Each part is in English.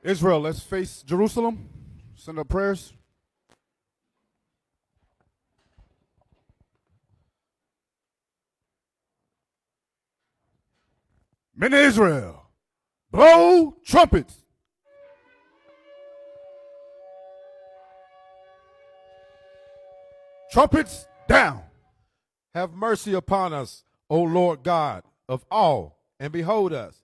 Israel, let's face Jerusalem. Send up prayers. Men of Israel, blow trumpets. Trumpets down. Have mercy upon us, O Lord God of all, and behold us,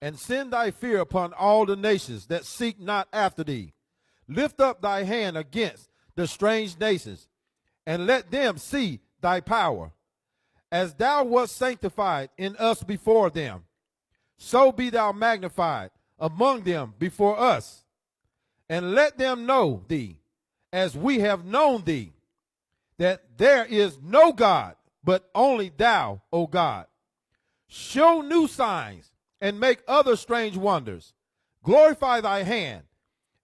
and send thy fear upon all the nations that seek not after thee. Lift up thy hand against the strange nations, and let them see thy power. As thou wast sanctified in us before them, so be thou magnified among them before us. And let them know thee, as we have known thee, that there is no God but only thou, O God. Show new signs and make other strange wonders. Glorify thy hand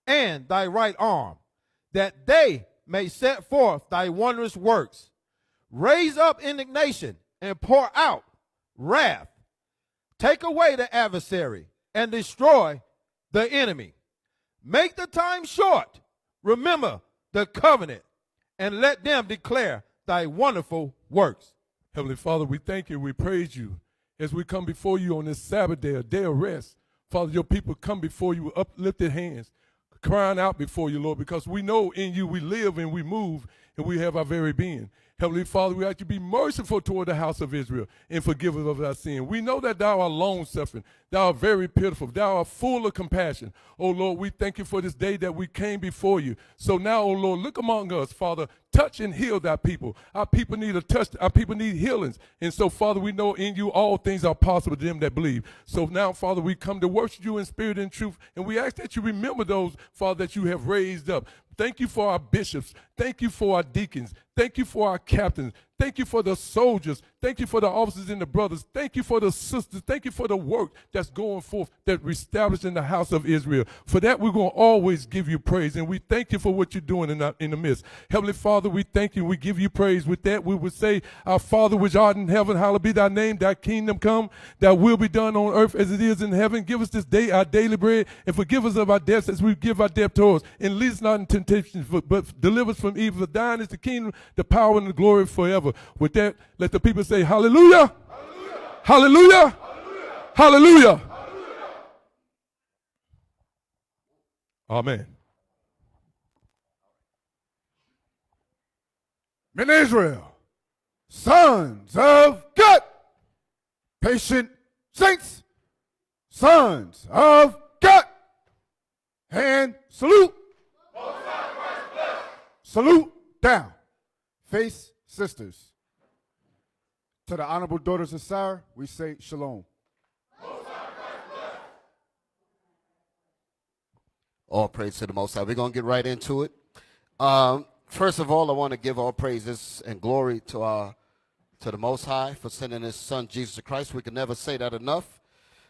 and thy right arm, that they may set forth thy wondrous works. Raise up indignation and pour out wrath. Take away the adversary and destroy the enemy. Make the time short. Remember the covenant, and let them declare thy wonderful works. Heavenly Father, we thank you, we praise you as we come before you on this Sabbath day, a day of rest. Father, your people come before you with uplifted hands, crying out before you, Lord, because we know in you we live and we move and we have our very being. Heavenly Father, we ask you to be merciful toward the house of Israel and forgive us of our sin. We know that thou art long-suffering, thou art very pitiful, thou art full of compassion. Oh, Lord, we thank you for this day that we came before you. So now, oh, Lord, look among us, Father. Touch and heal thy people. Our people need a touch. Our people need healings. And so, Father, we know in you all things are possible to them that believe. So now, Father, we come to worship you in spirit and truth, and we ask that you remember those, Father, that you have raised up. Thank you for our bishops. Thank you for our deacons. Thank you for our captains. Thank you for the soldiers. Thank you for the officers and the brothers. Thank you for the sisters. Thank you for the work that's going forth that we established in the house of Israel. For that, we're going to always give you praise, and we thank you for what you're doing in the midst. Heavenly Father, we thank you. We give you praise. With that, we would say, our Father which art in heaven, hallowed be thy name. Thy kingdom come. Thy will be done on earth as it is in heaven. Give us this day our daily bread, and forgive us of our debts as we give our debtors. And lead us not in temptation, but deliver us from evil. For thine is the kingdom, the power, and the glory forever. With that, let the people say, hallelujah, hallelujah, hallelujah, hallelujah, hallelujah. Amen. Men of Israel, sons of God, patient saints, sons of God, hand salute, salute down, face sisters. To the honorable daughters of Sarah, we say shalom. All praise to the Most High. We're going to get right into it. First of all, I want to give all praises and glory to the Most High for sending his son, Jesus Christ. We can never say that enough.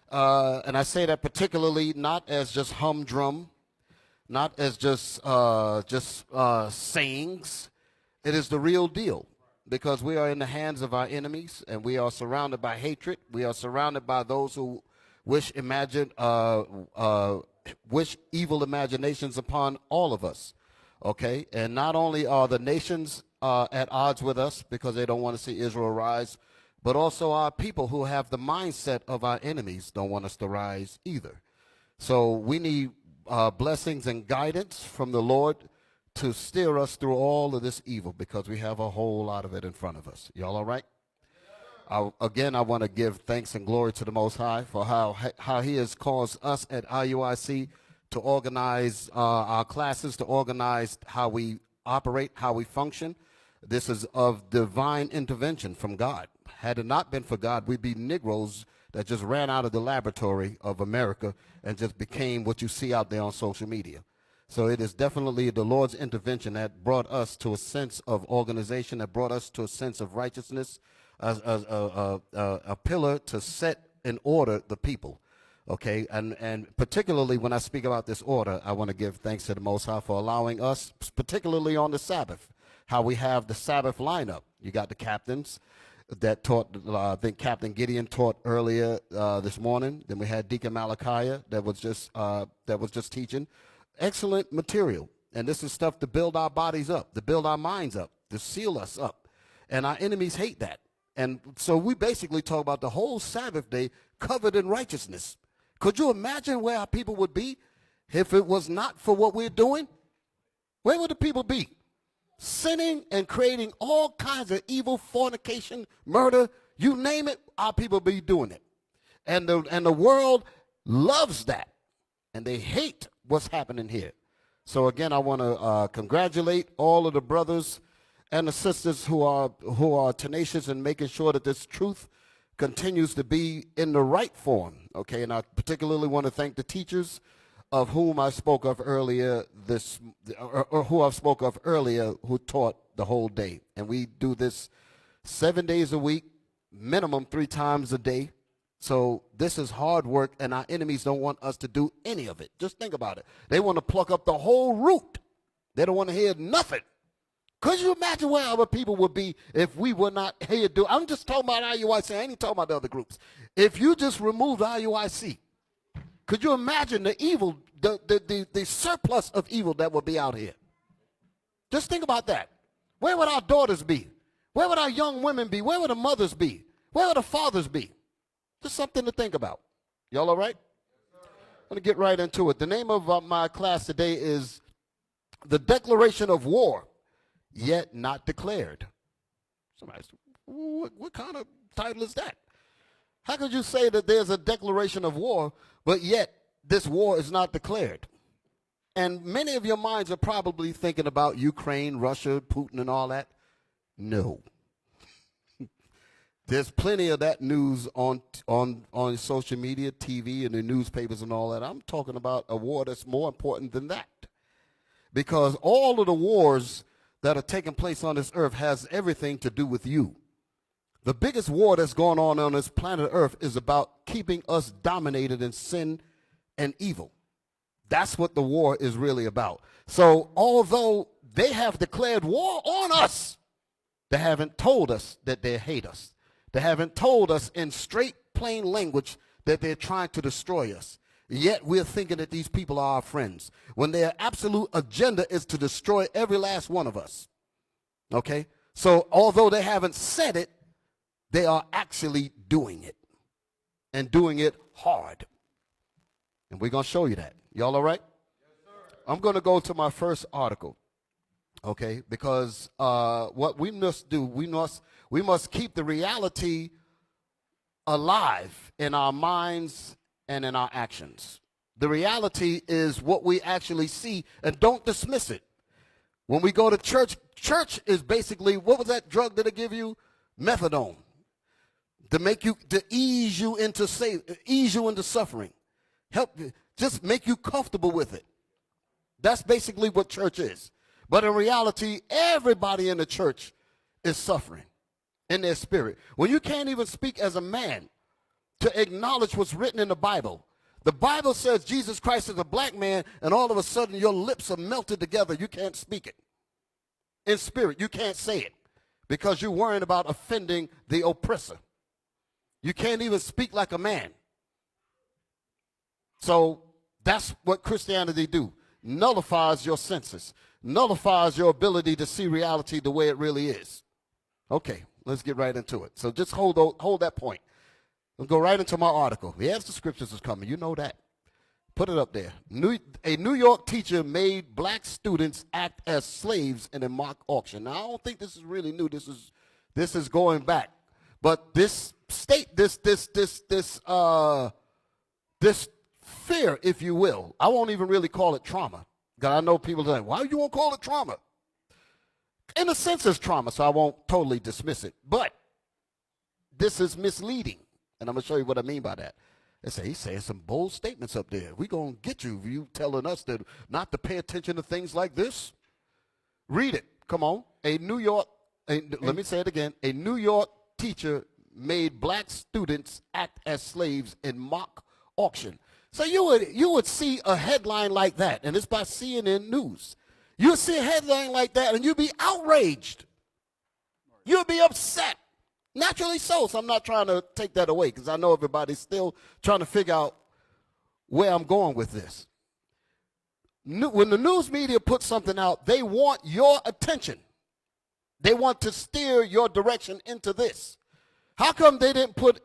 And I say that particularly not as just humdrum, not as just sayings. It is the real deal, because we are in the hands of our enemies, and we are surrounded by hatred. We are surrounded by those who wish evil imaginations upon all of us, okay? And not only are the nations at odds with us because they don't want to see Israel rise, but also our people who have the mindset of our enemies don't want us to rise either. So we need blessings and guidance from the Lord to steer us through all of this evil, because we have a whole lot of it in front of us. Y'all all right? Again, I want to give thanks and glory to the Most High for how he has caused us at IUIC to organize our classes, to organize how we operate, how we function. This is of divine intervention from God. Had it not been for God, we'd be Negroes that just ran out of the laboratory of America and just became what you see out there on social media. So it is definitely the Lord's intervention that brought us to a sense of organization, that brought us to a sense of righteousness, a pillar to set in order the people, okay? And particularly when I speak about this order, I want to give thanks to the Most High for allowing us, particularly on the Sabbath, how we have the Sabbath lineup. You got the captains, that taught, I think Captain Gideon taught earlier this morning. Then we had Deacon Malachi that was just teaching. Excellent material. And this is stuff to build our bodies up, to build our minds up, to seal us up. And our enemies hate that. And so we basically talk about the whole Sabbath day covered in righteousness. Could you imagine where our people would be if it was not for what we're doing? Where would the people be? Sinning and creating all kinds of evil, fornication, murder, you name it, our people be doing it. And the world loves that. And they hate what's happening here. So again, I want to congratulate all of the brothers and the sisters who are tenacious in making sure that this truth continues to be in the right form. Okay, and I particularly want to thank the teachers of whom I spoke of earlier who taught the whole day. And we do this 7 days a week, minimum 3 times a day. So this is hard work, and our enemies don't want us to do any of it. Just think about it. They want to pluck up the whole root. They don't want to hear nothing. Could you imagine where our people would be if we were not here doing? I'm just talking about IUIC. I ain't even talking about the other groups. If you just removed IUIC, could you imagine the evil, the surplus of evil that would be out here? Just think about that. Where would our daughters be? Where would our young women be? Where would the mothers be? Where would the fathers be? Just something to think about. Y'all all right? I'm going to get right into it. The name of my class today is The Declaration of War, Yet Not Declared. Somebody said, what kind of title is that? How could you say that there's a declaration of war, but yet this war is not declared? And many of your minds are probably thinking about Ukraine, Russia, Putin, and all that. No. There's plenty of that news on social media, TV, and the newspapers and all that. I'm talking about a war that's more important than that. Because all of the wars that are taking place on this earth has everything to do with you. The biggest war that's going on this planet Earth is about keeping us dominated in sin and evil. That's what the war is really about. So although they have declared war on us, they haven't told us that they hate us. They haven't told us in straight, plain language that they're trying to destroy us. Yet we're thinking that these people are our friends, when their absolute agenda is to destroy every last one of us. Okay? So although they haven't said it, they are actually doing it, and doing it hard. And we're going to show you that. Y'all all right? Yes, sir. I'm going to go to my first article, okay, because what we must do, we must keep the reality alive in our minds and in our actions. The reality is what we actually see, and don't dismiss it. When we go to church, church is basically, what was that drug that they give you? Methadone. To ease you into suffering. Just make you comfortable with it. That's basically what church is. But in reality, everybody in the church is suffering in their spirit. When you can't even speak as a man to acknowledge what's written in the Bible. The Bible says Jesus Christ is a black man, and all of a sudden your lips are melted together. You can't speak it. In spirit, you can't say it because you're worrying about offending the oppressor. You can't even speak like a man. So that's what Christianity do. Nullifies your senses. Nullifies your ability to see reality the way it really is. Okay, let's get right into it. So just hold that point. We'll go right into my article. Yes, the scriptures is coming. You know that. Put it up there. A New York teacher made black students act as slaves in a mock auction. Now, I don't think this is really new. This is going back. But this fear, if you will, I won't even really call it trauma. Because I know people say, why you won't call it trauma? In a sense, it's trauma, so I won't totally dismiss it. But this is misleading. And I'm going to show you what I mean by that. He's saying some bold statements up there. We're going to get you if you telling us that not to pay attention to things like this. Read it. Come on. Let me say it again. A New York teacher made black students act as slaves in mock auction. So you would see a headline like that, and it's by CNN News. You would see a headline like that, and you'd be outraged. You'd be upset. Naturally so. So I'm not trying to take that away because I know everybody's still trying to figure out where I'm going with this. When the news media puts something out, they want your attention. They want to steer your direction into this. How come they didn't put,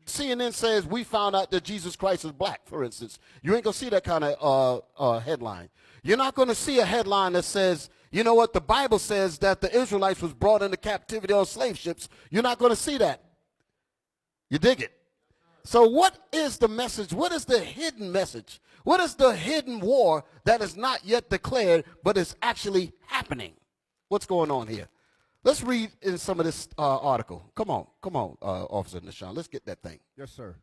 CNN says we found out that Jesus Christ is black, for instance? You ain't going to see that kind of headline. You're not going to see a headline that says, you know what, the Bible says that the Israelites was brought into captivity on slave ships. You're not going to see that. You dig it? So what is the message? What is the hidden message? What is the hidden war that is not yet declared but is actually happening? What's going on here? Let's read in some of this article. Come on, Officer Nishan. Let's get that thing. Yes, sir.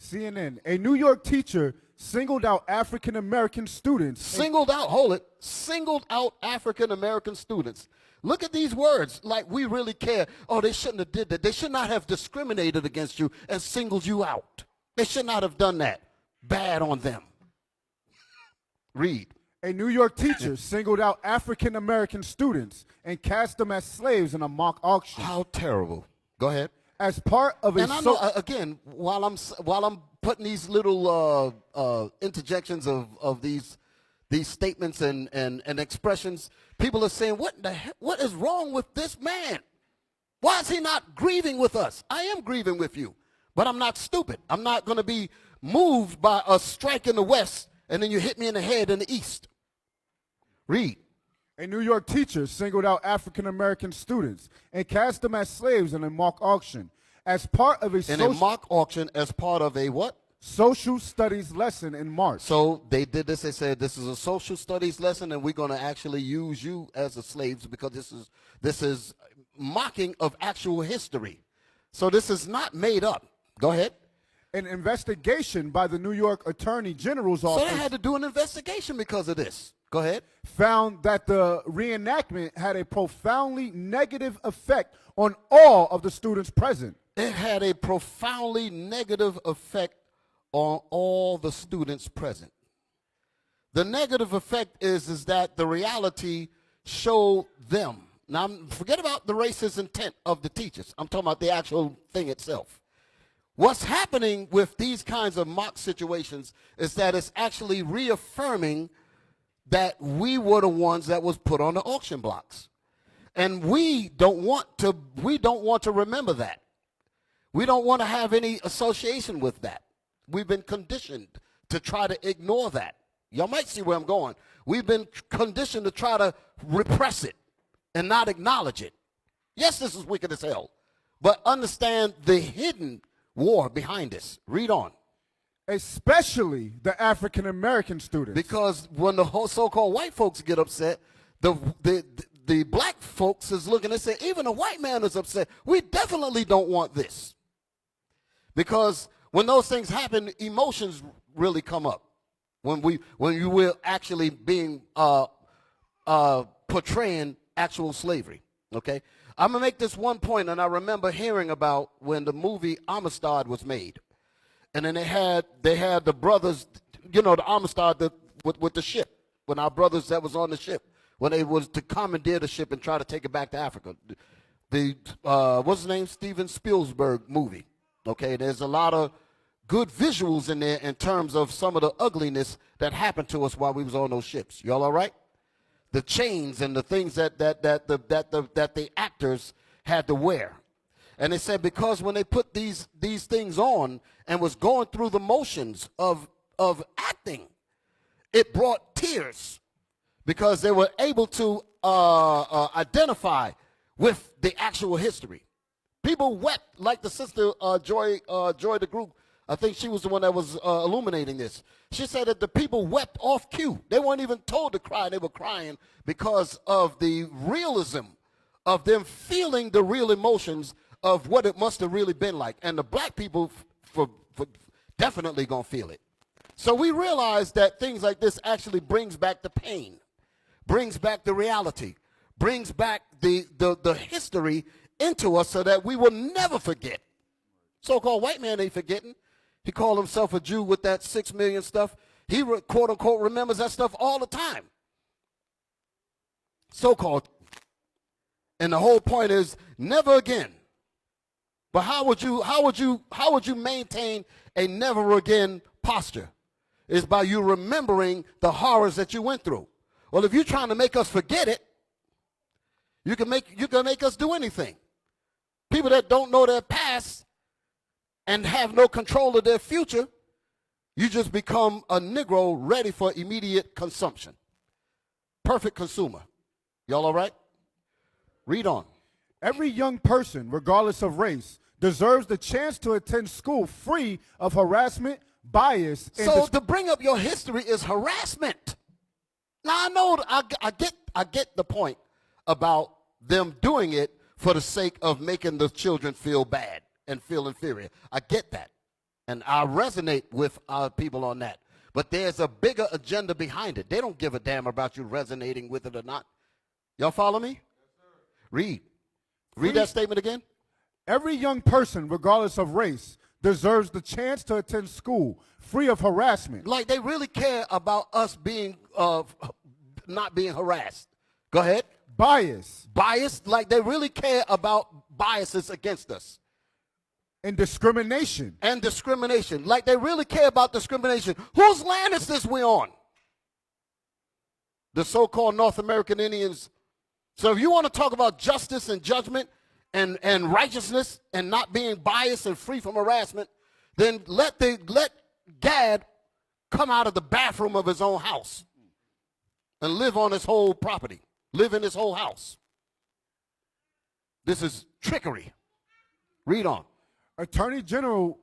CNN, a New York teacher singled out African-American students. Singled out African-American students. Look at these words, like we really care. Oh, they shouldn't have did that. They should not have discriminated against you and singled you out. They should not have done that. Bad on them. Read. A New York teacher singled out African-American students and cast them as slaves in a mock auction. How terrible. Go ahead. As part of a... And I know, again, while I'm putting these little interjections of these statements and expressions, people are saying, what is wrong with this man? Why is he not grieving with us? I am grieving with you, but I'm not stupid. I'm not going to be moved by a strike in the west and then you hit me in the head in the east. Read. A New York teacher singled out African-American students and cast them as slaves in a mock auction as part of a mock auction as part of a what? Social studies lesson in March. So they did this. They said this is a social studies lesson, and we're going to actually use you as a slaves because this is mocking of actual history. So this is not made up. Go ahead. An investigation by the New York Attorney General's office. So they had to do an investigation because of this. Go ahead. Found that the reenactment had a profoundly negative effect on all of the students present. It had a profoundly negative effect on all the students present. The negative effect is that the reality showed them. Now, forget about the racist intent of the teachers. I'm talking about the actual thing itself. What's happening with these kinds of mock situations is that it's actually reaffirming that we were the ones that was put on the auction blocks. And we don't want to remember that. We don't want to have any association with that. We've been conditioned to try to ignore that. Y'all might see where I'm going. We've been conditioned to try to repress it and not acknowledge it. Yes, this is wicked as hell, but understand the hidden war behind this. Read on. Especially the African-American students. Because when the whole so-called white folks get upset, the black folks is looking and say, even a white man is upset. We definitely don't want this. Because when those things happen, emotions really come up. When you were actually being portraying actual slavery. Okay, I'm gonna make this one point, and I remember hearing about when the movie Amistad was made, and then they had the brothers, you know, the Amistad with the ship, when our brothers that was on the ship, when they was to commandeer the ship and try to take it back to Africa. The what's his name? Steven Spielberg movie. Okay, there's a lot of good visuals in there in terms of some of the ugliness that happened to us while we was on those ships. Y'all all right? The chains and the things that the actors had to wear. And they said because when they put these things on and was going through the motions of acting, it brought tears because they were able to identify with the actual history. People wept, like the sister Joy the group. I think she was the one that was illuminating this. She said that the people wept off cue. They weren't even told to cry. They were crying because of the realism of them feeling the real emotions of what it must have really been like. And the black people for definitely going to feel it. So we realize that things like this actually brings back the pain, brings back the reality, brings back the history into us so that we will never forget. So-called white man ain't forgetting. He called himself a Jew with that 6 million stuff. He, quote unquote, remembers that stuff all the time. So-called. And the whole point is never again But how would you maintain a never again posture? Is by you remembering the horrors that you went through. Well, if you're trying to make us forget it, you can make us do anything. People that don't know their past and have no control of their future, you just become a Negro ready for immediate consumption. Perfect consumer. Y'all all right? Read on. Every young person, regardless of race, deserves the chance to attend school free of harassment, bias, and so to bring up your history is harassment. Now I know I get the point about them doing it for the sake of making the children feel bad and feel inferior. I get that. And I resonate with people on that. But there's a bigger agenda behind it. They don't give a damn about you resonating with it or not. Y'all follow me? Yes, sir. Read. Read that statement again. Every young person, regardless of race, deserves the chance to attend school free of harassment. Like they really care about us being not being harassed. Go ahead. Bias. Bias, like they really care about biases against us. And discrimination. And discrimination. Like they really care about discrimination. Whose land is this we on? The so-called North American Indians. So if you want to talk about justice and judgment and righteousness and not being biased and free from harassment, then let Gad come out of the bathroom of his own house and live on his whole property. Live in his whole house. This is trickery. Read on. Attorney General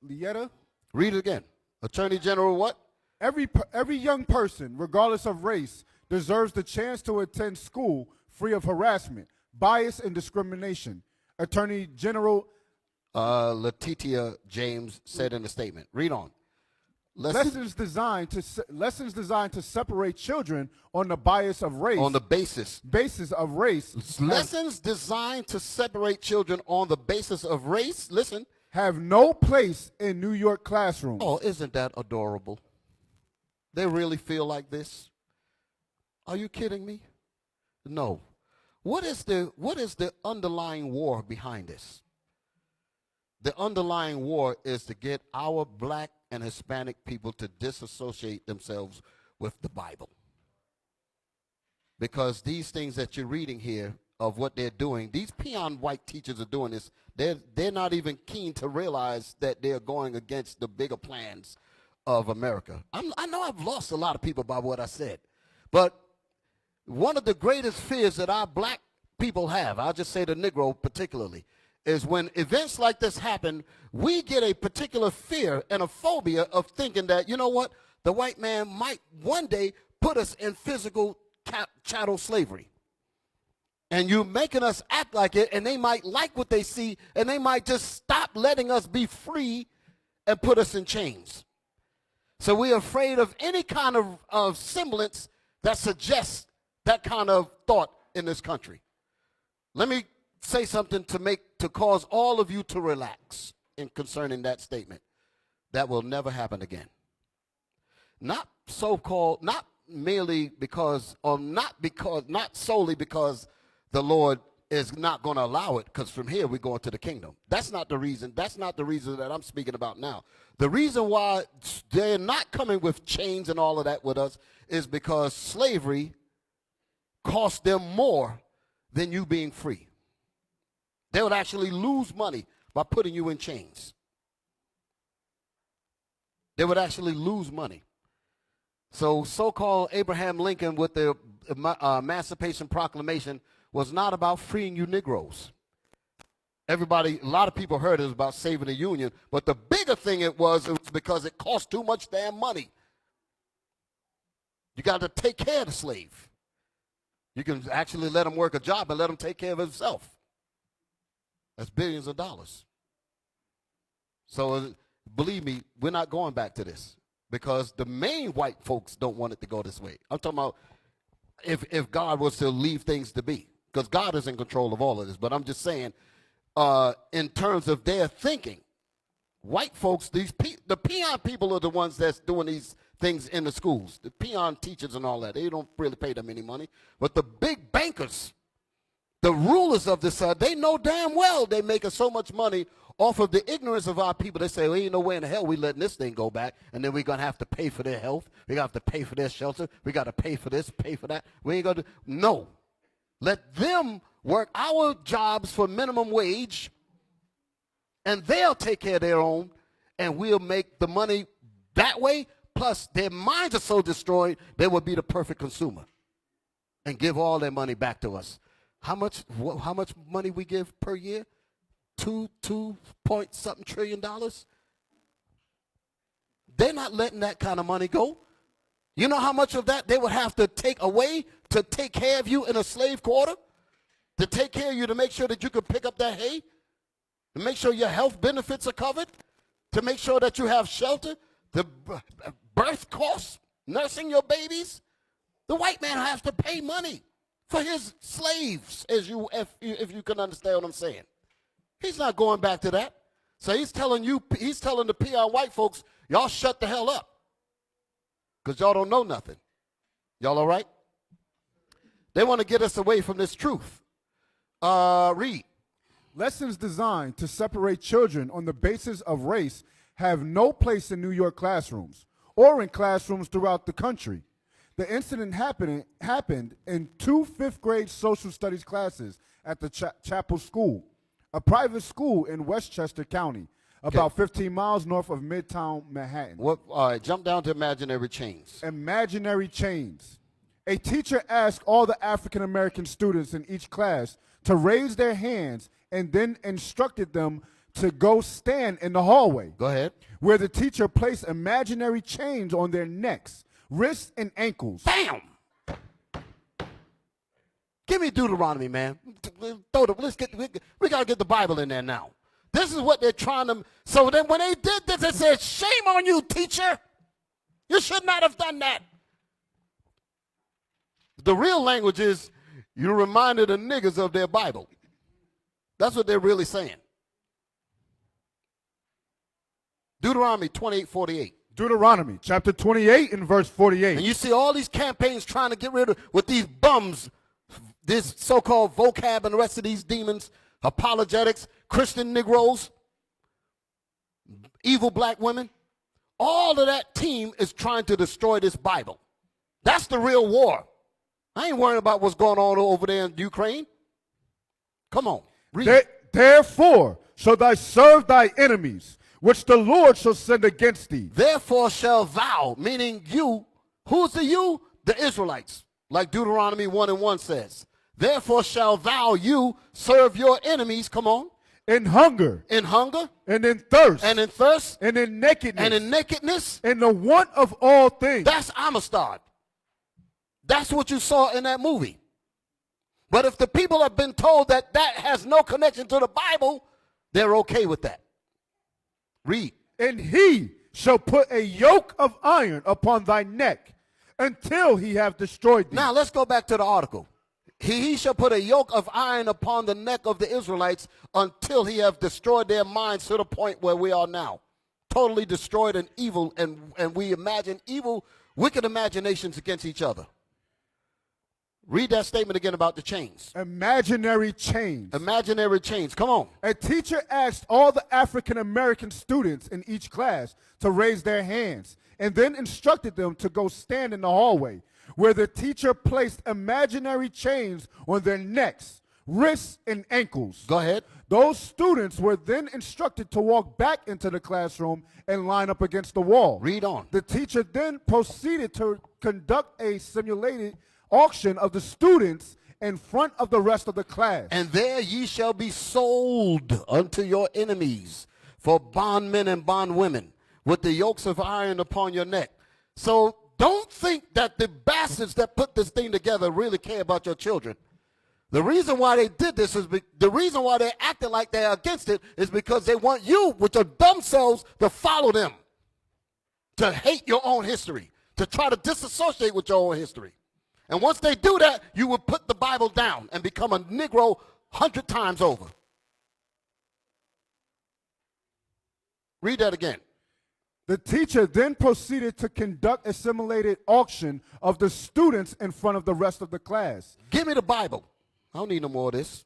Lieta. Read it again. Attorney General what? Every young person, regardless of race, deserves the chance to attend school free of harassment, bias, and discrimination. Attorney General Letitia James said in a statement. Read on. Lessons designed to separate children on the bias of race. On the basis of race. Lessons designed to separate children on the basis of race, listen, have no place in New York classrooms. Oh, isn't that adorable? They really feel like this? Are you kidding me? No. What is the underlying war behind this? The underlying war is to get our black and Hispanic people to disassociate themselves with the Bible. Because these things that you're reading here of what they're doing, these peon white teachers are doing this. They're not even keen to realize that they're going against the bigger plans of America. I know I've lost a lot of people by what I said, but one of the greatest fears that our black people have, I'll just say the Negro particularly, is when events like this happen, we get a particular fear and a phobia of thinking that, you know what, the white man might one day put us in physical chattel slavery. And you're making us act like it, and they might like what they see, and they might just stop letting us be free and put us in chains. So we're afraid of any kind of semblance that suggests that kind of thought in this country. Let me say something to cause all of you to relax in concerning that statement. That will never happen again. Not merely because, or not solely because the Lord is not going to allow it, because from here we go into the kingdom. That's not the reason. That's not the reason that I'm speaking about now. The reason why they're not coming with chains and all of that with us is because slavery cost them more than you being free. They would actually lose money by putting you in chains. They would actually lose money. So-called Abraham Lincoln with the Emancipation Proclamation was not about freeing you Negroes. A lot of people heard it was about saving the Union, but the bigger thing it was because it cost too much damn money. You got to take care of the slave. You can actually let him work a job and let him take care of himself. That's billions of dollars. So believe me, we're not going back to this because the main white folks don't want it to go this way. I'm talking about if God was to leave things to be, because God is in control of all of this. But I'm just saying, in terms of their thinking, white folks, the peon people are the ones that's doing these things in the schools. The peon teachers and all that, they don't really pay them any money. But the big bankers, the rulers of this earth, they know damn well they're making so much money off of the ignorance of our people. They say, well, ain't no way in the hell we letting this thing go back, and then we're going to have to pay for their health. We got to pay for their shelter. We got to pay for this, pay for that. We ain't going to. No. Let them work our jobs for minimum wage, and they'll take care of their own, and we'll make the money that way. Plus, their minds are so destroyed, they will be the perfect consumer and give all their money back to us. How much money we give per year? $2 point something trillion. They're not letting that kind of money go. You know how much of that they would have to take away to take care of you in a slave quarter? To take care of you, to make sure that you can pick up that hay? To make sure your health benefits are covered? To make sure that you have shelter? The birth costs? Nursing your babies? The white man has to pay money for his slaves, if you can understand what I'm saying. He's not going back to that. So he's telling the peon white folks, y'all shut the hell up. Because y'all don't know nothing. Y'all all right? They want to get us away from this truth. Read. Lessons designed to separate children on the basis of race have no place in New York classrooms or in classrooms throughout the country. The incident happened in 2 fifth-grade social studies classes at the Chapel School, a private school in Westchester County, about 15 miles north of Midtown Manhattan. All right, jump down to imaginary chains. Imaginary chains. A teacher asked all the African-American students in each class to raise their hands and then instructed them to go stand in the hallway. Go ahead. Where the teacher placed imaginary chains on their necks, wrists, and ankles. Bam! Give me Deuteronomy, man. We got to get the Bible in there now. This is what they're trying to. So then when they did this, they said, shame on you, teacher. You should not have done that. The real language is, you reminded the niggas of their Bible. That's what they're really saying. Deuteronomy 28:48. Deuteronomy chapter 28 and verse 48. And you see all these campaigns trying to get rid of, with these bums, this so-called vocab and the rest of these demons, apologetics, Christian Negroes, evil black women. All of that team is trying to destroy this Bible. That's the real war. I ain't worried about what's going on over there in Ukraine. Come on, read. Therefore shall thou serve thy enemies, which the Lord shall send against thee. Therefore shall thou, meaning you, who's the you? The Israelites, like Deuteronomy 1:1 says. Therefore shall thou, you, serve your enemies, come on. In hunger. In hunger. And in thirst. And in thirst. And in nakedness. And in nakedness. And the want of all things. That's Amistad. That's what you saw in that movie. But if the people have been told that that has no connection to the Bible, they're okay with that. Read. And he shall put a yoke of iron upon thy neck until he have destroyed thee. Now let's go back to the article. He shall put a yoke of iron upon the neck of the Israelites until he have destroyed their minds to the point where we are now. Totally destroyed and evil, and we imagine evil, wicked imaginations against each other. Read that statement again about the chains. Imaginary chains. Imaginary chains. Come on. A teacher asked all the African-American students in each class to raise their hands and then instructed them to go stand in the hallway, where the teacher placed imaginary chains on their necks, wrists, and ankles. Go ahead. Those students were then instructed to walk back into the classroom and line up against the wall. Read on. The teacher then proceeded to conduct a simulated auction of the students in front of the rest of the class. And there ye shall be sold unto your enemies for bondmen and bondwomen with the yokes of iron upon your neck. So don't think that the bastards that put this thing together really care about your children. The reason why they did this is the reason why they're acting like they're against it is because they want you with your dumb selves to follow them, to hate your own history, to try to disassociate with your own history. And once they do that, you will put the Bible down and become a Negro 100 times over. Read that again. The teacher then proceeded to conduct a simulated auction of the students in front of the rest of the class. Give me the Bible. I don't need no more of this.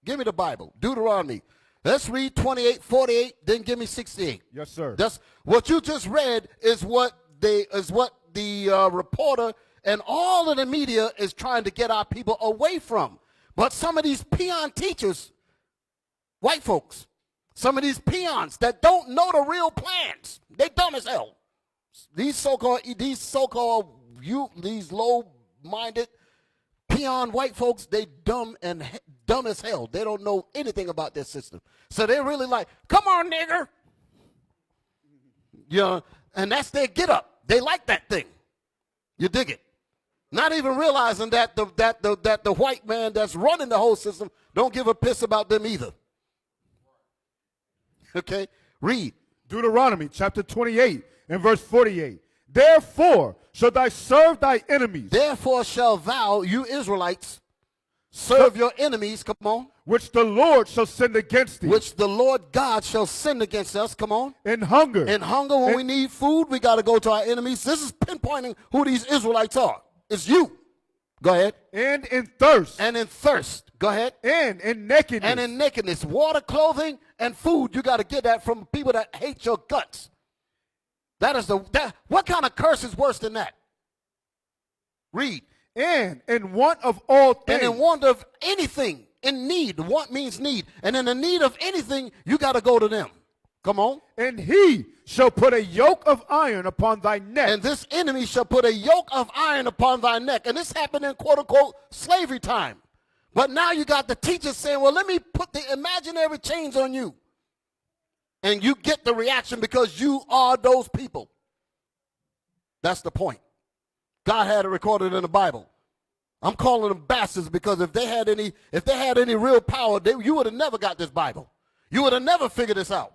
Give me the Bible. Deuteronomy. Let's read 28, 48, then give me 68. Yes, sir. That's what you just read is what the reporter and all of the media is trying to get our people away from. But some of these peon teachers, white folks, some of these peons that don't know the real plans, they dumb as hell. These low-minded peon white folks, they dumb as hell. They don't know anything about their system. So they're really like, come on, nigger. You know, and that's their get up. They like that thing. You dig it? Not even realizing that the white man that's running the whole system don't give a piss about them either. Okay? Read. Deuteronomy chapter 28 and verse 48. Therefore shall thou serve thy enemies. Therefore shall thou, you Israelites, serve your enemies, come on. Which the Lord shall send against thee. Which the Lord God shall send against us, come on. In hunger. In hunger, when we need food, we got to go to our enemies. This is pinpointing who these Israelites are. It's you. Go ahead. And in thirst. And in thirst. Go ahead. And in nakedness. And in nakedness. Water, clothing, and food. You got to get that from people that hate your guts. What kind of curse is worse than that? Read. And in want of all things. And in want of anything. In need. Want means need. And in the need of anything, you got to go to them. Come on. And he shall put a yoke of iron upon thy neck. And this enemy shall put a yoke of iron upon thy neck. And this happened in quote unquote slavery time. But now you got the teachers saying, well, let me put the imaginary chains on you. And you get the reaction because you are those people. That's the point. God had it recorded in the Bible. I'm calling them bastards because if they had any real power, you would have never got this Bible. You would have never figured this out.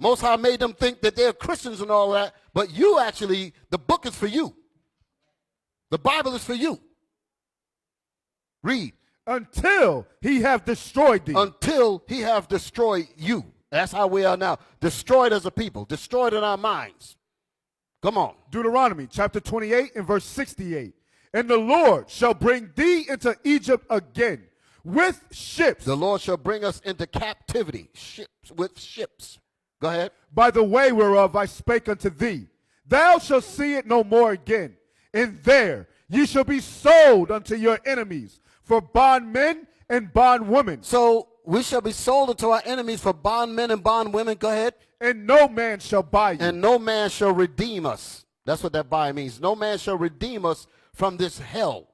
Most High made them think that they're Christians and all that, but you actually, the book is for you. The Bible is for you. Read. Until he have destroyed thee. Until he have destroyed you. That's how we are now. Destroyed as a people. Destroyed in our minds. Come on. Deuteronomy chapter 28 and verse 68. And the Lord shall bring thee into Egypt again with ships. The Lord shall bring us into captivity. With ships. Go ahead. By the way whereof I spake unto thee. Thou shalt see it no more again. And there ye shall be sold unto your enemies for bondmen and bondwomen. So we shall be sold unto our enemies for bondmen and bondwomen. Go ahead. And no man shall buy you. And no man shall redeem us. That's what that buy means. No man shall redeem us from this hell.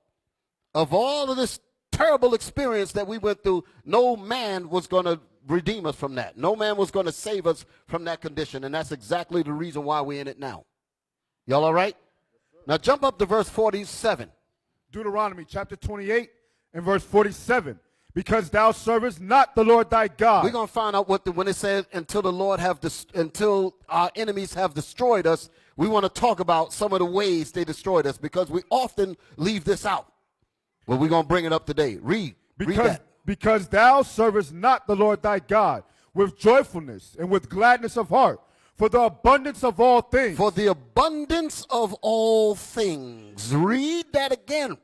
Of all of this terrible experience that we went through, no man was going to redeem us from that. No man was going to save us from that condition. And that's exactly the reason why we're in it now. Y'all all right? Now jump up to verse 47. Deuteronomy chapter 28 and verse 47. Because thou servest not the Lord thy God. We're going to find out when it says until our enemies have destroyed us. We want to talk about some of the ways they destroyed us because we often leave this out. Well, we're going to bring it up today. Read that. Because thou servest not the Lord thy God with joyfulness and with gladness of heart, for the abundance of all things. For the abundance of all things. Read that again.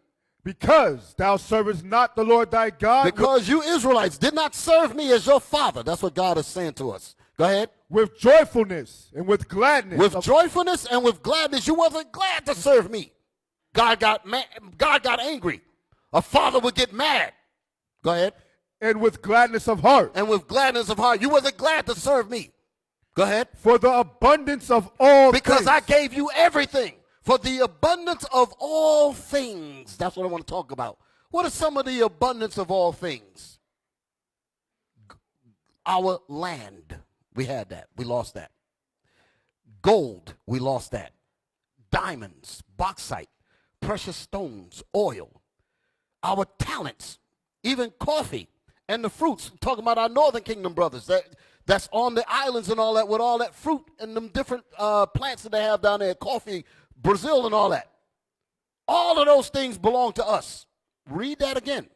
Because thou servest not the Lord thy God. Because you Israelites did not serve me as your father. That's what God is saying to us. Go ahead. With joyfulness and with gladness. With joyfulness and with gladness. You wasn't glad to serve me. God got mad. God got angry. A father would get mad. Go ahead. And with gladness of heart. And with gladness of heart. You wasn't glad to serve me. Go ahead. For the abundance of all because things. I gave you everything. For the abundance of all things. That's what I want to talk about. What are some of the abundance of all things? Our land. We had that. We lost that. Gold. We lost that. Diamonds. Bauxite. Precious stones. Oil. Our talents. Even coffee. And the fruits. I'm talking about our Northern Kingdom brothers. That's on the islands and all that with all that fruit and them different plants that they have down there. Coffee. Brazil and all that. All of those things belong to us. Read that again.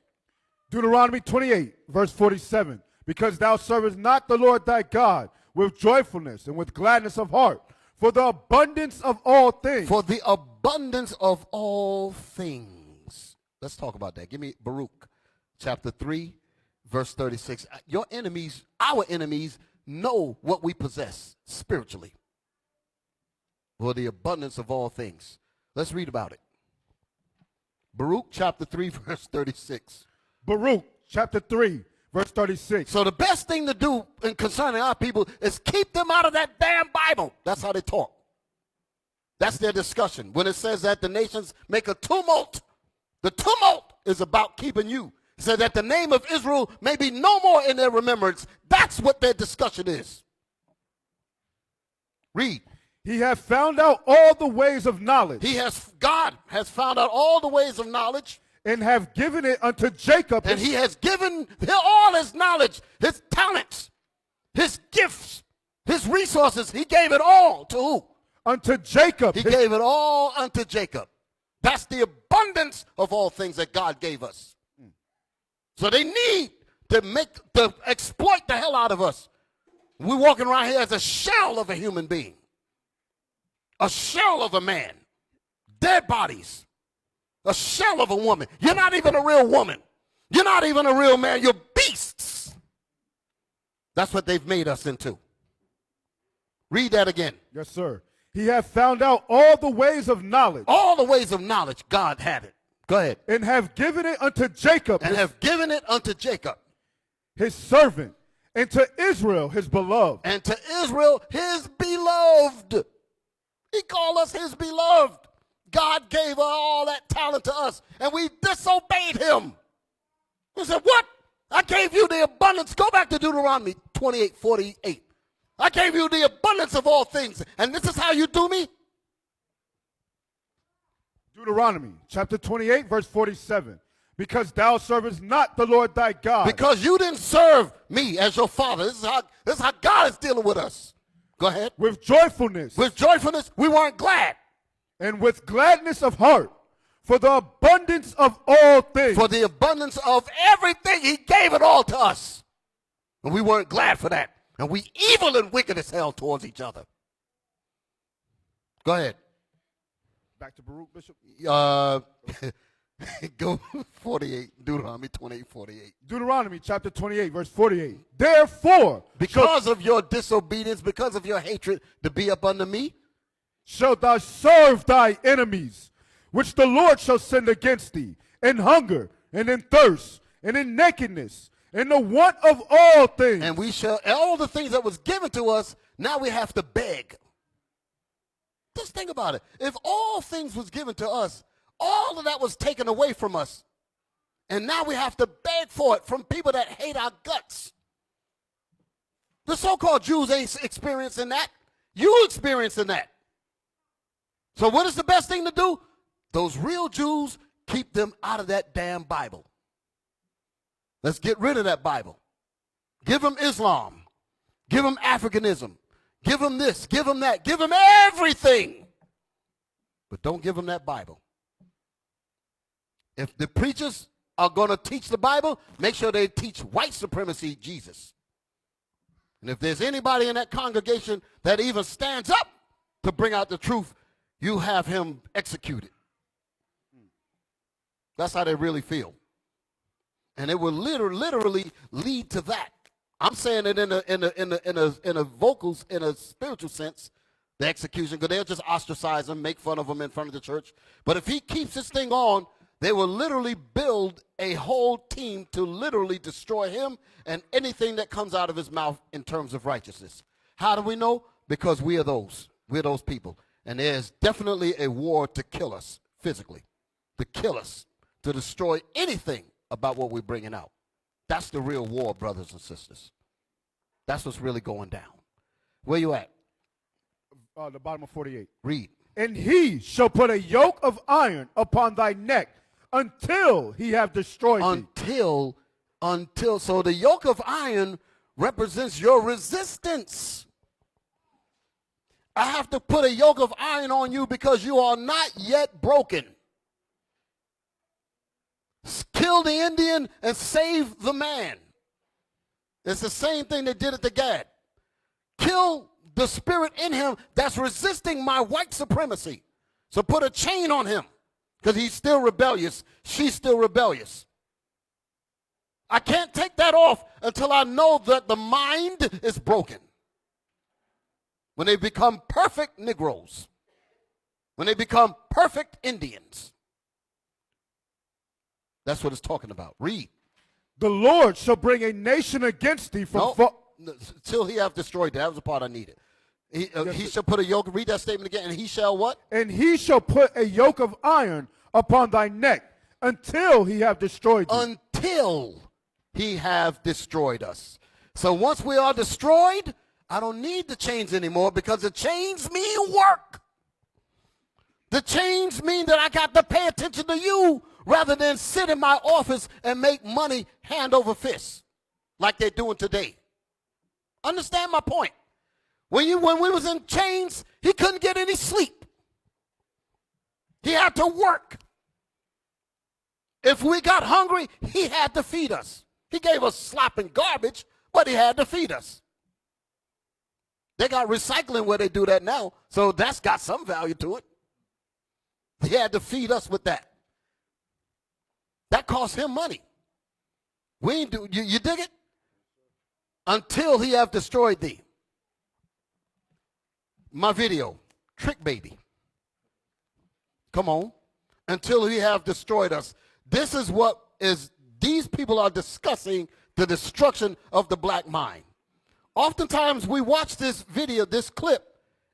Deuteronomy 28, verse 47. Because thou servest not the Lord thy God with joyfulness and with gladness of heart, for the abundance of all things. For the abundance of all things. Let's talk about that. Give me Baruch chapter 3, verse 36. Your enemies, our enemies, know what we possess spiritually. For the abundance of all things. Let's read about it. Baruch chapter 3, verse 36. Baruch chapter 3, verse 36. So the best thing to do in concerning our people is keep them out of that damn Bible. That's how they talk. That's their discussion. When it says that the nations make a tumult, the tumult is about keeping you. It says that the name of Israel may be no more in their remembrance. That's what their discussion is. Read. He hath found out all the ways of knowledge. God has found out all the ways of knowledge. And have given it unto Jacob. And he has given all his knowledge, his talents, his gifts, his resources. He gave it all to who? Unto Jacob. He gave it all unto Jacob. That's the abundance of all things that God gave us. So they need to exploit the hell out of us. We're walking around here as a shell of a human being. A shell of a man. Dead bodies. A shell of a woman. You're not even a real woman. You're not even a real man. You're beasts. That's what they've made us into. Read that again. Yes, sir. He hath found out all the ways of knowledge. All the ways of knowledge, God had it. Go ahead. And have given it unto Jacob. And have given it unto Jacob. His servant. And to Israel, his beloved. And to Israel, his beloved. He called us his beloved. God gave all that talent to us, and we disobeyed him. We said, what? I gave you the abundance. Go back to Deuteronomy 28:48. I gave you the abundance of all things, and this is how you do me? Deuteronomy chapter 28, verse 47. Because thou servest not the Lord thy God. Because you didn't serve me as your father. This is how God is dealing with us. Go ahead. With joyfulness. With joyfulness, we weren't glad. And with gladness of heart, for the abundance of all things. For the abundance of everything, he gave it all to us. And we weren't glad for that. And we evil and wicked as hell towards each other. Go ahead. Back to Baruch, Bishop. Go 48, Deuteronomy 28:48. Deuteronomy chapter 28, verse 48. Therefore, because of your disobedience, because of your hatred to be up under me, shalt thou serve thy enemies, which the Lord shall send against thee, in hunger, and in thirst, and in nakedness, and the want of all things. And we shall, all the things that was given to us, now we have to beg. Just think about it. If all things was given to us, all of that was taken away from us. And now we have to beg for it from people that hate our guts. The so-called Jews ain't experiencing that. You experiencing that. So what is the best thing to do? Those real Jews, keep them out of that damn Bible. Let's get rid of that Bible. Give them Islam. Give them Africanism. Give them this. Give them that. Give them everything. But don't give them that Bible. If the preachers are going to teach the Bible, make sure they teach white supremacy Jesus. And if there's anybody in that congregation that even stands up to bring out the truth, you have him executed. That's how they really feel. And it will literally lead to that. I'm saying it in a vocals, in a spiritual sense, the execution, because they'll just ostracize him, make fun of him in front of the church. But if he keeps this thing on, they will literally build a whole team to literally destroy him and anything that comes out of his mouth in terms of righteousness. How do we know? Because we are those. We're those people. And there's definitely a war to kill us physically, to kill us, to destroy anything about what we're bringing out. That's the real war, brothers and sisters. That's what's really going down. Where you at? The bottom of 48. Read. And he shall put a yoke of iron upon thy neck until he have destroyed thee. Until. So the yoke of iron represents your resistance. I have to put a yoke of iron on you because you are not yet broken. Kill the Indian and save the man. It's the same thing they did at the Gad. Kill the spirit in him that's resisting my white supremacy. So put a chain on him. because he's still rebellious. She's still rebellious. I can't take that off until I know that the mind is broken. When they become perfect Negroes, when they become perfect Indians. That's what it's talking about. Read. The Lord shall bring a nation against thee from till he have destroyed. That was the part I needed. He shall put a yoke. Read that statement again. And he shall what? And he shall put a yoke of iron upon thy neck until he have destroyed thee. Until he have destroyed us. So once we are destroyed, I don't need the chains anymore, because the chains mean work. The chains mean that I got to pay attention to you rather than sit in my office and make money hand over fist like they're doing today. Understand my point? When we was in chains, he couldn't get any sleep. He had to work. If we got hungry, he had to feed us. He gave us slop and garbage, but he had to feed us. They got recycling where they do that now, so that's got some value to it. He had to feed us with that. That cost him money. We ain't do, you dig it? Until he have destroyed thee. My video, Trick Baby. Come on. Until he have destroyed us. This is what is, these people are discussing the destruction of the black mind. Oftentimes we watch this video, this clip,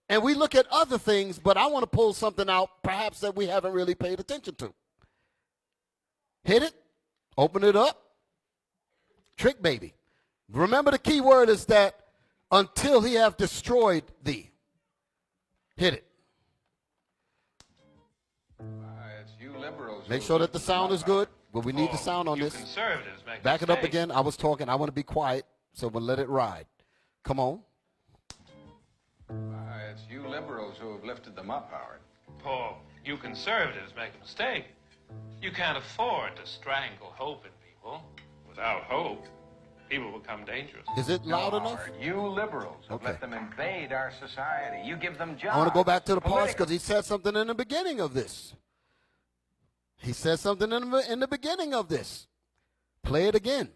and we look at other things, but I want to pull something out perhaps that we haven't really paid attention to. Hit it, open it up, Trick Baby. Remember, the key word is that until he have destroyed thee. Hit it. It's you liberals. Make sure that the sound is good, but we need the sound on this. Conservatives make Back it up mistakes. again. I was talking. I want to be quiet, so we'll let it ride. Come on. It's you liberals who have lifted them up, Howard. Paul, you conservatives make a mistake. You can't afford to strangle hope in people. Without hope, people become dangerous. Is it loud No, enough? Howard, you liberals have Okay. let them invade our society. You give them jobs. I want to go back to the parts political- because he said something in the beginning of this. He said something in the beginning of this. Play it again.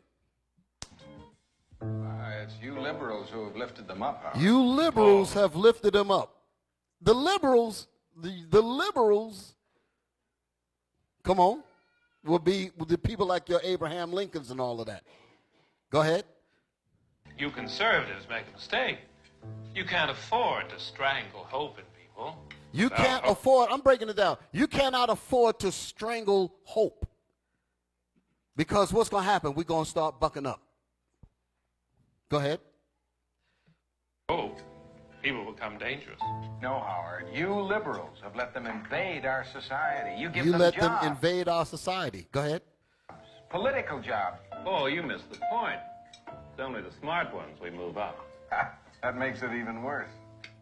It's you liberals who have lifted them up, Howard. You liberals have lifted them up. The liberals, the liberals, come on, will be the people like your Abraham Lincolns and all of that. Go ahead. You conservatives make a mistake. You can't afford to strangle hope in people. You Without can't hope. afford, I'm breaking it down. You cannot afford to strangle hope. Because what's going to happen? We're going to start bucking up. Go ahead. Hope, people become dangerous. No, Howard, you liberals have let them invade our society. You give You them let jobs. them invade our society. Go ahead. Political jobs. Oh, you missed the point. It's only the smart ones we move up. That makes it even worse.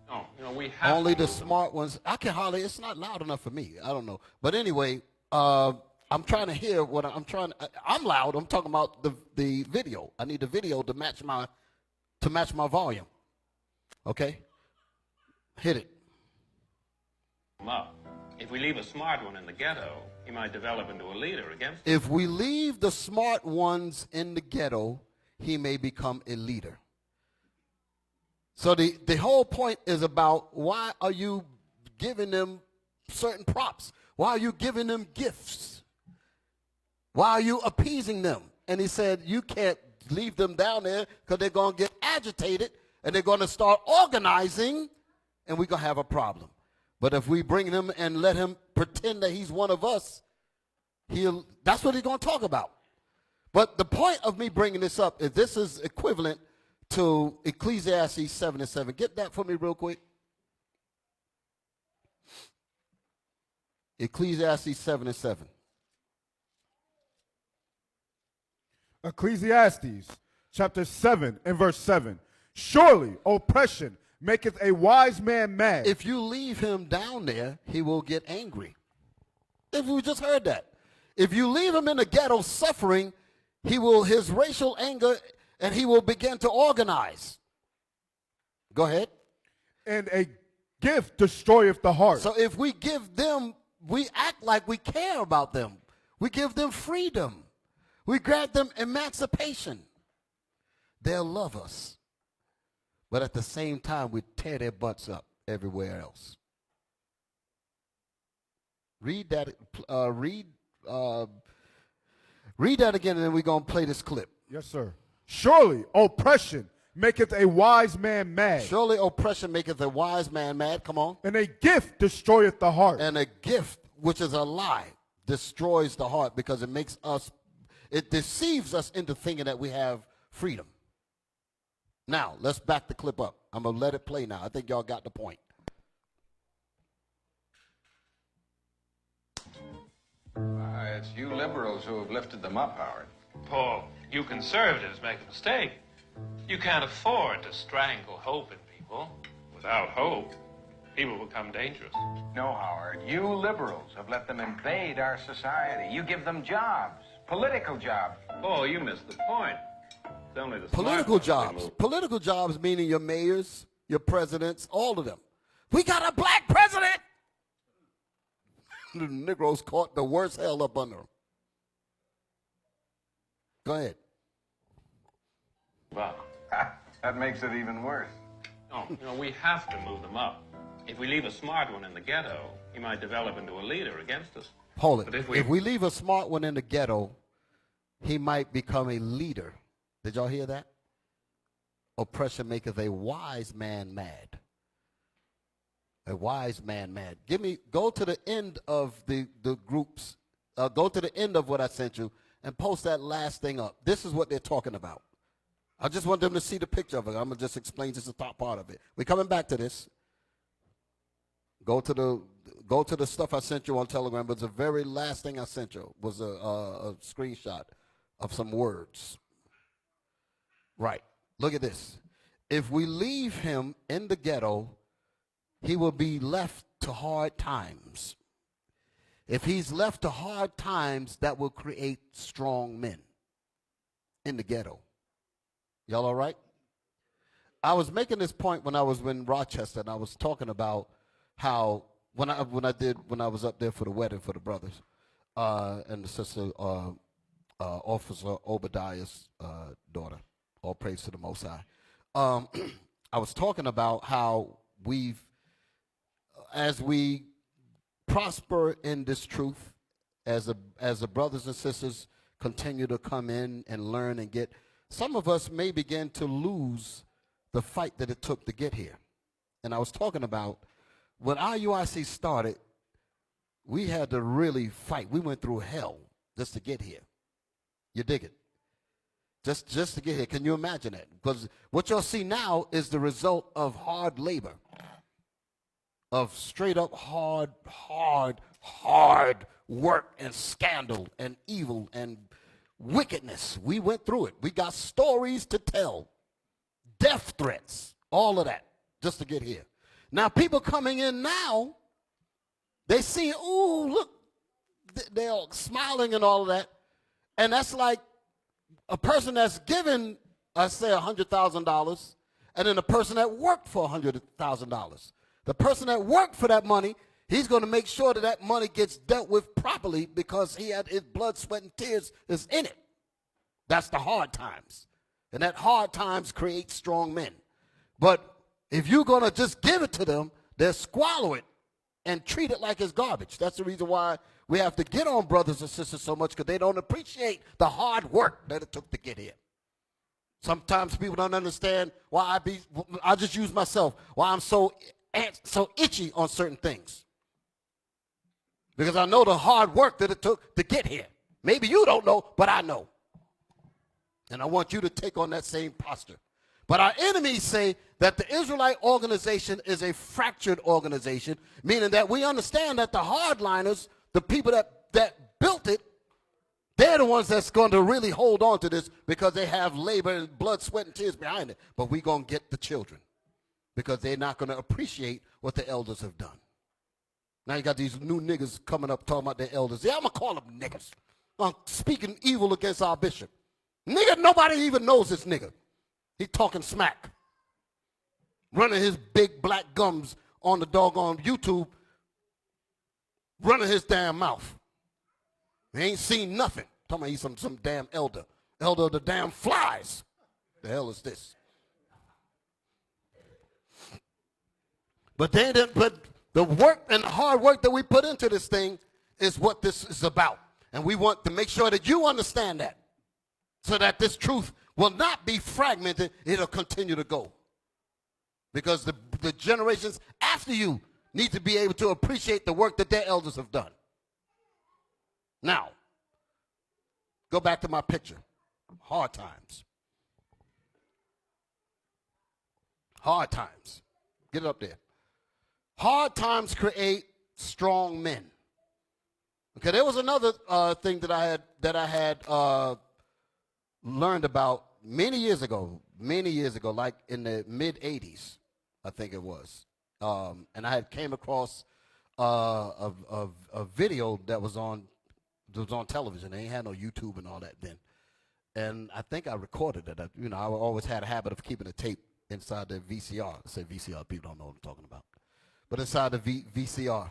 No, we have Only to the move them. smart ones. I can hardly, it's not loud enough for me. I don't know. But anyway, I'm trying to hear what I'm trying. I'm loud. I'm talking about the video. I need the video to match my volume. Okay? Hit it. Them up. If we leave a smart one in the ghetto, he might develop into a leader against us. If we leave the smart ones in the ghetto, he may become a leader. So the whole point is about, why are you giving them certain props? Why are you giving them gifts? Why are you appeasing them? And he said, you can't leave them down there because they're going to get agitated and they're going to start organizing and we're going to have a problem. But if we bring him and let him pretend that he's one of us, that's what he's going to talk about. But the point of me bringing this up is this is equivalent to Ecclesiastes 7:7. Get that for me real quick. Ecclesiastes 7:7. Ecclesiastes chapter 7 and verse 7. Surely oppression maketh a wise man mad. If you leave him down there, he will get angry. If we just heard that. If you leave him in the ghetto suffering, his racial anger, and he will begin to organize. Go ahead. And a gift destroyeth the heart. So if we give them we act like we care about them. We give them freedom. We grant them emancipation. They'll love us. But at the same time, we tear their butts up everywhere else. Read that. Read that again, and then we're going to play this clip. Yes, sir. Surely oppression maketh a wise man mad. Surely oppression maketh a wise man mad. Come on. And a gift destroyeth the heart. And a gift, which is a lie, destroys the heart because it makes us, it deceives us into thinking that we have freedom. Now, let's back the clip up. I'm going to let it play now. I think y'all got the point. It's you liberals who have lifted them up, Howard. Paul, you conservatives make a mistake. You can't afford to strangle hope in people. Without hope, people become dangerous. No, Howard, you liberals have let them invade our society. You give them jobs, political jobs. Paul, you missed the point. It's only the Political smart ones we jobs. move. Political jobs meaning your mayors, your presidents, all of them. We got a black president. The Negroes caught the worst hell up under them. Go ahead. Well, That makes it even worse. no, we have to move them up. If we leave a smart one in the ghetto, he might develop into a leader against us. Hold it. But If we leave a smart one in the ghetto, he might become a leader. Did y'all hear that? Oppression maketh a wise man mad. A wise man mad. Go to the end of the groups. Go to the end of what I sent you and post that last thing up. This is what they're talking about. I just want them to see the picture of it. I'm going to just explain just the top part of it. We're coming back to this. Go to the stuff I sent you on Telegram. But the very last thing I sent you was a screenshot of some words. Right. Look at this. If we leave him in the ghetto, he will be left to hard times. If he's left to hard times, that will create strong men in the ghetto. Y'all all right? I was making this point when I was in Rochester, and I was talking about how when I was up there for the wedding for the brothers and the sister, Officer Obadiah's daughter. All praise to the Most High. I was talking about how as we prosper in this truth, as the brothers and sisters continue to come in and learn and get, some of us may begin to lose the fight that it took to get here. And I was talking about when IUIC started, we had to really fight. We went through hell just to get here. You dig it? Just to get here. Can you imagine that? Because what you'll see now is the result of hard labor, of straight up hard work and scandal and evil and wickedness. We went through it. We got stories to tell, death threats, all of that, just to get here. Now, people coming in now, they see, ooh, look, they're all smiling and all of that. And that's like a person that's given, I say, $100,000, and then a person that worked for $100,000. The person that worked for that money, he's going to make sure that that money gets dealt with properly because he had his blood, sweat, and tears is in it. That's the hard times. And that hard times create strong men. But if you're going to just give it to them, they'll swallow it and treat it like it's garbage. That's the reason why we have to get on brothers and sisters so much, because they don't appreciate the hard work that it took to get here. Sometimes people don't understand why I just use myself, why I'm so itchy on certain things. Because I know the hard work that it took to get here. Maybe you don't know, but I know. And I want you to take on that same posture. But our enemies say that the Israelite organization is a fractured organization, meaning that we understand that the hardliners, the people that built it, they're the ones that's going to really hold on to this because they have labor and blood, sweat, and tears behind it. But we're going to get the children because they're not going to appreciate what the elders have done. Now you got these new niggas coming up talking about their elders. Yeah, I'm going to call them niggas. I'm speaking evil against our bishop. Nigga, nobody even knows this nigga. He's talking smack. Running his big black gums on the doggone YouTube. running his damn mouth. He ain't seen nothing. Talking about he's some damn elder. Elder of the damn flies. The hell is this? But the work and the hard work that we put into this thing is what this is about. And we want to make sure that you understand that, so that this truth will not be fragmented. It'll continue to go. Because the generations after you need to be able to appreciate the work that their elders have done. Now, go back to my picture. Hard times. Hard times. Get it up there. Hard times create strong men. Okay, there was another thing that I had learned about many years ago, like in the mid-'80s, I think it was. And I had came across a video that was on television. They ain't had no YouTube and all that then. And I think I recorded it. I always had a habit of keeping a tape inside the VCR. I say VCR, people don't know what I'm talking about. But inside the VCR.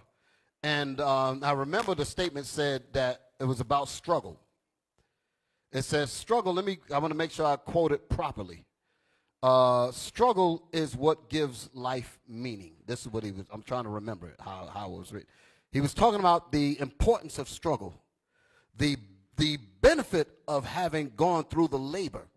And I remember the statement said that it was about struggle. It says struggle, I want to make sure I quote it properly. Struggle is what gives life meaning. This is what I'm trying to remember how it was written. He was talking about the importance of struggle, the benefit of having gone through the labor.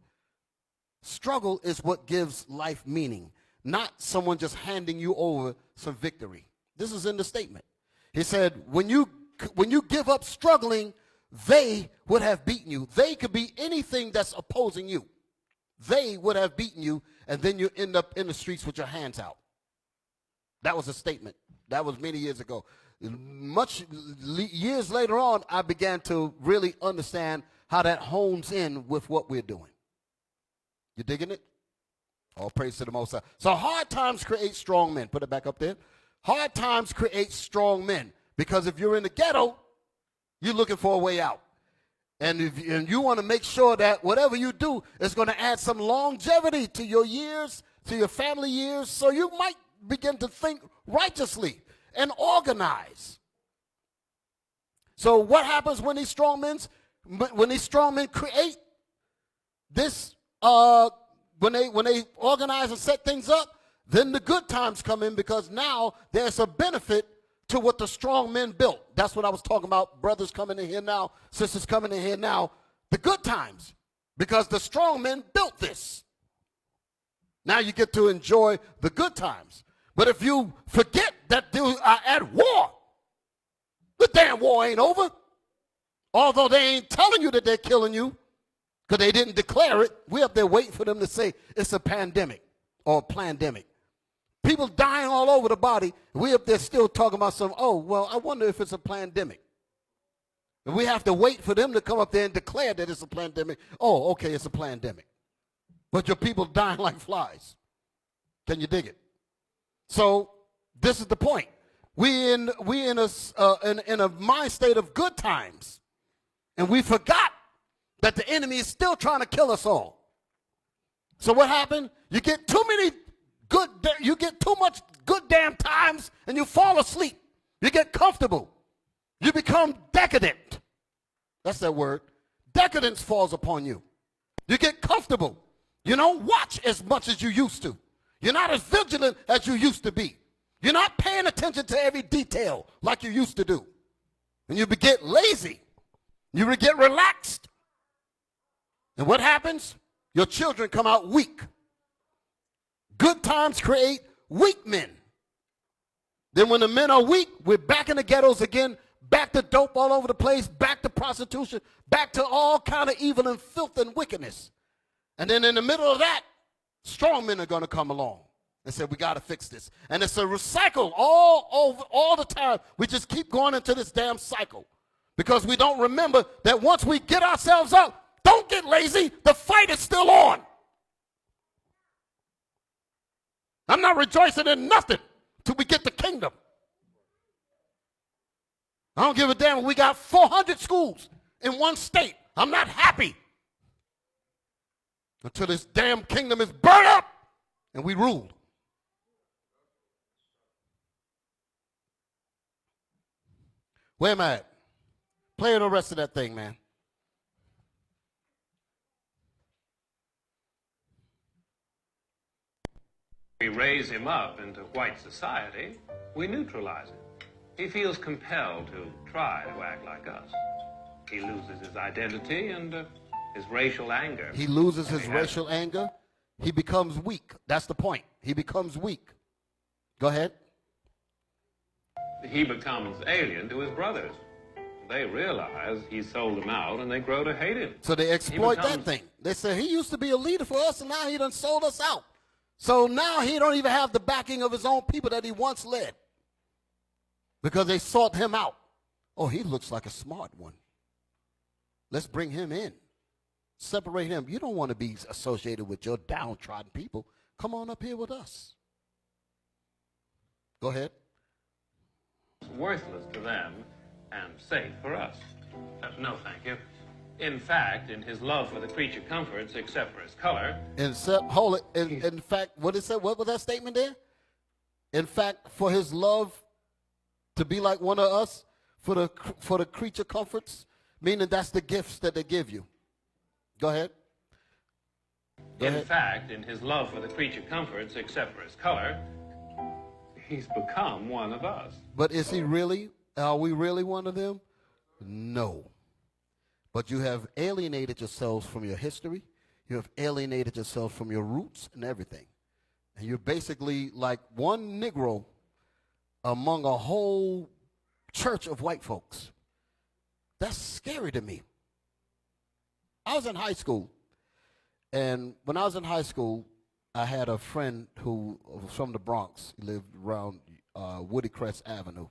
Struggle is what gives life meaning, not someone just handing you over some victory. This is in the statement. He said, when you give up struggling, they would have beaten you. They could be anything that's opposing you. They would have beaten you, and then you end up in the streets with your hands out. That was a statement. That was many years ago. Years later on, I began to really understand how that hones in with what we're doing. You digging it? All praise to the Most High. So hard times create strong men. Put it back up there. Hard times create strong men. Because if you're in the ghetto, you're looking for a way out. And you want to make sure that whatever you do is going to add some longevity to your years, to your family years, so you might begin to think righteously and organize. So what happens when these strong men create this, when they organize and set things up, then the good times come in, because now there's a benefit to what the strong men built. That's what I was talking about. Brothers coming in here now, sisters coming in here now. The good times, because the strong men built this. Now you get to enjoy the good times. But if you forget that you are at war, the damn war ain't over. Although they ain't telling you that they're killing you, because they didn't declare it, we're up there waiting for them to say it's a pandemic or a plandemic. People dying all over the body. We up there still talking about I wonder if it's a pandemic. And we have to wait for them to come up there and declare that it's a pandemic. Oh, okay, it's a pandemic. But your people dying like flies. Can you dig it? So this is the point. We in a mind state of good times, and we forgot that the enemy is still trying to kill us all. So what happened? You get too much good damn times, and you fall asleep. You get comfortable. You become decadent. That's that word. Decadence falls upon you. You get comfortable. You don't watch as much as you used to. You're not as vigilant as you used to be. You're not paying attention to every detail like you used to do. And you get lazy. You get relaxed. And what happens? Your children come out weak. Good times create weak men. Then when the men are weak, we're back in the ghettos again, back to dope all over the place, back to prostitution, back to all kind of evil and filth and wickedness. And then in the middle of that, strong men are going to come along and say, we got to fix this. And it's a recycle all the time. We just keep going into this damn cycle because we don't remember that once we get ourselves up, don't get lazy. The fight is still on. I'm not rejoicing in nothing till we get the kingdom. I don't give a damn if we got 400 schools in one state. I'm not happy until this damn kingdom is burned up and we rule. Where am I at? Play the rest of that thing, man. We raise him up into white society, we neutralize him. He feels compelled to try to act like us. He loses his identity and his racial anger. He loses his racial anger. He becomes weak. That's the point. He becomes weak. Go ahead. He becomes alien to his brothers. They realize he sold them out, and they grow to hate him. So they exploit that thing. They say, he used to be a leader for us, and now he done sold us out. So now he don't even have the backing of his own people that he once led, because they sought him out. Oh, he looks like a smart one. Let's bring him in. Separate him. You don't want to be associated with your downtrodden people. Come on up here with us. Go ahead. It's worthless to them and safe for us. No, thank you. In fact, in his love for the creature comforts, except for his color. In fact, what is that? What was that statement there? In fact, for his love to be like one of us, for the creature comforts, meaning that's the gifts that they give you. Go ahead. In fact, in his love for the creature comforts, except for his color, he's become one of us. But is he really? Are we really one of them? No. But you have alienated yourselves from your history. You have alienated yourselves from your roots and everything. And you're basically like one Negro among a whole church of white folks. That's scary to me. I was in high school, and when I was in high school, I had a friend who was from the Bronx. He lived around Woody Crest Avenue,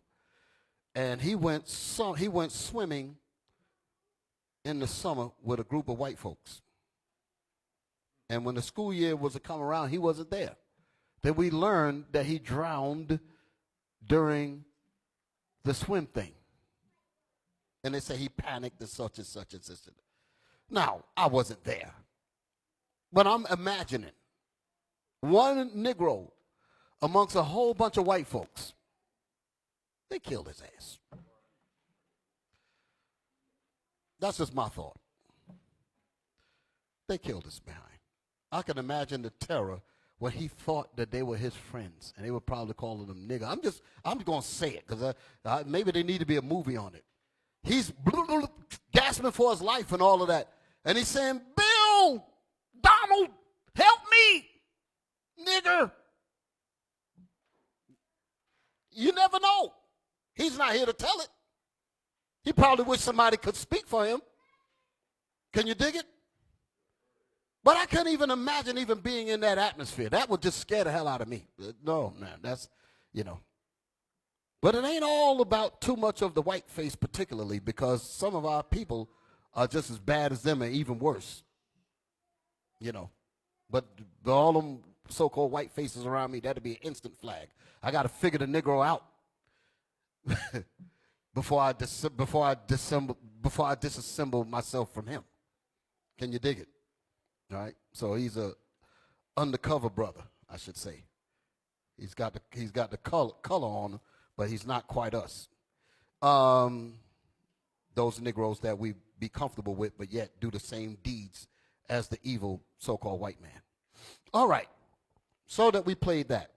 and he went swimming in the summer with a group of white folks. And when the school year was to come around, he wasn't there. Then we learned that he drowned during the swim thing. And they say he panicked and such and such and such. Now, I wasn't there. But I'm imagining one Negro amongst a whole bunch of white folks. They killed his ass. That's just my thought. They killed us behind. I can imagine the terror when he thought that they were his friends, and they were probably calling him nigger. I'm going to say it, because maybe there need to be a movie on it. He's gasping for his life and all of that. And he's saying, Bill, Donald, help me, nigger. You never know. He's not here to tell it. He probably wish somebody could speak for him. Can you dig it? But I couldn't even imagine even being in that atmosphere. That would just scare the hell out of me. No, man, that's, you know. But it ain't all about too much of the white face particularly, because some of our people are just as bad as them and even worse. You know. But all them so-called white faces around me, that'd be an instant flag. I got to figure the Negro out before I disassemble myself from him. Can you dig it? All right. So he's a undercover brother, I should say. He's got the color on him, but he's not quite us. Those Negroes that we be comfortable with, but yet do the same deeds as the evil so-called white man. All right. So that we played that.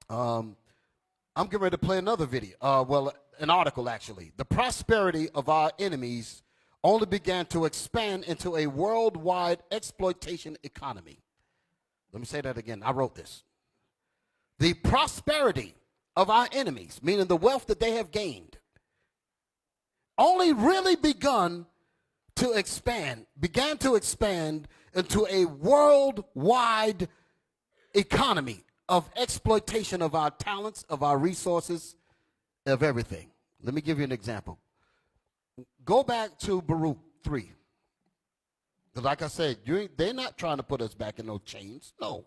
I'm getting ready to play another video. An article, actually. The prosperity of our enemies only began to expand into a worldwide exploitation economy. Let me say that again. I wrote this. The prosperity of our enemies, meaning the wealth that they have gained, only really began to expand into a worldwide economy of exploitation of our talents, of our resources, of everything. Let me give you an example. Go back to Baruch 3. Because like I said, they're not trying to put us back in those chains. No.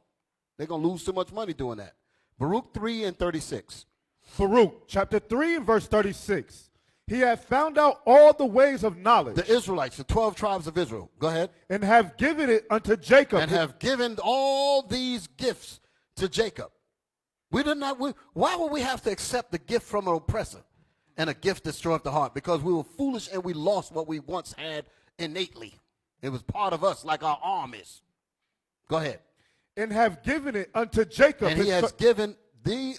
They're going to lose too much money doing that. Baruch 3 and 36. Baruch chapter 3 and verse 36. He hath found out all the ways of knowledge. The Israelites, the 12 tribes of Israel. Go ahead. And have given it unto Jacob. And have given all these gifts to Jacob. Why would we have to accept the gift from an oppressor? and a gift destroyeth the heart, because we were foolish and we lost what we once had innately. It was part of us, like our arm is. Go ahead. And have given it unto Jacob. And he has given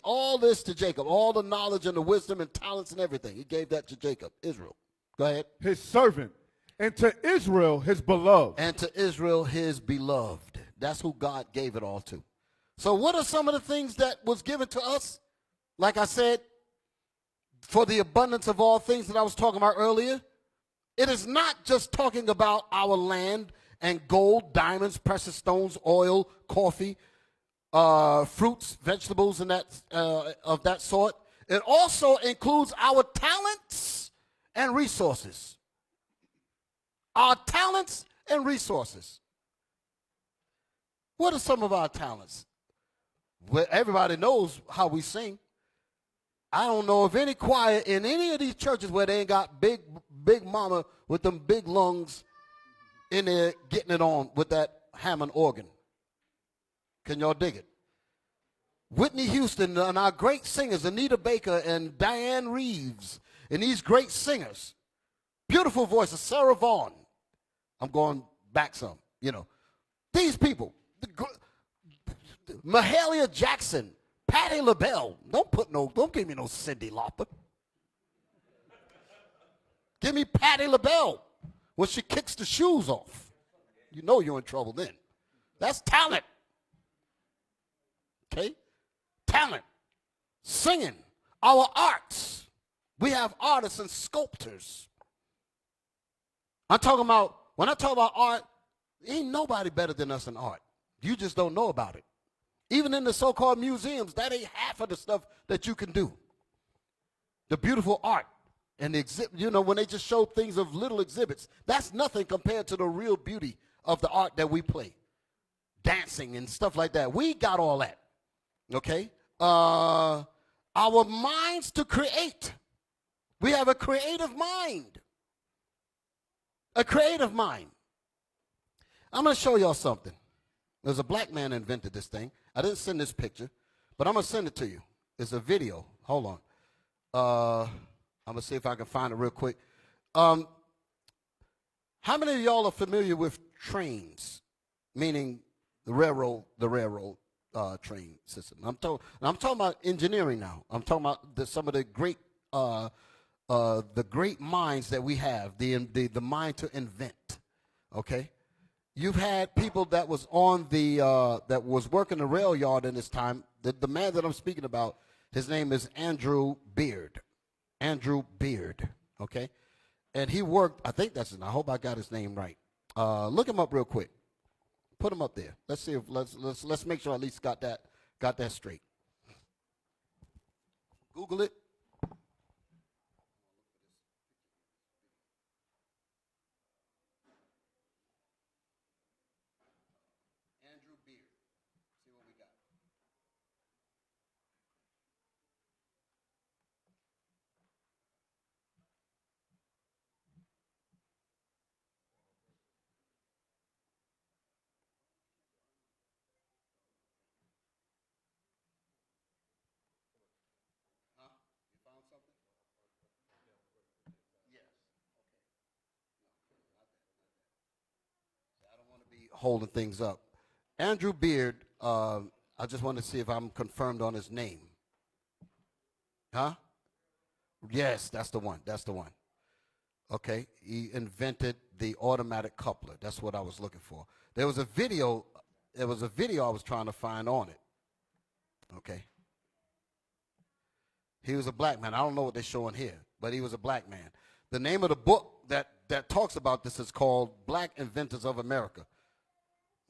all this to Jacob, all the knowledge and the wisdom and talents and everything. He gave that to Jacob, Israel. Go ahead. His servant. And to Israel, his beloved. And to Israel, his beloved. That's who God gave it all to. So what are some of the things that was given to us? Like I said, for the abundance of all things that I was talking about earlier, it is not just talking about our land and gold, diamonds, precious stones, oil, coffee, fruits, vegetables, and that of that sort. It also includes our talents and resources. Our talents and resources. What are some of our talents? Well, everybody knows how we sing. I don't know of any choir in any of these churches where they ain't got big mama with them big lungs in there getting it on with that Hammond organ. Can y'all dig it? Whitney Houston and our great singers, Anita Baker and Diane Reeves, and these great singers. Beautiful voices, Sarah Vaughan. I'm going back some, you know. These people, Mahalia Jackson, Patti LaBelle. Don't give me no Cyndi Lauper. Give me Patti LaBelle when she kicks the shoes off. You know you're in trouble then. That's talent. Okay? Talent. Singing. Our arts. We have artists and sculptors. When I talk about art, ain't nobody better than us in art. You just don't know about it. Even in the so-called museums, that ain't half of the stuff that you can do. The beautiful art and the exhibit, you know, when they just show things of little exhibits, that's nothing compared to the real beauty of the art that we play. Dancing and stuff like that. We got all that. Okay? Our minds to create. We have a creative mind. A creative mind. I'm going to show y'all something. There's a black man invented this thing. I didn't send this picture, but I'm going to send it to you. It's a video. Hold on. I'm going to see if I can find it real quick. How many of y'all are familiar with trains, meaning the railroad train system? I'm talking about engineering now. I'm talking about some of the great minds that we have, the mind to invent. Okay? You've had people that was on that was working the rail yard in this time. The man that I'm speaking about, his name is Andrew Beard. Andrew Beard, okay? And he worked, I think that's it. I hope I got his name right. Look him up real quick. Put him up there. Let's see if let's make sure I at least got that straight. Google it. Andrew Beard. See what we got. Holding things up. Andrew Beard, I just want to see if I'm confirmed on his name. Huh? Yes, that's the one. That's the one. Okay. He invented the automatic coupler. That's what I was looking for. There was a video I was trying to find on it. Okay. He was a black man. I don't know what they're showing here, but he was a black man. The name of the book that talks about this is called Black Inventors of America.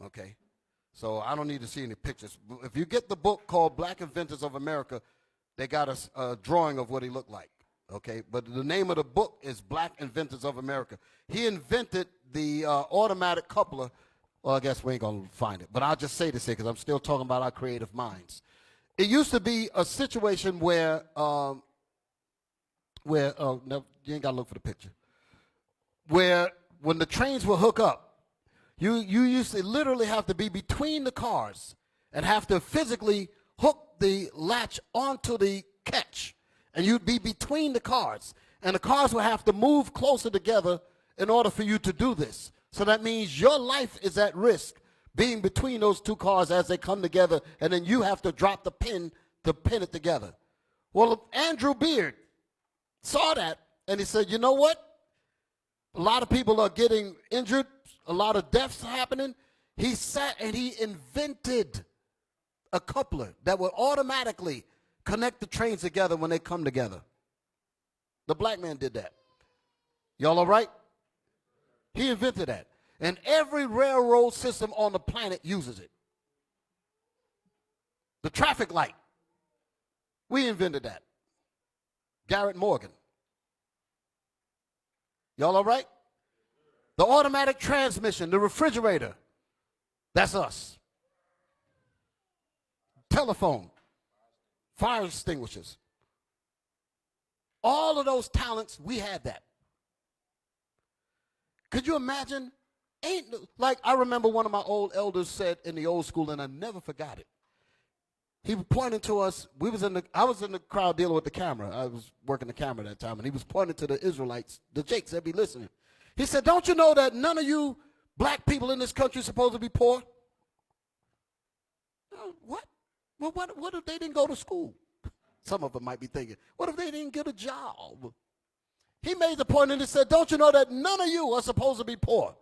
Okay, so I don't need to see any pictures. If you get the book called Black Inventors of America, they got a drawing of what he looked like. Okay, but the name of the book is Black Inventors of America. He invented the automatic coupler. Well, I guess we ain't going to find it, but I'll just say this here because I'm still talking about our creative minds. It used to be a situation where no, you ain't got to look for the picture, where when the trains would hook up, you used to literally have to be between the cars and have to physically hook the latch onto the catch And you'd be between the cars. And the cars would have to move closer together in order for you to do this. So that means your life is at risk being between those two cars as they come together, and then you have to drop the pin to pin it together. Well, Andrew Beard saw that, and he said, you know what? A lot of people are getting injured. A lot of deaths happening. He sat and he invented a coupler that would automatically connect the trains together when they come together. The black man did that. Y'all all right? He invented that. And every railroad system on the planet uses it. The traffic light. We invented that. Garrett Morgan. Y'all all right? The automatic transmission, the refrigerator. That's us. Telephone. Fire extinguishers. All of those talents, we had that. Could you imagine? Like I remember one of my old elders said in the old school, and I never forgot it. He was pointing to us. I was in the crowd dealing with the camera. I was working the camera that time, and he was pointing to the Israelites, the Jakes that be listening. He said, don't you know that none of you black people in this country are supposed to be poor? What? Well, what if they didn't go to school? Some of them might be thinking, what if they didn't get a job? He made the point and he said, don't you know that none of you are supposed to be poor?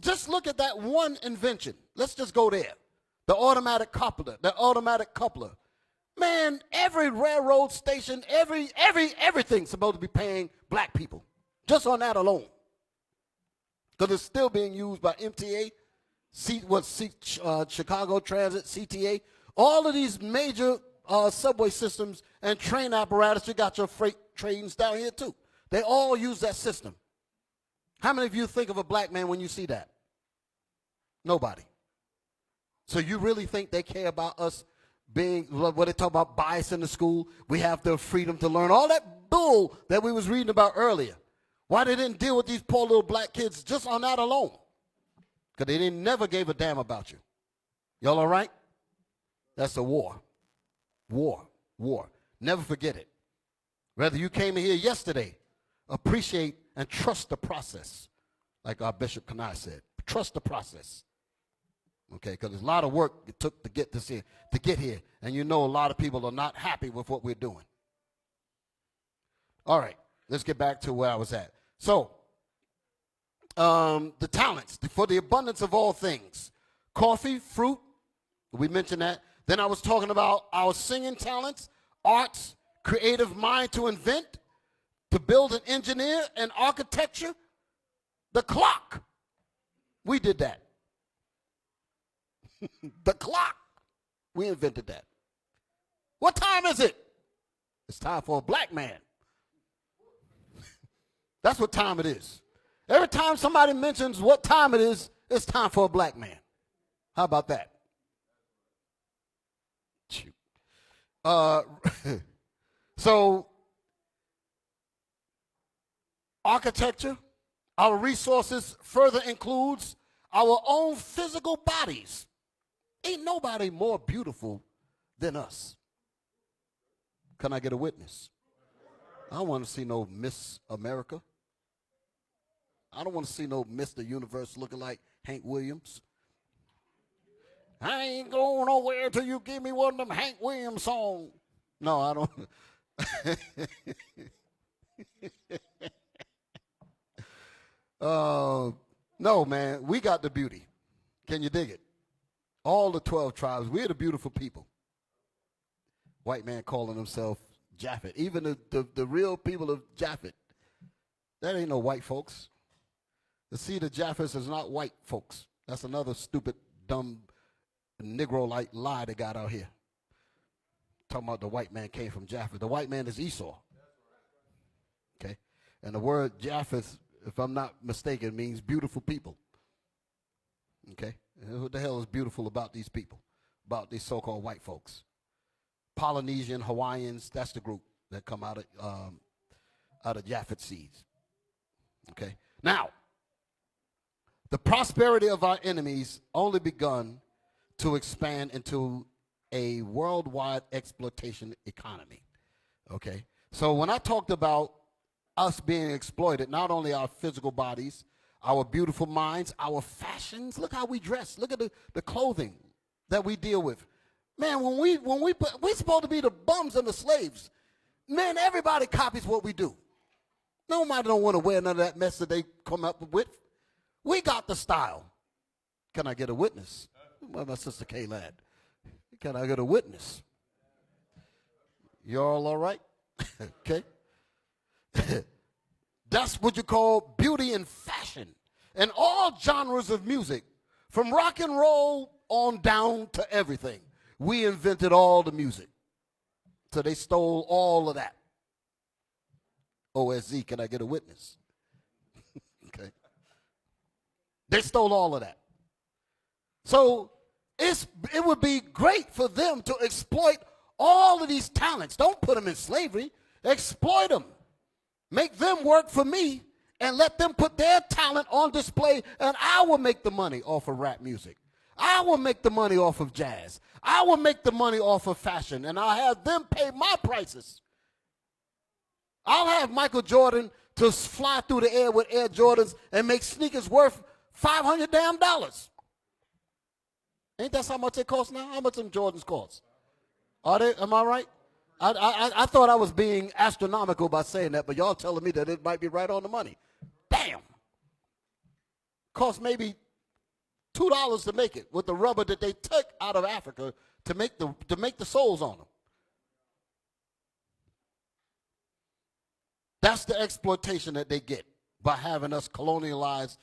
Just look at that one invention. Let's just go there. The automatic coupler. Man, every railroad station, everything's supposed to be paying black people. Just on that alone. Because it's still being used by MTA, Chicago Transit, CTA. All of these major subway systems and train apparatus, you got your freight trains down here too. They all use that system. How many of you think of a black man when you see that? Nobody. So you really think they care about us being, what they talk about, bias in the school? We have the freedom to learn. All that bull that we was reading about earlier. Why they didn't deal with these poor little black kids just on that alone? Because they never gave a damn about you. Y'all all right? That's a war. War. Never forget it. Whether you came in here yesterday, appreciate and trust the process. Like our Bishop Kanai said, trust the process. Okay, because there's a lot of work it took to get this here, to get here. And you know a lot of people are not happy with what we're doing. All right, let's get back to where I was at. So, the talents, for the abundance of all things. Coffee, fruit, we mentioned that. Then I was talking about our singing talents, arts, creative mind to invent, to build and engineer, and architecture. The clock, we did that. The clock, we invented that. What time is it? It's time for a black man. That's what time it is. Every time somebody mentions what time it is, it's time for a black man. How about that? So, architecture, our resources further includes our own physical bodies. Ain't nobody more beautiful than us. Can I get a witness? I don't want to see no Miss America. I don't want to see no Mr. Universe looking like Hank Williams. I ain't going nowhere till you give me one of them Hank Williams songs. No, I don't. No, man, we got the beauty. Can you dig it? All the 12 tribes, we're the beautiful people. White man calling himself Japhet. Even the real people of Japhet, that ain't no white folks. The seed of Japheth is not white folks. That's another stupid, dumb, Negro-like lie they got out here. Talking about the white man came from Japheth. The white man is Esau. Okay? And the word Japheth, if I'm not mistaken, means beautiful people. Okay? And what the hell is beautiful about these people? About these so-called white folks? Polynesian, Hawaiians, that's the group that come out of Japheth seeds. Okay? Now, the prosperity of our enemies only begun to expand into a worldwide exploitation economy. Okay? So when I talked about us being exploited, not only our physical bodies, our beautiful minds, our fashions, look how we dress. Look at the clothing that we deal with. Man, we're supposed to be the bums and the slaves. Man, everybody copies what we do. Nobody don't want to wear none of that mess that they come up with. We got the style. Can I get a witness? Well, my sister Kayla at? Can I get a witness? You all right? Okay. That's what you call beauty and fashion. And all genres of music, from rock and roll on down to everything. We invented all the music. So they stole all of that. OSZ, can I get a witness? Okay. They stole all of that. So it would be great for them to exploit all of these talents. Don't put them in slavery. Exploit them. Make them work for me and let them put their talent on display, and I will make the money off of rap music. I will make the money off of jazz. I will make the money off of fashion, and I'll have them pay my prices. I'll have Michael Jordan to fly through the air with Air Jordans and make sneakers worth $500 damn. Ain't that how much they cost now? How much them Jordans cost? Are they? Am I right? I thought I was being astronomical by saying that, but y'all telling me that it might be right on the money. Damn. Cost maybe $2 to make it with the rubber that they took out of Africa to make the soles on them. That's the exploitation that they get by having us colonialized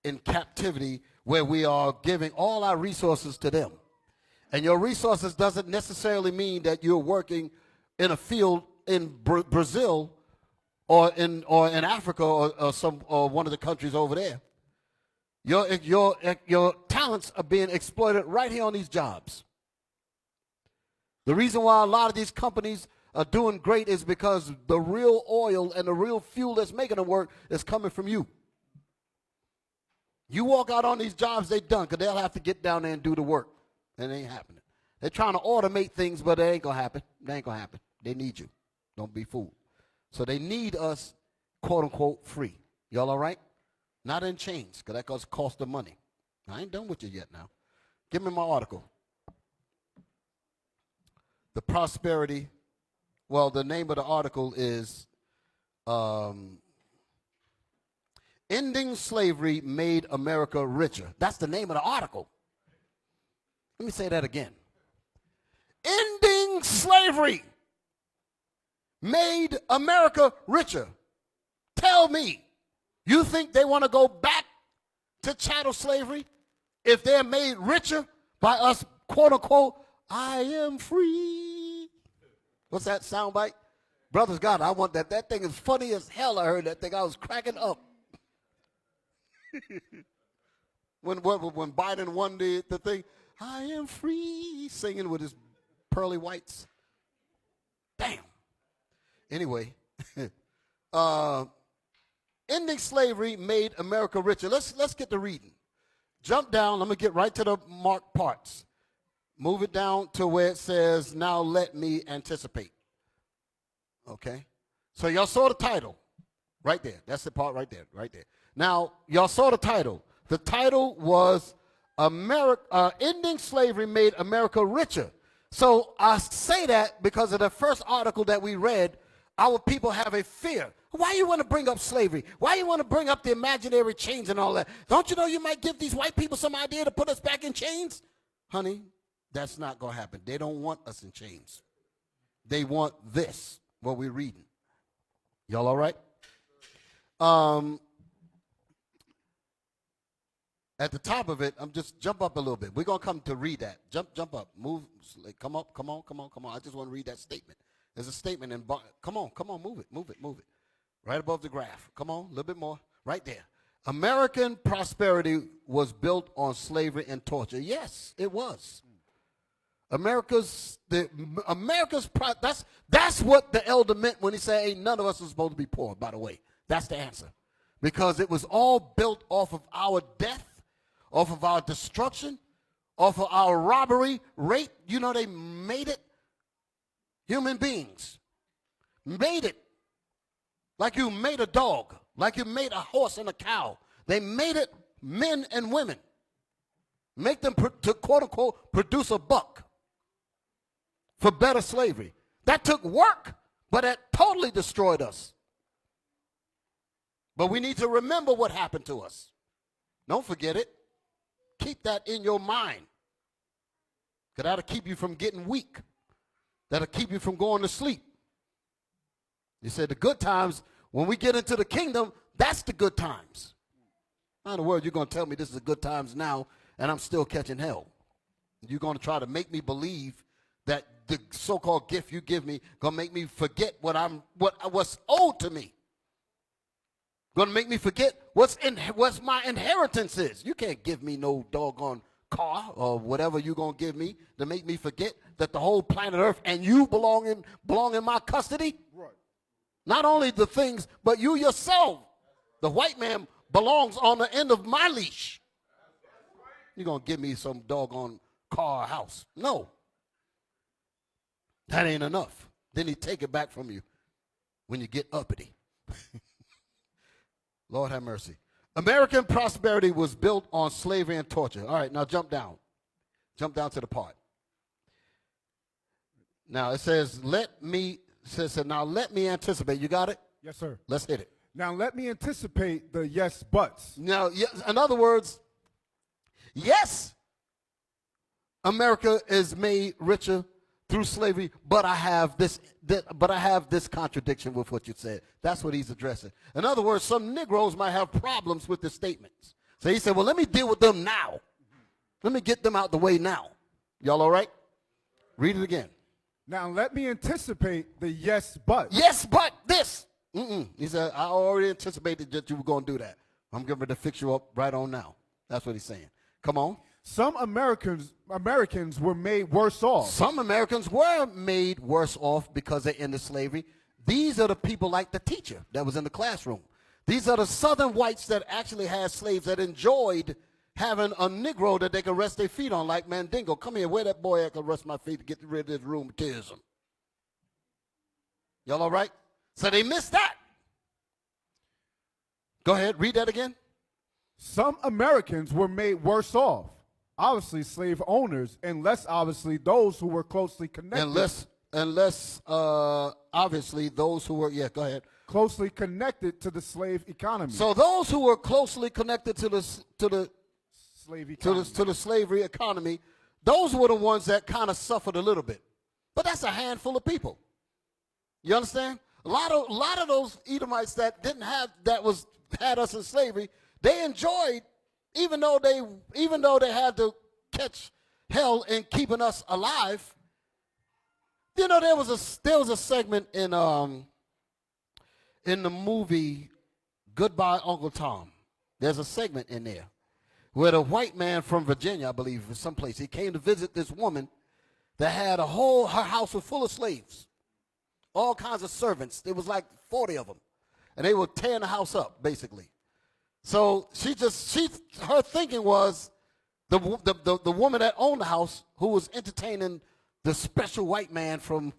in captivity, where we are giving all our resources to them. And your resources doesn't necessarily mean that you're working in a field in Brazil or in Africa or one of the countries over there. Your talents are being exploited right here on these jobs. The reason why a lot of these companies are doing great is because the real oil and the real fuel that's making them work is coming from you. You walk out on these jobs, they done, because they'll have to get down there and do the work. And it ain't happening. They're trying to automate things, but it ain't going to happen. It ain't going to happen. They need you. Don't be fooled. So they need us, quote, unquote, free. Y'all all right? Not in chains, because that cost them money. I ain't done with you yet now. Give me my article. The prosperity, well, the name of the article is Ending Slavery Made America Richer. That's the name of the article. Let me say that again. Ending slavery made America richer. Tell me, you think they want to go back to chattel slavery if they're made richer by us, quote unquote, I am free? What's that soundbite? Brothers, God, I want that. That thing is funny as hell. I heard that thing. I was cracking up. When Biden won the thing, I am free, singing with his pearly whites. Damn. Anyway, ending slavery made America richer. Let's get to reading. Jump down. Let me get right to the marked parts. Move it down to where it says, now let me anticipate. Okay? So y'all saw the title right there. That's the part right there, right there. Now, y'all saw the title. The title was Ending Slavery Made America Richer. So I say that because of the first article that we read, our people have a fear. Why you want to bring up slavery? Why you want to bring up the imaginary chains and all that? Don't you know you might give these white people some idea to put us back in chains? Honey, that's not going to happen. They don't want us in chains. They want this, what we're reading. Y'all all right? At the top of it, I'm just jump up a little bit. We're going to come to read that. Jump up. Move. Come up. Come on. I just want to read that statement. There's a statement in, come on. Move it. Right above the graph. Come on, a little bit more. Right there. American prosperity was built on slavery and torture. Yes, it was. That's what the elder meant when he said, ain't none of us are supposed to be poor, by the way. That's the answer. Because it was all built off of our death, off of our destruction, off of our robbery, rape. You know, they made it. Human beings made it like you made a dog, like you made a horse and a cow. They made it men and women. Make them to quote unquote produce a buck for better slavery. That took work, but it totally destroyed us. But we need to remember what happened to us. Don't forget it. Keep that in your mind. Because that'll keep you from getting weak. That'll keep you from going to sleep. You said the good times, when we get into the kingdom, that's the good times. How in the world you're going to tell me this is the good times now and I'm still catching hell? You're going to try to make me believe that the so-called gift you give me going to make me forget what's owed to me. Going to make me forget what's my inheritance is. You can't give me no doggone car or whatever you're going to give me to make me forget that the whole planet Earth and you belong in my custody. Right. Not only the things, but you yourself. The white man belongs on the end of my leash. You're going to give me some doggone car or house. No. That ain't enough. Then he take it back from you when you get uppity. Lord have mercy. American prosperity was built on slavery and torture. All right, now jump down. Jump down to the part. Now it says, now let me anticipate. You got it? Yes, sir. Let's hit it. Now let me anticipate the yes buts. Now, in other words, yes, America is made richer through slavery, but I have this contradiction with what you said. That's what he's addressing. In other words, some Negroes might have problems with the statements. So he said, well, let me deal with them now. Let me get them out the way now. Y'all all right? Read it again. Now let me anticipate the yes but. Yes, but this. He said, I already anticipated that you were going to do that. I'm going to fix you up right on now. That's what he's saying. Come on. Some Americans were made worse off. Some Americans were made worse off because they ended slavery. These are the people like the teacher that was in the classroom. These are the southern whites that actually had slaves that enjoyed having a Negro that they could rest their feet on, like Mandingo. Come here, where that boy I can rest my feet to get rid of this rheumatism. Y'all all right? So they missed that. Go ahead, read that again. Some Americans were made worse off. Obviously, slave owners, and less obviously those who were closely connected. Unless obviously those who were, yeah, go ahead. Closely connected to the slave economy. So those who were closely connected to the slave economy. to the slavery economy, those were the ones that kind of suffered a little bit. But that's a handful of people. You understand? A lot of those Edomites that had us in slavery, they enjoyed. Even though they had to catch hell in keeping us alive, you know, there was a segment in the movie Goodbye Uncle Tom. There's a segment in there where the white man from Virginia, I believe, someplace, he came to visit this woman that had her house was full of slaves, all kinds of servants. There was like 40 of them, and they were tearing the house up basically. So her thinking was the woman that owned the house, who was entertaining the special white man from,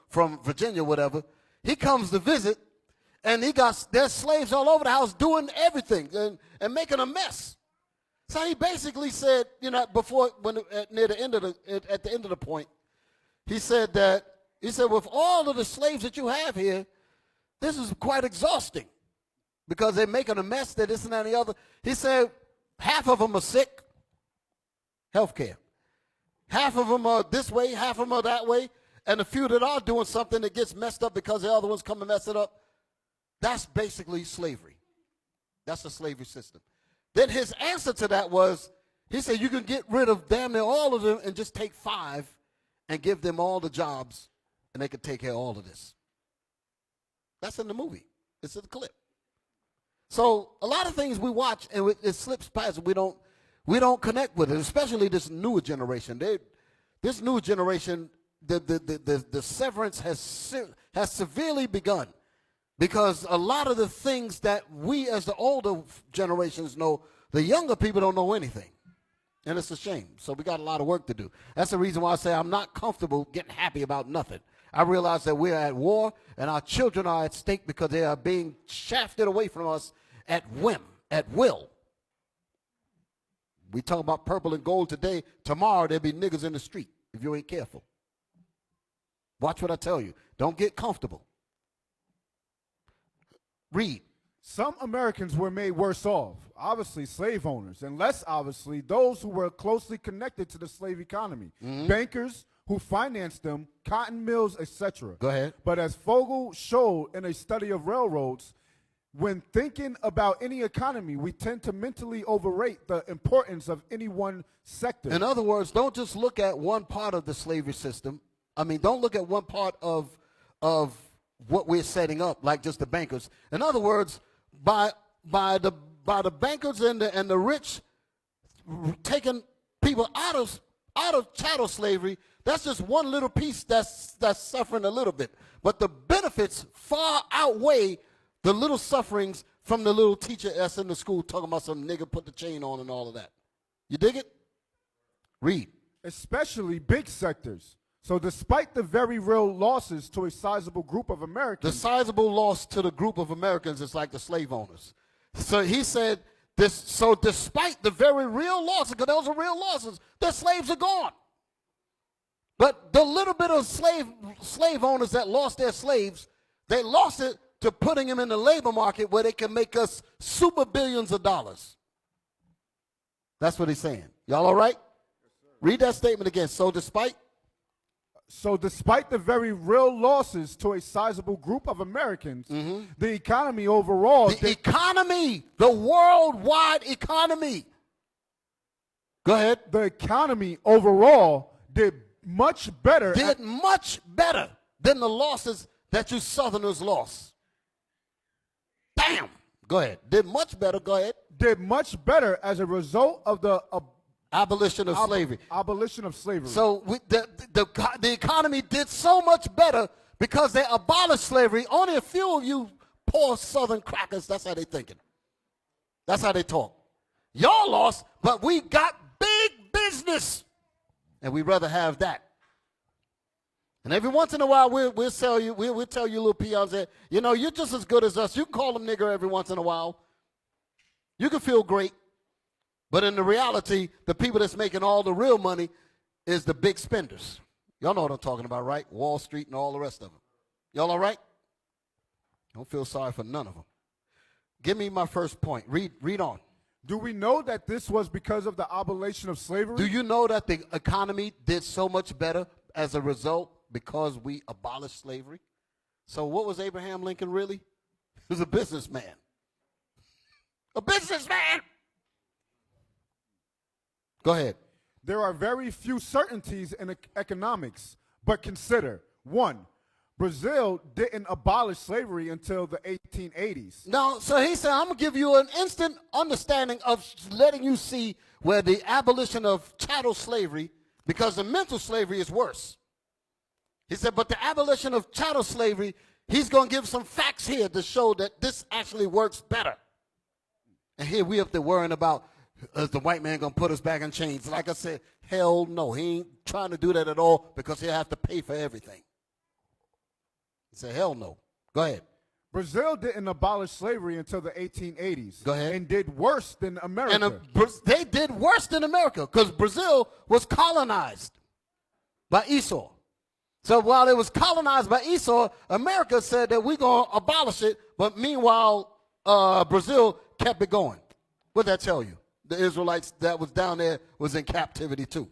from Virginia, whatever. He comes to visit, and there's slaves all over the house doing everything and making a mess. So he basically said, at the end of the point, he said with all of the slaves that you have here, this is quite exhausting. Because they're making a mess, they're this and that and the other. He said half of them are sick, health care. Half of them are this way, half of them are that way. And the few that are doing something that gets messed up because the other ones come and mess it up, that's basically slavery. That's the slavery system. Then his answer to that was, he said you can get rid of damn near all of them and just take 5 and give them all the jobs, and they could take care of all of this. That's in the movie. It's in the clip. So a lot of things we watch and it slips past. We don't connect with it, especially this newer generation. This new generation, the severance has severely begun, because a lot of the things that we as the older generations know, the younger people don't know anything. And it's a shame. So we got a lot of work to do. That's the reason why I say I'm not comfortable getting happy about nothing. I realize that we're at war and our children are at stake because they are being shafted away from us at whim, at will. We talk about purple and gold today. Tomorrow there'll be niggas in the street if you ain't careful. Watch what I tell you. Don't get comfortable. Read. Some Americans were made worse off, obviously slave owners, and less obviously those who were closely connected to the slave economy, bankers who financed them, cotton mills, etc. Go ahead. But as Fogel showed in a study of railroads, when thinking about any economy, we tend to mentally overrate the importance of any one sector. In other words, don't just look at one part of the slavery system. I mean, don't look at one part of what we're setting up, like just the bankers. In other words, by the bankers and the rich taking people out of chattel slavery, that's just one little piece that's suffering a little bit. But the benefits far outweigh the little sufferings from the little teacher that's in the school talking about some nigga put the chain on and all of that. You dig it? Read. Especially big sectors. So despite the very real losses to a sizable group of The Americans, sizable loss to the group of Americans is like the slave owners. So he said this. So despite the very real losses, because those are real losses, the slaves are gone. But the little bit of slave owners that lost their slaves, they lost it to putting them in the labor market where they can make us super billions of dollars. That's what he's saying. Y'all all right? Read that statement again. So despite the very real losses to a sizable group of Americans, the economy overall, the worldwide economy. Go ahead. the economy overall did much better. Did much better than the losses that you Southerners lost. Damn. Go ahead. Did much better. Go ahead. Did much better as a result of the Abolition of slavery. Abolition of slavery. So the economy did so much better because they abolished slavery. Only a few of you poor Southern crackers, that's how they thinking. That's how they talk. Y'all lost, but we got big business. And we'd rather have that. And every once in a while, we'll tell you little peons that, you know, you're just as good as us. You can call them nigger every once in a while. You can feel great. But in the reality, the people that's making all the real money is the big spenders. Y'all know what I'm talking about, right? Wall Street and all the rest of them. Y'all all right? Don't feel sorry for none of them. Give me my first point. Read on. Do we know that this was because of the abolition of slavery? Do you know that the economy did so much better as a result because we abolished slavery? So what was Abraham Lincoln really? He was a businessman. A businessman! Go ahead. There are very few certainties in economics, but consider, 1, Brazil didn't abolish slavery until the 1880s. Now, so he said, I'm going to give you an instant understanding of letting you see where the abolition of chattel slavery, because the mental slavery is worse. He said, but the abolition of chattel slavery, he's going to give some facts here to show that this actually works better. And here we up there worrying about, is the white man going to put us back in chains? Like I said, hell no. He ain't trying to do that at all because he'll have to pay for everything. He said, hell no. Go ahead. Brazil didn't abolish slavery until the 1880s. Go ahead. And did worse than America. And they did worse than America because Brazil was colonized by Esau. So while it was colonized by Esau, America said that we're going to abolish it, but meanwhile, Brazil kept it going. What'd that tell you? The Israelites that was down there was in captivity too.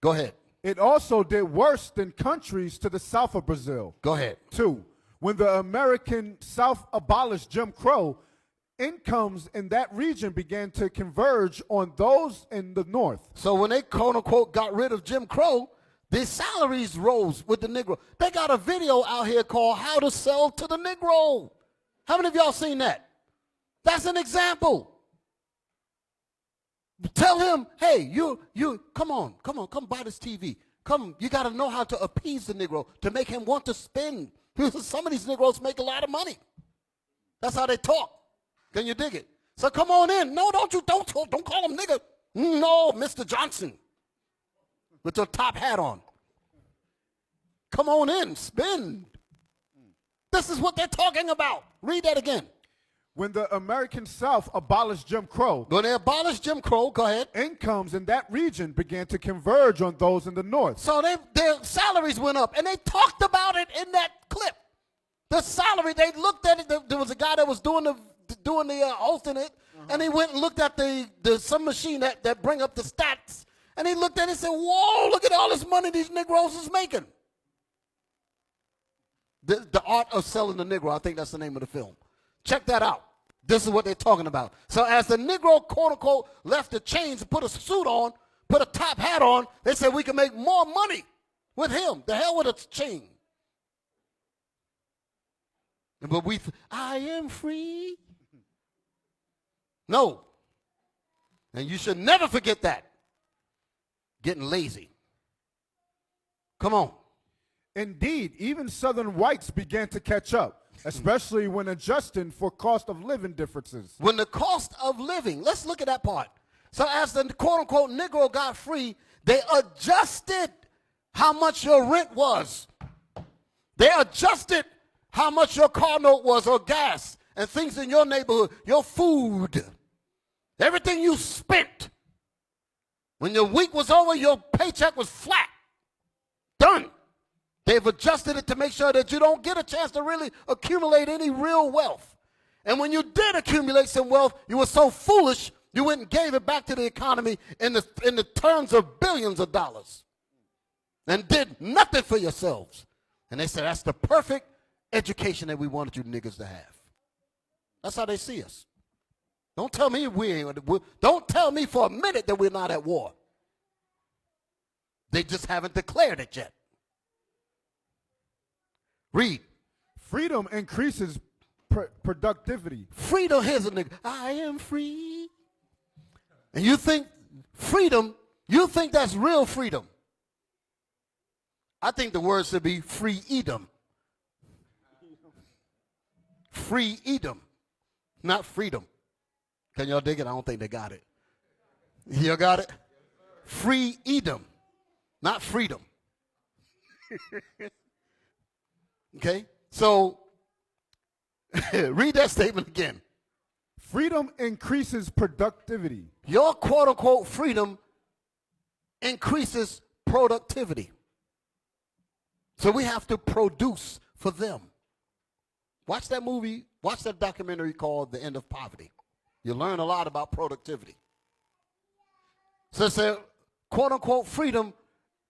Go ahead. It also did worse than countries to the south of Brazil. Go ahead. 2, when the American South abolished Jim Crow, incomes in that region began to converge on those in the north. So when they quote unquote got rid of Jim Crow, their salaries rose with the Negro. They got a video out here called How to Sell to the Negro. How many of y'all seen that? That's an example. Tell him, hey, you, come buy this TV. Come, you got to know how to appease the Negro to make him want to spend. Some of these Negroes make a lot of money. That's how they talk. Can you dig it? So come on in. No, don't call him nigga. No, Mr. Johnson, with your top hat on. Come on in, spend. This is what they're talking about. Read that again. When the American South abolished Jim Crow, When they abolished Jim Crow, go ahead. incomes in that region began to converge on those in the North. So their salaries went up, and they talked about it in that clip. The salary, they looked at it. There was a guy that was doing the hosting it, and he went and looked at some machine that bring up the stats, and he looked at it and said, "Whoa, look at all this money these Negroes is making." The Art of Selling the Negro, I think that's the name of the film. Check that out. This is what they're talking about. So as the Negro, quote unquote, left the chains and put a suit on, put a top hat on, they said we can make more money with him. The hell with a chain. But I am free. No. And you should never forget that. Getting lazy. Come on. Indeed, even Southern whites began to catch up, especially when adjusting for cost of living differences. When the cost of living, let's look at that part. So as the quote-unquote Negro got free, they adjusted how much your rent was. They adjusted how much your car note was, or gas, and things in your neighborhood, your food, everything you spent. When your week was over, your paycheck was flat. Done. They've adjusted it to make sure that you don't get a chance to really accumulate any real wealth. And when you did accumulate some wealth, you were so foolish, you went and gave it back to the economy in the terms of billions of dollars and did nothing for yourselves. And they said, that's the perfect education that we wanted you niggas to have. That's how they see us. Don't tell me don't tell me for a minute that we're not at war. They just haven't declared it yet. Read. Freedom increases productivity. Freedom, here's a nigga. I am free. And you think freedom, you think that's real freedom. I think the word should be free Edom. Free Edom, not freedom. Can y'all dig it? I don't think they got it. Y'all got it? Free Edom, not freedom. Okay, so read that statement again. Freedom increases productivity. Your quote-unquote freedom increases productivity. So we have to produce for them. Watch that movie, watch that documentary called The End of Poverty. You learn a lot about productivity. So it's a quote-unquote freedom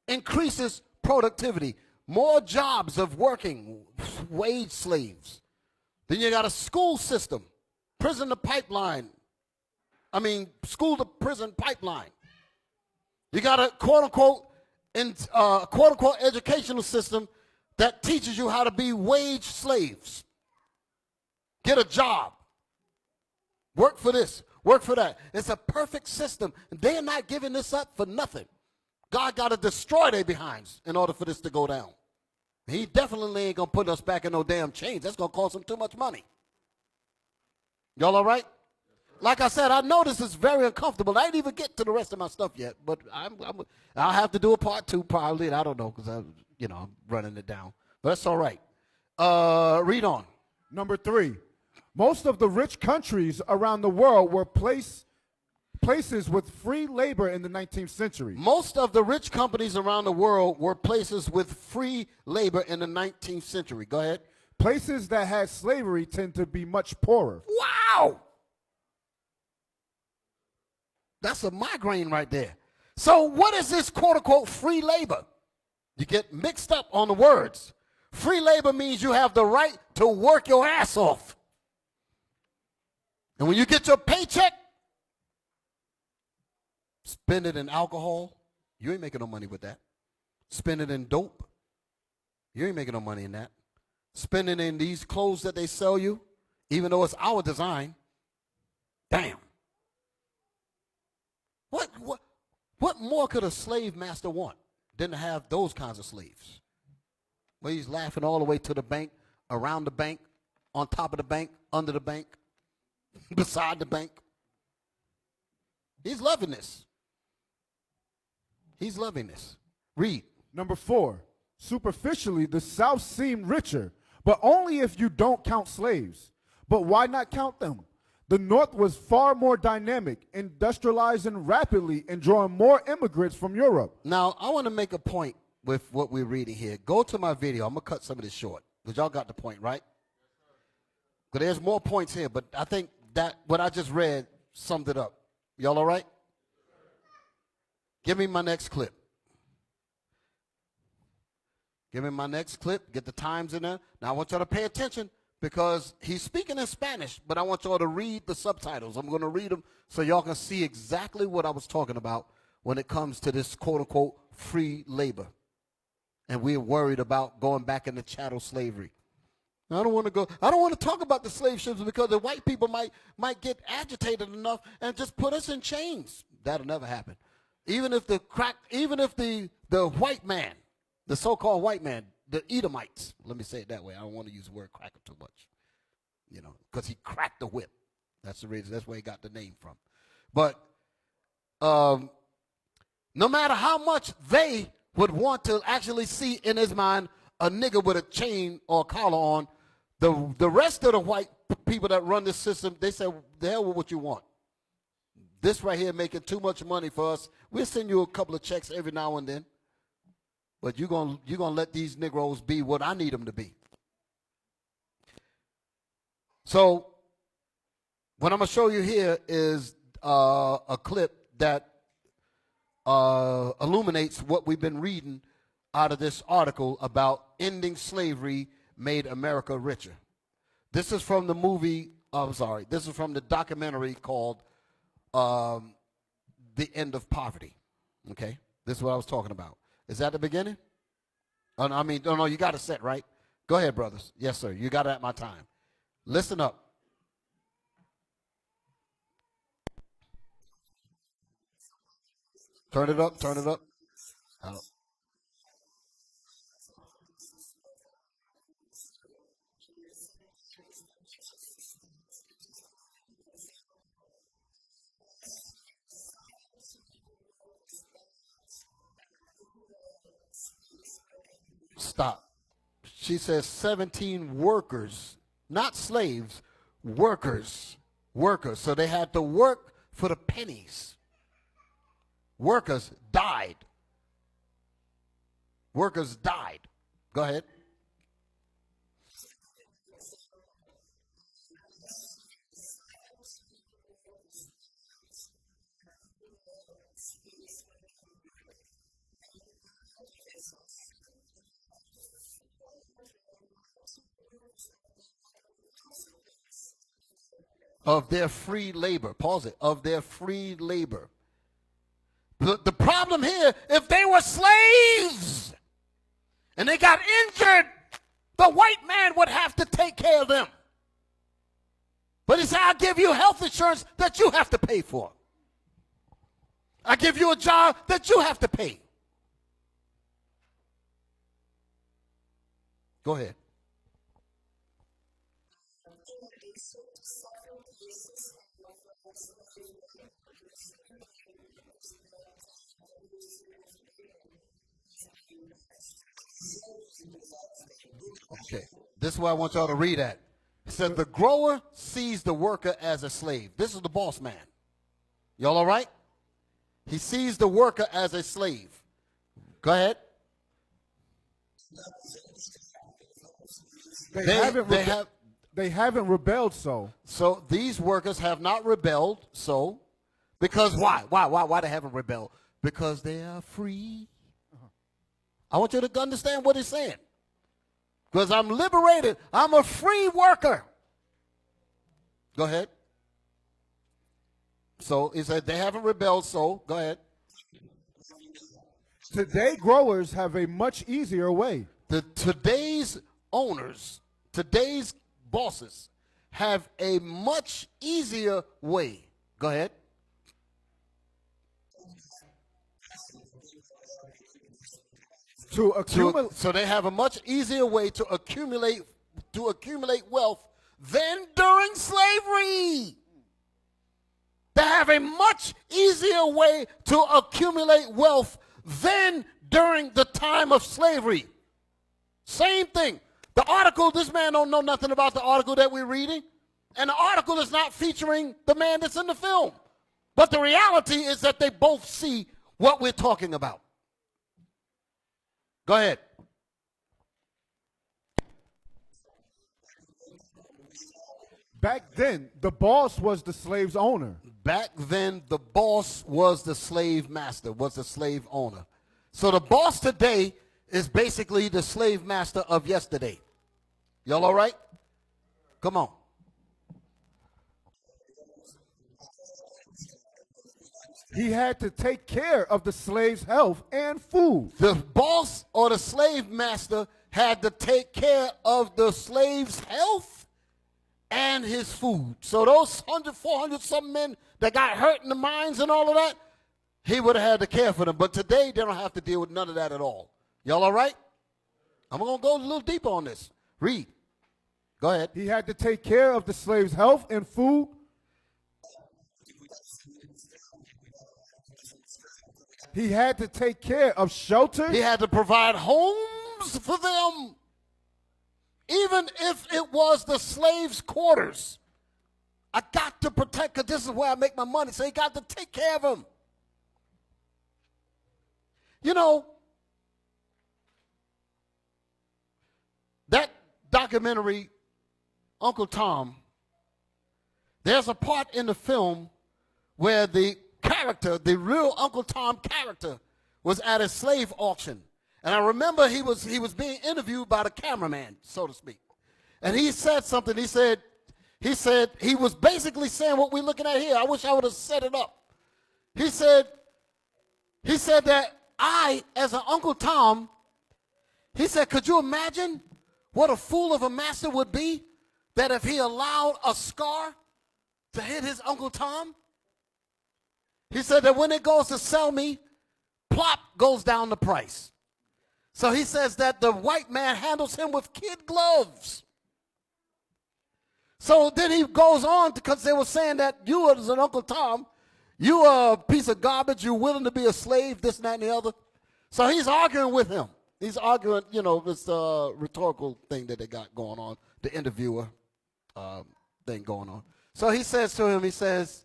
increases productivity. More jobs of working, wage slaves. Then you got a school system, prison to pipeline. School to prison pipeline. You got a quote-unquote educational system that teaches you how to be wage slaves. Get a job. Work for this, work for that. It's a perfect system. They're not giving this up for nothing. God got to destroy their behinds in order for this to go down. He definitely ain't going to put us back in no damn chains. That's going to cost him too much money. Y'all all right? Like I said, I know this is very uncomfortable. I didn't even get to the rest of my stuff yet, but I'll have to do a part 2 probably. I don't know because I'm running it down. But that's all right. Read on. Number 3. Most of the rich countries around the world were places with free labor in the 19th century. Most of the rich companies around the world were places with free labor in the 19th century. Go ahead. Places that had slavery tend to be much poorer. Wow! That's a migraine right there. So what is this quote-unquote free labor? You get mixed up on the words. Free labor means you have the right to work your ass off. And when you get your paycheck, spend it in alcohol. You ain't making no money with that. Spend it in dope. You ain't making no money in that. Spend it in these clothes that they sell you, even though it's our design. Damn. What more could a slave master want than to have those kinds of slaves? Where he's laughing all the way to the bank, around the bank, on top of the bank, under the bank. beside the bank. He's loving this. He's loving this. Read. Number 4, superficially, the South seemed richer, but only if you don't count slaves. But why not count them? The North was far more dynamic, industrializing rapidly and drawing more immigrants from Europe. Now, I want to make a point with what we're reading here. Go to my video. I'm going to cut some of this short because y'all got the point, right? But there's more points here, but I think that what I just read summed it up. Y'all all right? Give me my next clip. Give me my next clip. Get the times in there. Now, I want y'all to pay attention because he's speaking in Spanish, but I want y'all to read the subtitles. I'm going to read them so y'all can see exactly what I was talking about when it comes to this quote-unquote free labor. And we're worried about going back into chattel slavery. I don't want to talk about the slave ships because the white people might get agitated enough and just put us in chains. That'll never happen. Even if the white man, the so-called white man, the Edomites, let me say it that way. I don't want to use the word cracker too much, because he cracked the whip. That's the reason. That's where he got the name from. But no matter how much they would want to actually see in his mind a nigger with a chain or a collar on, the rest of the white people that run this system, they say, the hell with what you want. This right here making too much money for us. We'll send you a couple of checks every now and then. But you're gonna let these Negroes be what I need them to be. So what I'm going to show you here is a clip that illuminates what we've been reading out of this article about ending slavery made America richer. This is from the movie, this is from the documentary called The End of Poverty. Okay? This is what I was talking about. Is that the beginning? Oh, no, you got it set, right? Go ahead, brothers. Yes, sir. You got it at my time. Listen up. Turn it up, turn it up. Oh. Stop. She says 17 workers, not slaves, workers. Workers. So they had to work for the pennies. Workers died. Workers died. Go ahead. Of their free labor. Pause it. Of their free labor. The problem here, if they were slaves and they got injured, the white man would have to take care of them. But he said, I'll give you health insurance that you have to pay for. I give you a job that you have to pay. Go ahead. Okay, this is what I want y'all to read at. It says the grower sees the worker as a slave. This is the boss man. Y'all all right? He sees the worker as a slave. Go ahead. They haven't rebelled so. So these workers have not rebelled so. Because why? Why they haven't rebelled? Because they are free. I want you to understand what he's saying. Because I'm liberated. I'm a free worker. Go ahead. So he said they haven't rebelled, so go ahead. Today, growers have a much easier way. Today's owners, today's bosses have a much easier way. Go ahead. So they have a much easier way to accumulate wealth than during slavery. They have a much easier way to accumulate wealth than during the time of slavery. Same thing. The article, this man don't know nothing about the article that we're reading. And the article is not featuring the man that's in the film. But the reality is that they both see what we're talking about. Go ahead. Back then, the boss was the slave's owner. Back then, the boss was the slave master, was the slave owner. So the boss today is basically the slave master of yesterday. Y'all all right? Come on. He had to take care of the slave's health and food. The boss or the slave master had to take care of the slave's health and his food. So those 100, 400 some men that got hurt in the mines and all of that, he would have had to care for them. But today, they don't have to deal with none of that at all. Y'all all right? I'm going to go a little deeper on this. Read. Go ahead. He had to take care of the slave's health and food. He had to take care of shelter. He had to provide homes for them. Even if it was the slave's quarters. I got to protect, because this is where I make my money. So he got to take care of them. You know, that documentary, Uncle Tom, there's a part in the film where the character, the real Uncle Tom character, was at a slave auction. And I remember he was being interviewed by the cameraman, so to speak. And he said something. He said he was basically saying what we're looking at here. I wish I would have set it up. He said that I, as an Uncle Tom, he said, could you imagine what a fool of a master would be that if he allowed a scar to hit his Uncle Tom? He said that when it goes to sell me, plop goes down the price. So he says that the white man handles him with kid gloves. So then he goes on, because they were saying that you as an Uncle Tom, you a piece of garbage, you're willing to be a slave, this, and that, and the other. So he's arguing with him. He's arguing, you know, this rhetorical thing that they got going on, the interviewer thing going on. So he says to him, he says,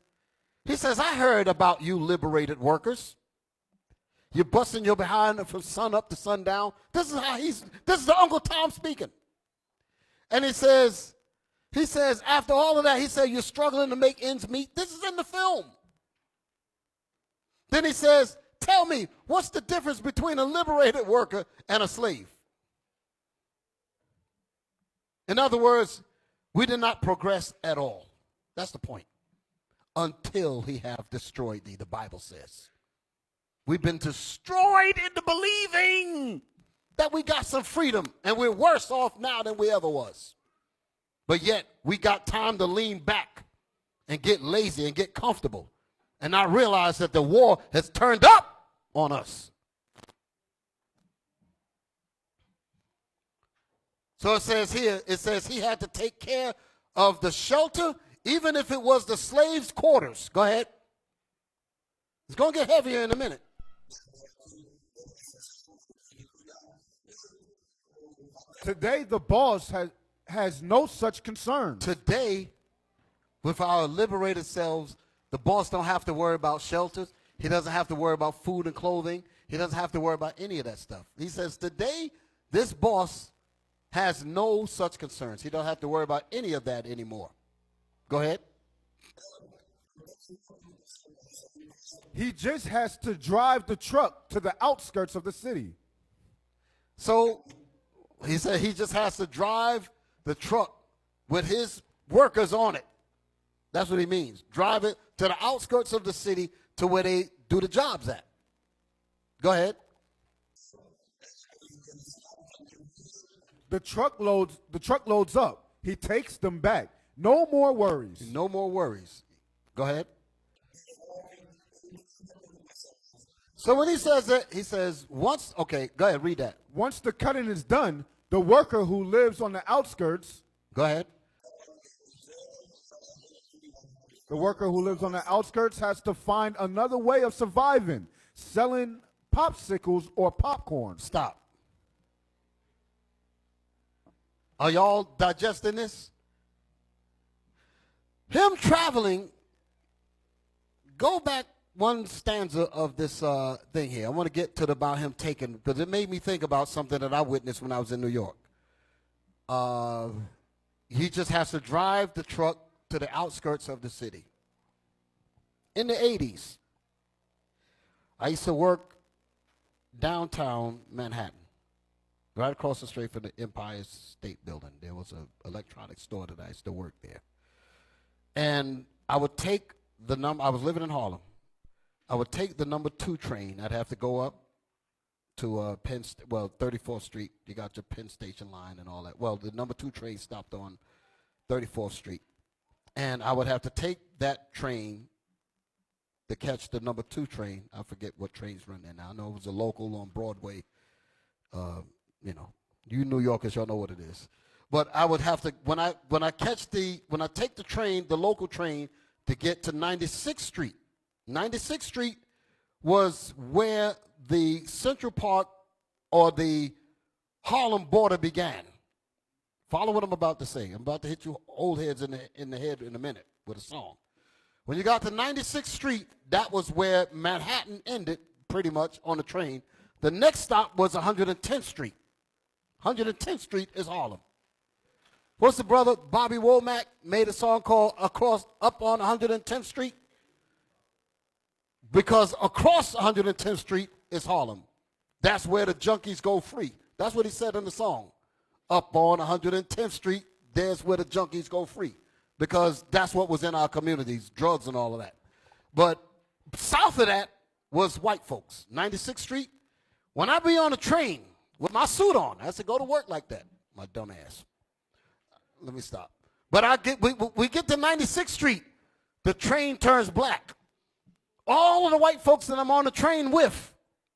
I heard about you liberated workers. You're busting your behind from sun up to sundown. This is the Uncle Tom speaking. And he says, after all of that, he said, you're struggling to make ends meet. This is in the film. Then he says, tell me, what's the difference between a liberated worker and a slave? In other words, we did not progress at all. That's the point. Until he have destroyed thee, the Bible says. We've been destroyed into believing that we got some freedom, and we're worse off now than we ever was. But yet, we got time to lean back and get lazy and get comfortable and not realize that the war has turned up on us. So it says here, he had to take care of the shelter, even if it was the slave's quarters. Go ahead. It's going to get heavier in a minute. Today, the boss has no such concern. Today, with our liberated selves, the boss don't have to worry about shelters. He doesn't have to worry about food and clothing. He doesn't have to worry about any of that stuff. He says today, this boss has no such concerns. He don't have to worry about any of that anymore. Go ahead. He just has to drive the truck to the outskirts of the city. So he said he just has to drive the truck with his workers on it. That's what he means. Drive it to the outskirts of the city to where they do the jobs at. Go ahead. The truck loads up. He takes them back. No more worries. No more worries. Go ahead. So when he says that, he says once, okay, go ahead, read that. Once the cutting is done, the worker who lives on the outskirts. Go ahead. The worker who lives on the outskirts has to find another way of surviving, selling popsicles or popcorn. Stop. Are y'all digesting this? Him traveling, go back one stanza of this thing here. I want to get to about him taking, because it made me think about something that I witnessed when I was in New York. He just has to drive the truck to the outskirts of the city. In the 80s, I used to work downtown Manhattan, right across the street from the Empire State Building. There was an electronics store that I used to work there. And I would take the number, I was living in Harlem. I would take the number 2 train. I'd have to go up to 34th Street. You got your Penn Station line and all that. Well, the number 2 train stopped on 34th Street. And I would have to take that train to catch the number 2 train. I forget what trains run there now. I know it was a local on Broadway. You know, you New Yorkers, y'all know what it is. But I would have to, when I take the train, the local train, to get to 96th Street. 96th Street was where the Central Park or the Harlem border began. Follow what I'm about to say. I'm about to hit you old heads in the head in a minute with a song. When you got to 96th Street, that was where Manhattan ended pretty much on the train. The next stop was 110th Street. 110th Street is Harlem. What's the brother Bobby Womack made a song called Up on 110th Street? Because across 110th Street is Harlem. That's where the junkies go free. That's what he said in the song. Up on 110th Street, there's where the junkies go free. Because that's what was in our communities, drugs and all of that. But south of that was white folks. 96th Street, when I be on a train with my suit on, I said, go to work like that, my dumb ass. Let me stop. But we get to 96th Street, the train turns black. All of the white folks that I'm on the train with,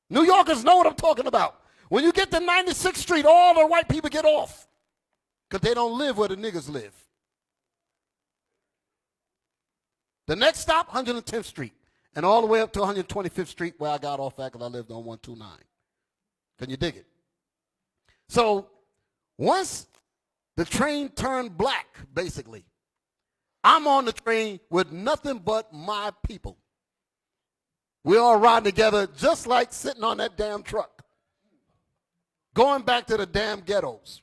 New Yorkers know what I'm talking about. When you get to 96th Street, all the white people get off because they don't live where the niggas live. The next stop, 110th Street, and all the way up to 125th Street where I got off at because I lived on 129. Can you dig it? So once the train turned black, basically, I'm on the train with nothing but my people. We all riding together just like sitting on that damn truck. Going back to the damn ghettos.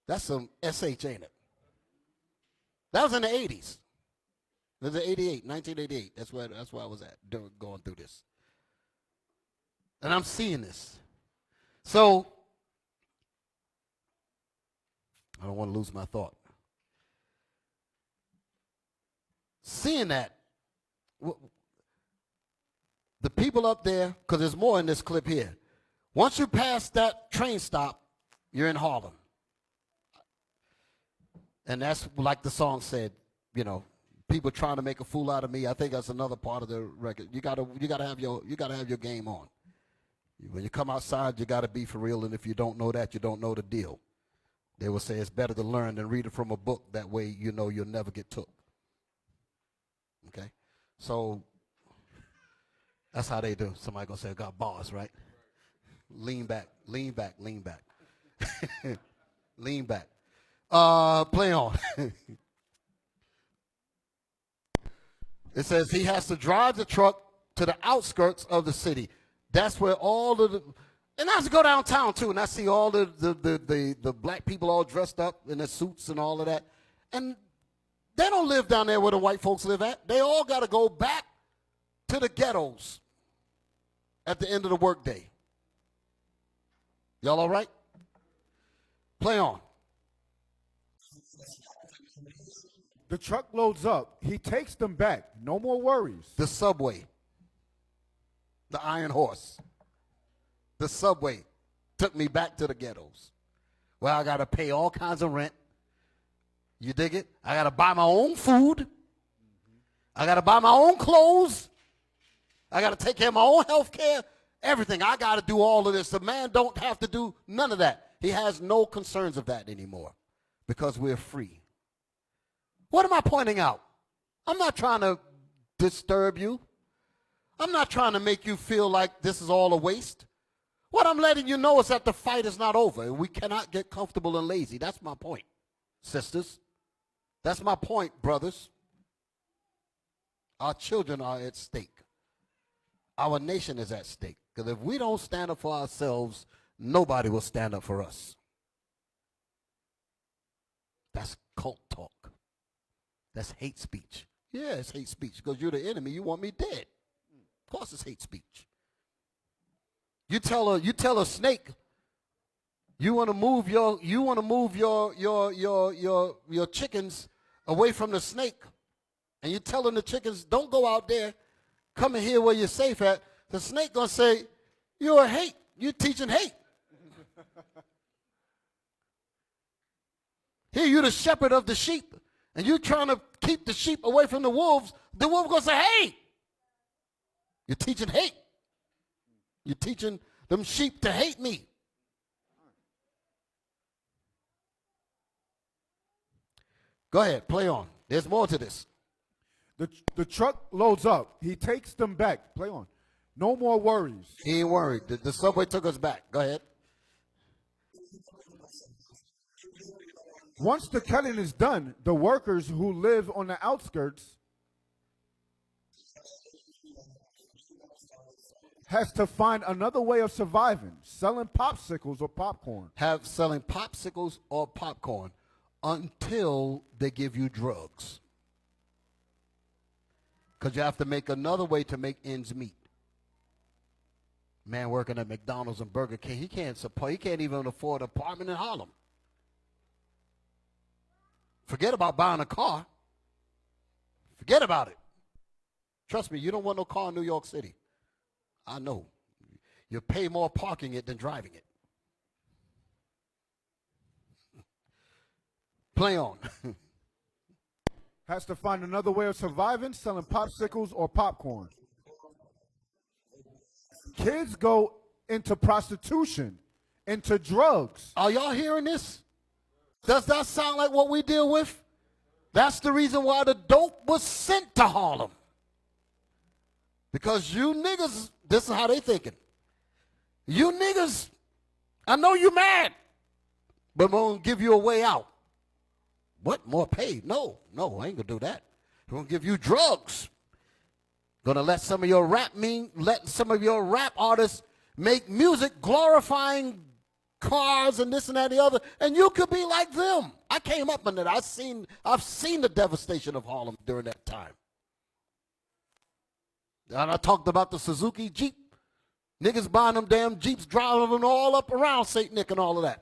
That's some SH, ain't it? That was in the 80s. It was 1988. That's where I was at going through this. And I'm seeing this. So, I don't want to lose my thought. Seeing that, the people up there, because there's more in this clip here. Once you pass that train stop, you're in Harlem. And that's like the song said, you know, people trying to make a fool out of me. I think that's another part of the record. You gotta have your game on. When you come outside, you gotta be for real, and if you don't know that, you don't know the deal. They will say it's better to learn than read it from a book. That way you know you'll never get took. Okay? So that's how they do. Somebody gonna say I got bars, right? Lean back, lean back, lean back. Lean back. Play on. It says he has to drive the truck to the outskirts of the city. That's where all of the, and I have to go downtown too, and I see all the black people all dressed up in their suits and all of that. And they don't live down there where the white folks live at. They all got to go back to the ghettos at the end of the workday. Y'all all right? Play on. The truck loads up. He takes them back. No more worries. The subway. The Iron Horse. The subway took me back to the ghettos. Well, I got to pay all kinds of rent. You dig it? I got to buy my own food. I got to buy my own clothes. I got to take care of my own health care. Everything. I got to do all of this. The man don't have to do none of that. He has no concerns of that anymore because we're free. What am I pointing out? I'm not trying to disturb you. I'm not trying to make you feel like this is all a waste. What I'm letting you know is that the fight is not over, and we cannot get comfortable and lazy. That's my point, sisters. That's my point, brothers. Our children are at stake. Our nation is at stake. Because if we don't stand up for ourselves, nobody will stand up for us. That's cult talk. That's hate speech. Yeah, it's hate speech because you're the enemy. You want me dead. Of course it's hate speech. You tell a snake you want to move your chickens away from the snake, and you're telling the chickens, don't go out there, come in here where you're safe at. The snake gonna say, you're a hate. You're teaching hate. Here, you're the shepherd of the sheep, and you're trying to keep the sheep away from the wolves. The wolf gonna say, hey, you're teaching hate. You're teaching them sheep to hate me. Go ahead, play on. There's more to this. The truck loads up. He takes them back. Play on. No more worries. He ain't worried. The subway took us back. Go ahead. Once the cutting is done, the workers who live on the outskirts has to find another way of surviving, selling popsicles or popcorn. Selling popsicles or popcorn until they give you drugs. Because you have to make another way to make ends meet. Man working at McDonald's and Burger King, he can't even afford an apartment in Harlem. Forget about buying a car. Forget about it. Trust me, you don't want no car in New York City. I know. You pay more parking it than driving it. Play on. Has to find another way of surviving, selling popsicles or popcorn. Kids go into prostitution, into drugs. Are y'all hearing this? Does that sound like what we deal with? That's the reason why the dope was sent to Harlem. Because you niggas, this is how they thinking. You niggas, I know you mad, but I'm going to give you a way out. What? More pay? No, I ain't going to do that. I'm going to give you drugs. Going to let some of your rap artists make music glorifying cars and this and that and the other, and you could be like them. I came up in it. I've seen the devastation of Harlem during that time. And I talked about the Suzuki Jeep. Niggas buying them damn Jeeps, driving them all up around St. Nick and all of that.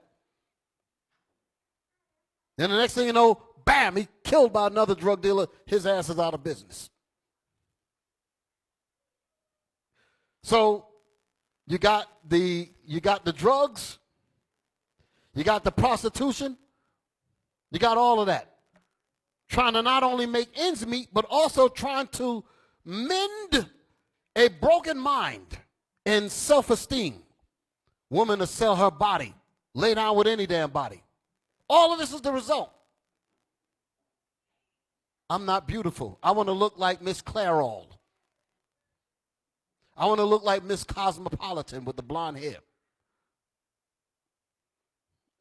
And the next thing you know, bam, he killed by another drug dealer. His ass is out of business. So you got the drugs, you got the prostitution, you got all of that. Trying to not only make ends meet, but also trying to mend a broken mind and self-esteem. Woman to sell her body, lay down with any damn body. All of this is the result. I'm not beautiful. I want to look like Miss Clairol. I want to look like Miss Cosmopolitan with the blonde hair.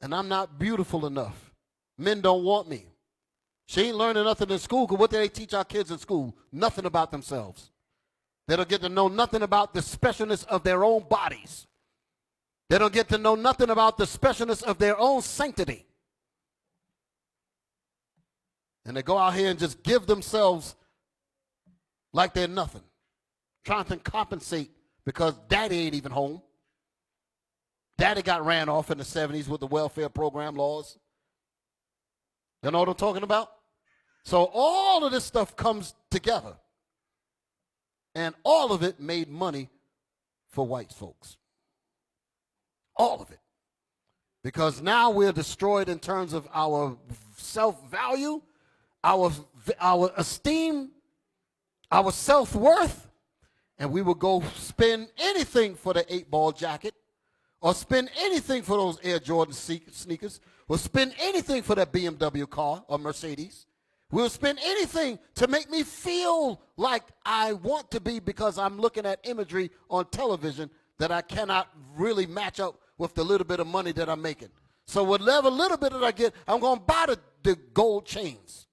And I'm not beautiful enough. Men don't want me. She ain't learning nothing in school, because what do they teach our kids in school? Nothing about themselves. They don't get to know nothing about the specialness of their own bodies. They don't get to know nothing about the specialness of their own sanctity. And they go out here and just give themselves like they're nothing. Trying to compensate because daddy ain't even home. Daddy got ran off in the 70s with the welfare program laws. You know what I'm talking about? So all of this stuff comes together. And all of it made money for white folks. All of it. Because now we're destroyed in terms of our self-value, our esteem, our self-worth. And we will go spend anything for the 8-ball jacket, or spend anything for those Air Jordan sneakers, or spend anything for that BMW car or Mercedes. Will spend anything to make me feel like I want to be because I'm looking at imagery on television that I cannot really match up with the little bit of money that I'm making. So whatever little bit that I get, I'm going to buy the gold chains.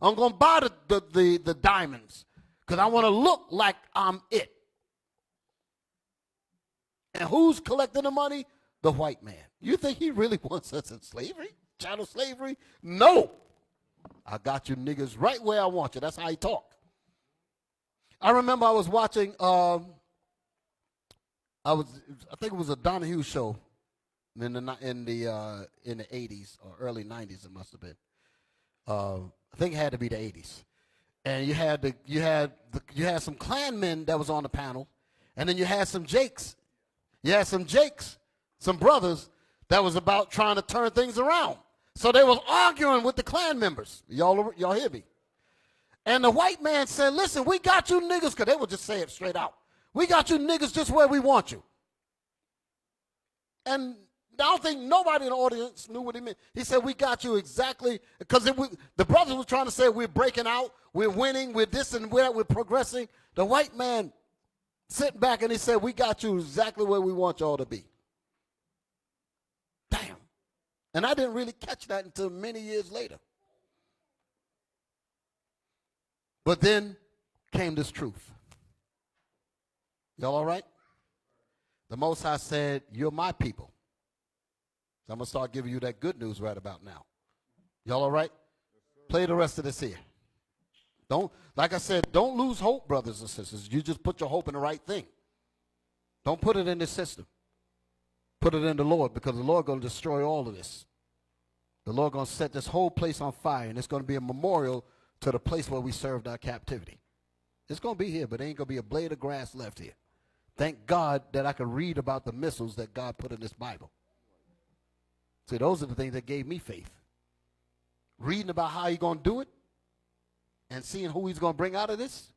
I'm going to buy the diamonds because I want to look like I'm it. And who's collecting the money? The white man. You think he really wants us in slavery? Chattel slavery? No. I got you niggas right where I want you. That's how he talk. I remember I was watching, I think it was a Donahue show in the 80s or early 90s. It must have been. I think it had to be the 80s. And you had some Klan men that was on the panel, and then you had some Jakes. You had some Jakes, some brothers that was about trying to turn things around. So they was arguing with the Klan members. Y'all hear me? And the white man said, listen, we got you niggas, because they would just say it straight out. We got you niggas just where we want you. And I don't think nobody in the audience knew what he meant. He said, we got you exactly, because the brothers were trying to say we're breaking out, we're winning, we're this and that, we're progressing. The white man sitting back and he said, we got you exactly where we want y'all to be. Damn. And I didn't really catch that until many years later. But then came this truth. Y'all all right? The Most High said, you're my people. So I'm going to start giving you that good news right about now. Y'all all right? Play the rest of this here. Like I said, don't lose hope, brothers and sisters. You just put your hope in the right thing. Don't put it in this system. Put it in the Lord, because the Lord going to destroy all of this. The Lord going to set this whole place on fire, and it's going to be a memorial to the place where we served our captivity. It's going to be here, but there ain't going to be a blade of grass left here. Thank God that I can read about the missiles that God put in this Bible. See, those are the things that gave me faith. Reading about how he's going to do it and seeing who he's going to bring out of this,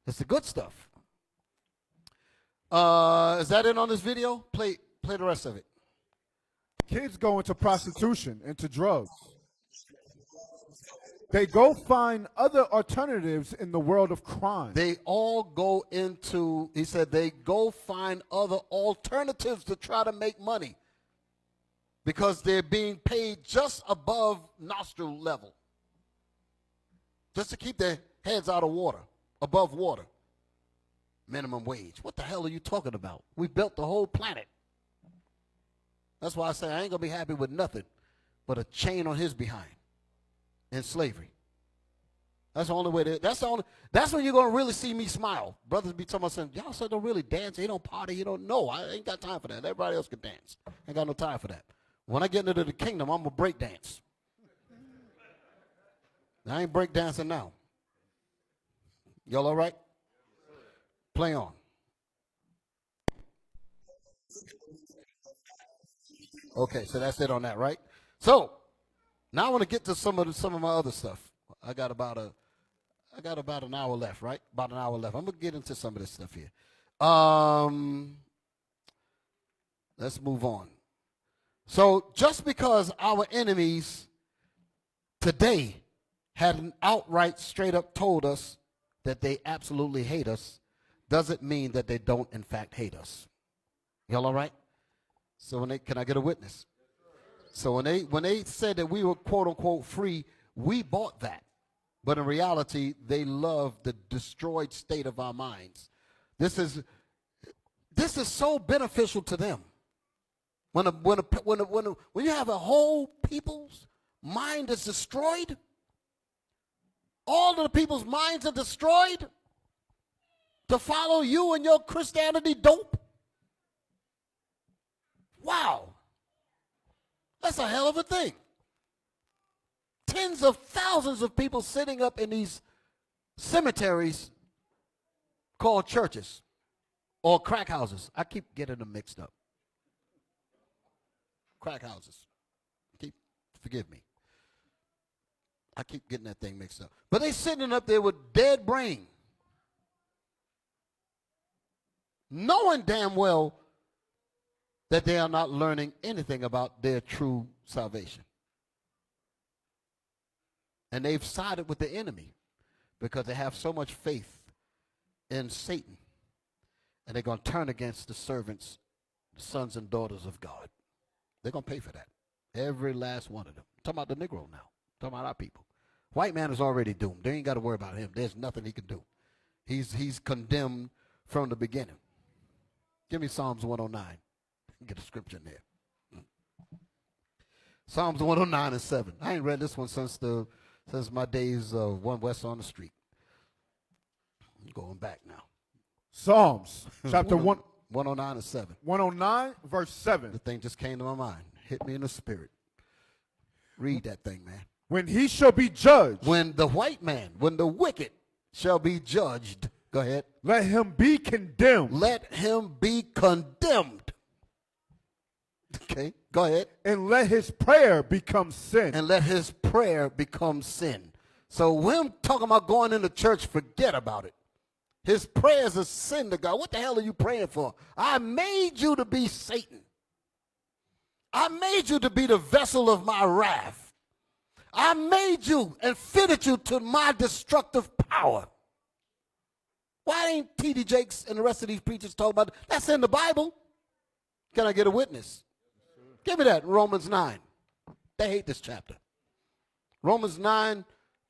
it's the good stuff. Is that it on this video? Play the rest of it. Kids go into prostitution, into drugs. They go find other alternatives in the world of crime. They all go into, he said, they go find other alternatives to try to make money because they're being paid just above nostril level, just to keep their heads out of water, above water. Minimum wage. What the hell are you talking about? We built the whole planet. That's why I say I ain't going to be happy with nothing but a chain on his behind in slavery. That's the only way. That's when you're going to really see me smile. Brothers be talking about saying, y'all said don't really dance. He don't party. He don't know. I ain't got time for that. Everybody else can dance. Ain't got no time for that. When I get into the kingdom, I'm going to break dance. I ain't break dancing now. Y'all all right? Play on. Okay, so that's it on that, right? So now I want to get to some of my other stuff. I got about an hour left, right? About an hour left. I'm gonna get into some of this stuff here. Let's move on. So just because our enemies today hadn't outright straight up told us that they absolutely hate us, doesn't mean that they don't in fact hate us. Y'all all right? So can I get a witness? So when they said that we were quote unquote free, we bought that. But in reality, they love the destroyed state of our minds. This is so beneficial to them. When you have a whole people's mind is destroyed, all of the people's minds are destroyed to follow you and your Christianity dope. Wow. That's a hell of a thing. Tens of thousands of people sitting up in these cemeteries called churches or crack houses. I keep getting them mixed up. Crack houses. Forgive me. I keep getting that thing mixed up. But they sitting up there with dead brain, knowing damn well that they are not learning anything about their true salvation. And they've sided with the enemy because they have so much faith in Satan. And they're going to turn against the servants, the sons and daughters of God. They're going to pay for that. Every last one of them. I'm talking about the Negro now. I'm talking about our people. White man is already doomed. They ain't got to worry about him. There's nothing he can do. He's condemned from the beginning. Give me Psalms 109. Get a scripture in there. Psalms 109 and 7. I ain't read this one since my days of One West on the Street. I'm going back now. Psalms chapter 109 and 7. 109 verse 7. The thing just came to my mind. Hit me in the spirit. Read that thing, man. When he shall be judged, When the white man, when the wicked shall be judged. Go ahead. let him be condemned, Let him be condemned. Okay, go ahead. and let his prayer become sin. And let his prayer become sin. So when I'm talking about going into church, forget about it. His prayer is a sin to God. What the hell are you praying for? I made you to be Satan. I made you to be the vessel of my wrath. I made you and fitted you to my destructive power. Why ain't T.D. Jakes and the rest of these preachers talking about it? That's in the Bible. Can I get a witness? Give me that, Romans 9. They hate this chapter. Romans 9,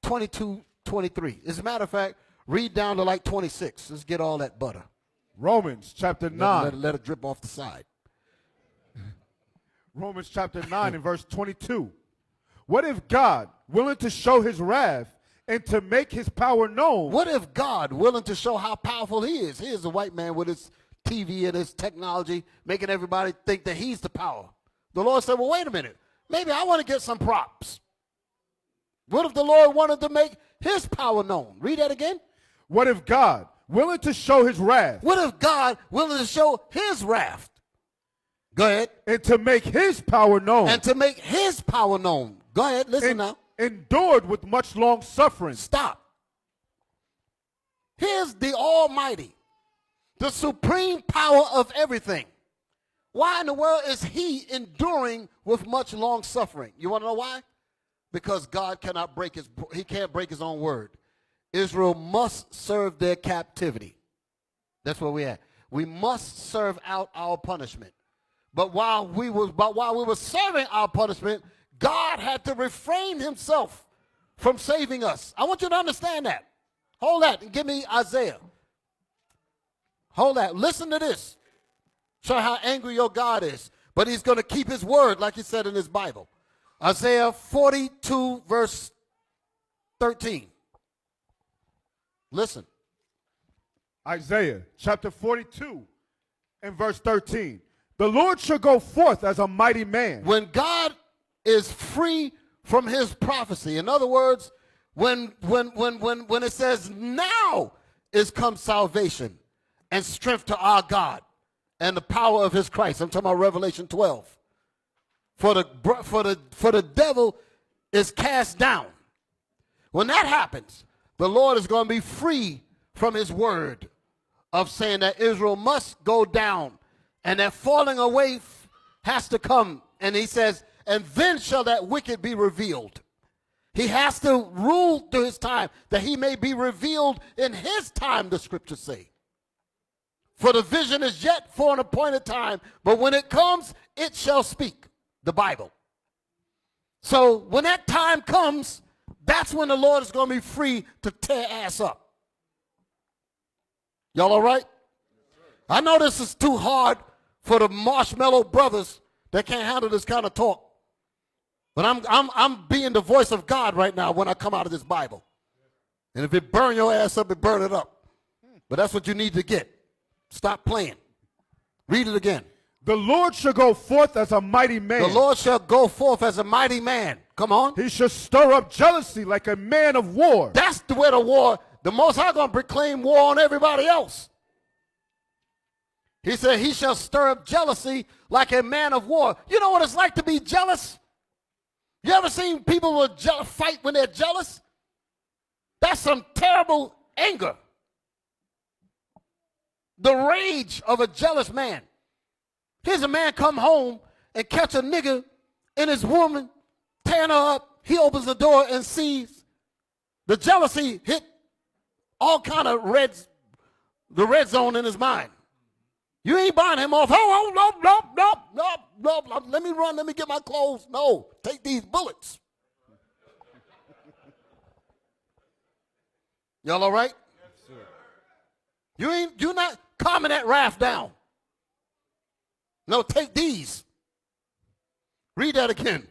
22, 23. As a matter of fact, read down to like 26. Let's get all that butter. Romans chapter 9. Let it drip off the side. Romans chapter 9 and verse 22. What if God, willing to show his wrath and to make his power known? What if God, willing to show how powerful he is? Here's a white man with his TV and his technology, making everybody think that he's the power. The Lord said, well, wait a minute. Maybe I want to get some props. What if the Lord wanted to make his power known? Read that again. What if God, willing to show his wrath What if God, willing to show his wrath? Go ahead. and to make his power known, And to make his power known. Go ahead, listen now. endured with much long suffering? Stop. Here's the Almighty, the supreme power of everything. Why in the world is he enduring with much long suffering? You want to know why? Because God cannot he can't break his own word. Israel must serve their captivity. That's where we at. We must serve out our punishment. But while we were serving our punishment, God had to refrain himself from saving us. I want you to understand that. Hold that and give me Isaiah. Hold that. Listen to this. Show how angry your God is. But he's going to keep his word like he said in his Bible. Isaiah 42 verse 13. Listen. Isaiah chapter 42 and verse 13. The Lord shall go forth as a mighty man. When God is free from his prophecy, in other words, when it says now is come salvation and strength to our God and the power of his Christ. I'm talking about Revelation 12. For the devil is cast down. When that happens, the Lord is going to be free from his word of saying that Israel must go down and that falling away has to come. And he says, and then shall that wicked be revealed. He has to rule through his time that he may be revealed in his time, the scriptures say. For the vision is yet for an appointed time, but when it comes, it shall speak. The Bible. So when that time comes, that's when the Lord is going to be free to tear ass up. Y'all all right? I know this is too hard for the marshmallow brothers that can't handle this kind of talk. But I'm being the voice of God right now when I come out of this Bible. And if it burn your ass up, it burn it up. But that's what you need to get. Stop playing. Read it again. The Lord shall go forth as a mighty man. The Lord shall go forth as a mighty man. Come on. He shall stir up jealousy like a man of war. That's the way the war, the Most High going to proclaim war on everybody else. He said he shall stir up jealousy like a man of war. You know what it's like to be jealous? You ever seen people who fight when they're jealous? That's some terrible anger. The rage of a jealous man. Here's a man come home and catch a nigga and his woman tearing her up. He opens the door and sees The jealousy hit all kind of the red zone in his mind. You ain't buying him off. Oh, no. Let me run. Let me get my clothes. No, take these bullets. Y'all all right? Yes, sir. You're not calming that wrath down. No, take these. Read that again.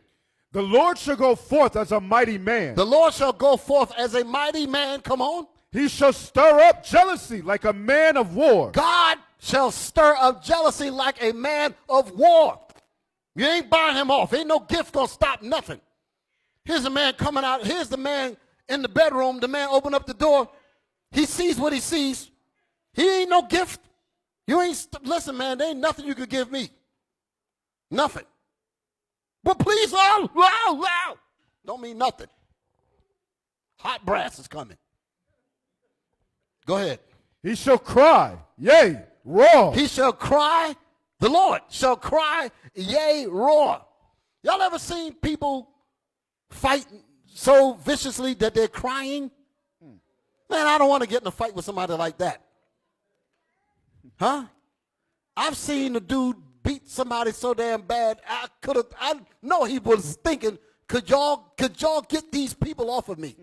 The Lord shall go forth as a mighty man. The Lord shall go forth as a mighty man. Come on. He shall stir up jealousy like a man of war. God shall stir up jealousy like a man of war. You ain't buying him off. Ain't no gift gonna stop nothing. Here's a man coming out. Here's the man in the bedroom. The man open up the door. He sees what he sees. He ain't no gift. You ain't, listen, man, there ain't nothing you could give me. Nothing. But please, don't mean nothing. Hot brass is coming. Go ahead. He shall cry, yea, roar. He shall cry, the Lord shall cry, yea, roar. Y'all ever seen people fight so viciously that they're crying? Man, I don't want to get in a fight with somebody like that. Huh? I've seen a dude beat somebody so damn bad, I know he was thinking, could y'all get these people off of me?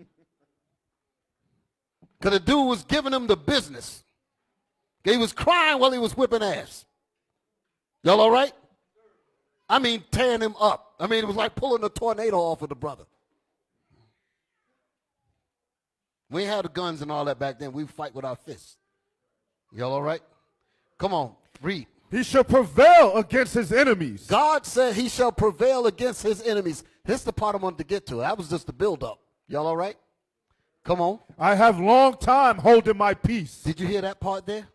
Because the dude was giving him the business. He was crying while he was whipping ass. Y'all all right? I mean, tearing him up. I mean, it was like pulling a tornado off of the brother. We ain't had the guns and all that back then. We fight with our fists. Y'all all right? Come on, read. He shall prevail against his enemies. God said he shall prevail against his enemies. This is the part I wanted to get to. That was just the build-up. Y'all all right? Come on. I have long time holding my peace. Did you hear that part there?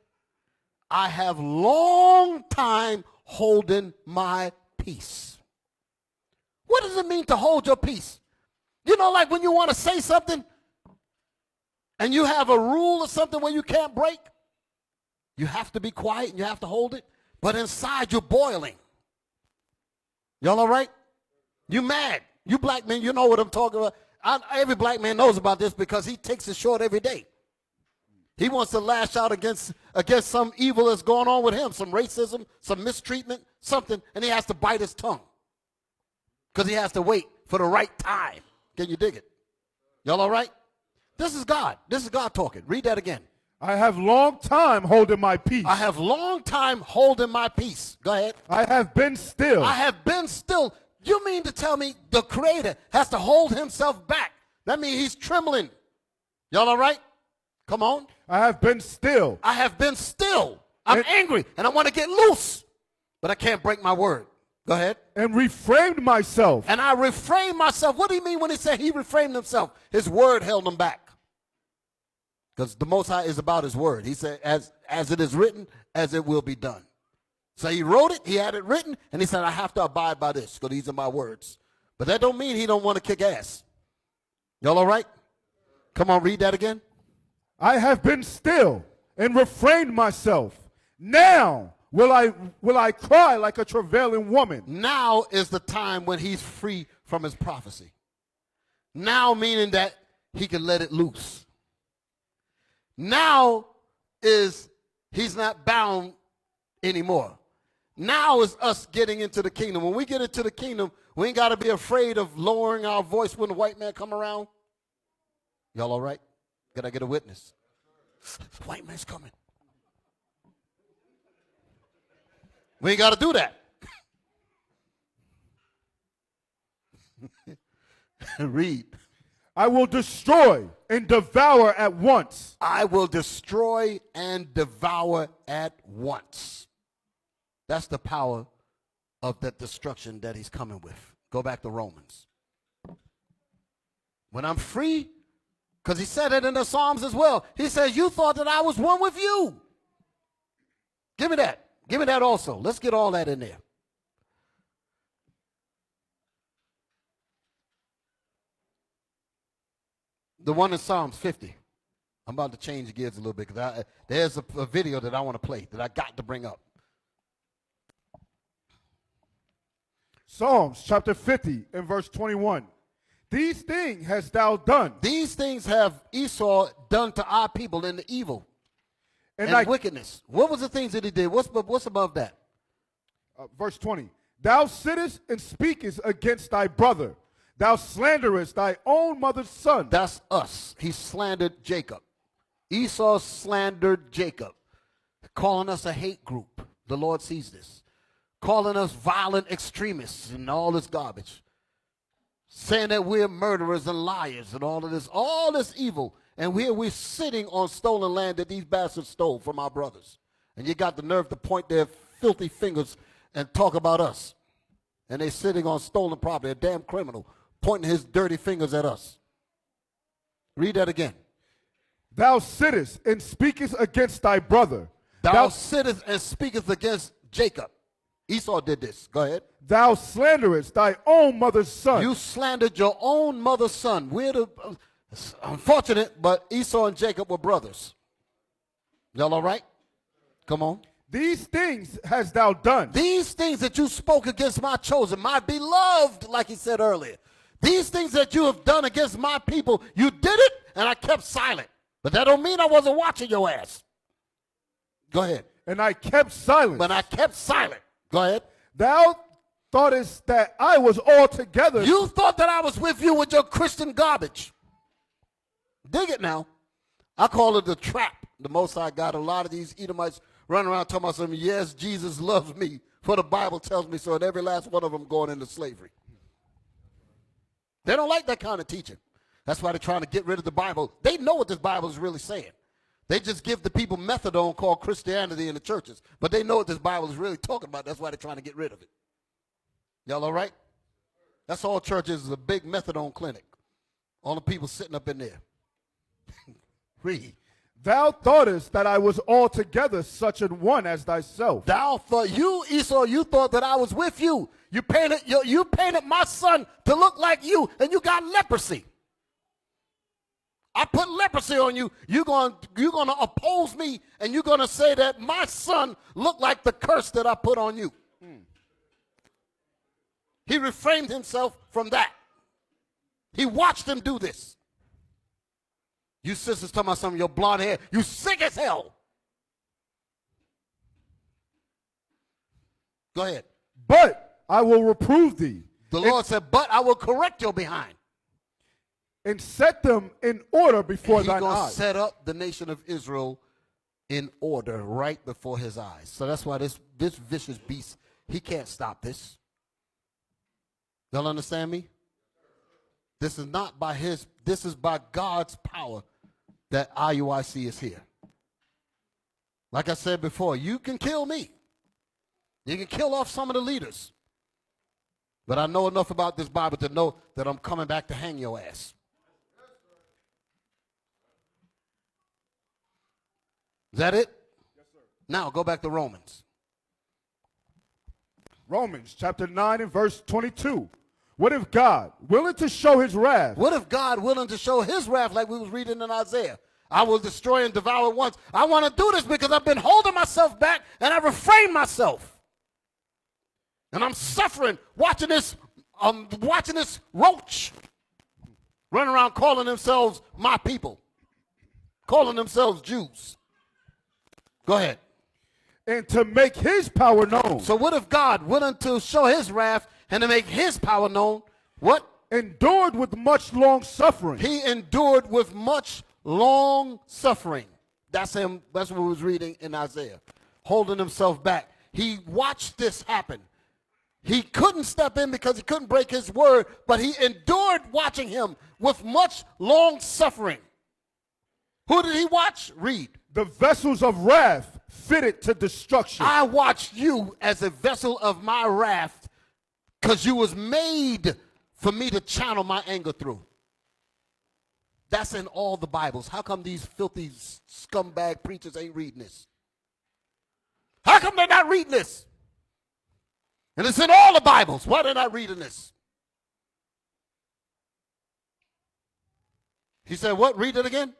I have long time holding my peace. What does it mean to hold your peace? You know, like when you want to say something and you have a rule or something where you can't break, you have to be quiet and you have to hold it, but inside you're boiling. Y'all all right? You mad. You black men, you know what I'm talking about. Every black man knows about this because he takes it short every day. He wants to lash out against some evil that's going on with him, some racism, some mistreatment, something, and he has to bite his tongue because he has to wait for the right time. Can you dig it? Y'all all right? This is God. This is God talking. Read that again. I have long time holding my peace. I have long time holding my peace. Go ahead. I have been still. I have been still. You mean to tell me the Creator has to hold himself back? That means he's trembling. Y'all all right? Come on. I have been still. I have been still. I'm angry and I want to get loose, but I can't break my word. Go ahead. And refrained myself. And I refrained myself. What do you mean when he said he refrained himself? His word held him back. Because the Most High is about his word. He said, as it is written, as it will be done. So he wrote it, he had it written, and he said, I have to abide by this because these are my words. But that don't mean he don't want to kick ass. Y'all all right? Come on, read that again. I have been still and refrained myself. Now will I cry like a travailing woman. Now is the time when he's free from his prophecy. Now meaning that he can let it loose. Now is he's not bound anymore. Now is us getting into the kingdom. When we get into the kingdom, we ain't got to be afraid of lowering our voice when the white man come around. Y'all all right? Can I get a witness? The white man's coming. We ain't got to do that. Read. I will destroy and devour at once. I will destroy and devour at once. That's the power of that destruction that he's coming with. Go back to Romans. When I'm free, because he said it in the Psalms as well. He says, you thought that I was one with you. Give me that. Give me that also. Let's get all that in there. The one in Psalms 50. I'm about to change gears a little bit because there's a video that I want to play that I got to bring up. Psalms chapter 50 and verse 21. These things hast thou done. These things have Esau done to our people in the evil and thy, wickedness. What was the things that he did? What's above that? Verse 20. Thou sittest and speakest against thy brother. Thou slanderest thy own mother's son. That's us. He slandered Jacob. Esau slandered Jacob, calling us a hate group. The Lord sees this. Calling us violent extremists and all this garbage. Saying that we're murderers and liars and all this evil. And we're sitting on stolen land that these bastards stole from our brothers. And you got the nerve to point their filthy fingers and talk about us. And they're sitting on stolen property, a damn criminal, pointing his dirty fingers at us. Read that again. Thou sittest and speakest against thy brother. Thou sittest and speakest against Jacob. Esau did this. Go ahead. Thou slanderest thy own mother's son. You slandered your own mother's son. It's unfortunate, but Esau and Jacob were brothers. Y'all all right? Come on. These things hast thou done. These things that you spoke against my chosen, my beloved, like he said earlier. These things that you have done against my people, you did it, and I kept silent. But that don't mean I wasn't watching your ass. Go ahead. And I kept silent. But I kept silent. Go ahead. Thou thoughtest that I was altogether. You thought that I was with you with your Christian garbage. Dig it now. I call it the trap. The Most High got a lot of these Edomites running around talking about something. Yes, Jesus loves me, for the Bible tells me so, and every last one of them going into slavery. They don't like that kind of teaching. That's why they're trying to get rid of the Bible. They know what this Bible is really saying. They just give the people methadone called Christianity in the churches. But they know what this Bible is really talking about. That's why they're trying to get rid of it. Y'all all right? That's all churches is a big methadone clinic. All the people sitting up in there. Read. Thou thoughtest that I was altogether such an one as thyself. Thou thought, you, Esau, you thought that I was with you. You painted my son to look like you, and you got leprosy. I put leprosy on you. You're going to oppose me, and you're going to say that my son looked like the curse that I put on you. He refrained himself from that. He watched him do this. You sisters talking about some of your blonde hair. You sick as hell. Go ahead. But I will reprove thee. The Lord said, but I will correct your behind. And set them in order before He's thine going to eyes. set up the nation of Israel in order right before his eyes. So that's why this vicious beast, he can't stop this. Y'all understand me? This is not by this is by God's power that IUIC is here. Like I said before, you can kill me. You can kill off some of the leaders. But I know enough about this Bible to know that I'm coming back to hang your ass. Is that it? Yes, sir. Now go back to Romans. Romans chapter 9 and verse 22. What if God, willing to show his wrath? What if God willing to show his wrath like we was reading in Isaiah? I will destroy and devour once. I want to do this because I've been holding myself back and I refrain myself. And I'm suffering watching this roach running around calling themselves my people, calling themselves Jews. Go ahead. And to make his power known. So what if God, willing to show his wrath and to make his power known, what? Endured with much long suffering. He endured with much long suffering. That's him. That's what we was reading in Isaiah. Holding himself back. He watched this happen. He couldn't step in because he couldn't break his word, but he endured watching him with much long suffering. Who did he watch? Read. The vessels of wrath fitted to destruction. I watched you as a vessel of my wrath because you was made for me to channel my anger through. That's in all the Bibles. How come these filthy scumbag preachers ain't reading this? How come they're not reading this? And it's in all the Bibles. Why are they not reading this? He said what? Read it again.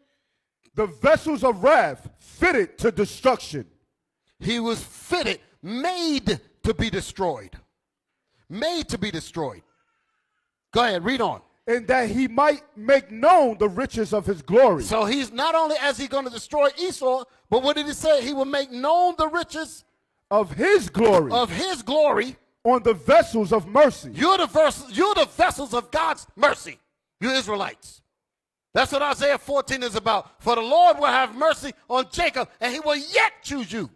The vessels of wrath fitted to destruction. He was fitted, made to be destroyed. Made to be destroyed. Go ahead, read on. and that he might make known the riches of his glory. So he's not only as he going to destroy Esau, but what did he say? He will make known the riches Of his glory. of his glory. On the vessels of mercy. You're the vessels of God's mercy, you Israelites. That's what Isaiah 14 is about. For the Lord will have mercy on Jacob, and he will yet choose you.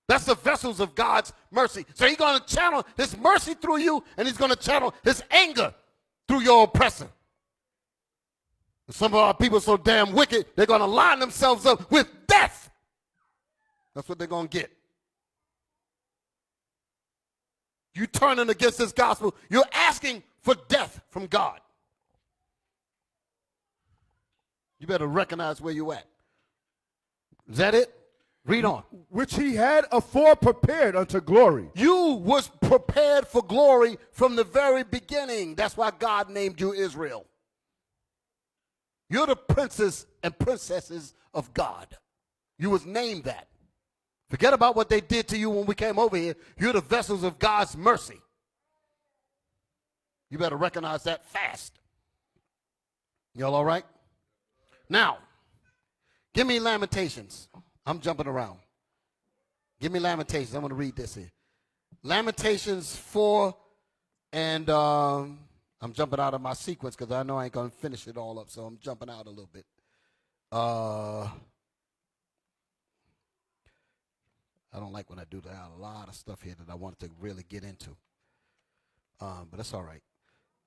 That's the vessels of God's mercy. So he's going to channel his mercy through you, and he's going to channel his anger through your oppressor. And some of our people are so damn wicked, they're going to line themselves up with death. That's what they're going to get. You turning against this gospel, you're asking for death from God. You better recognize where you're at. Is that it? Read on. Which he had afore prepared unto glory. You was prepared for glory from the very beginning. That's why God named you Israel. You're the princes and princesses of God. You was named that. Forget about what they did to you when we came over here. You're the vessels of God's mercy. You better recognize that fast. Y'all all right? Now, give me Lamentations. I'm jumping around. Give me Lamentations. I'm going to read this here. Lamentations 4, and I'm jumping out of my sequence because I know I ain't going to finish it all up, so I'm jumping out a little bit. I don't like when I do that. I have a lot of stuff here that I wanted to really get into, but that's all right.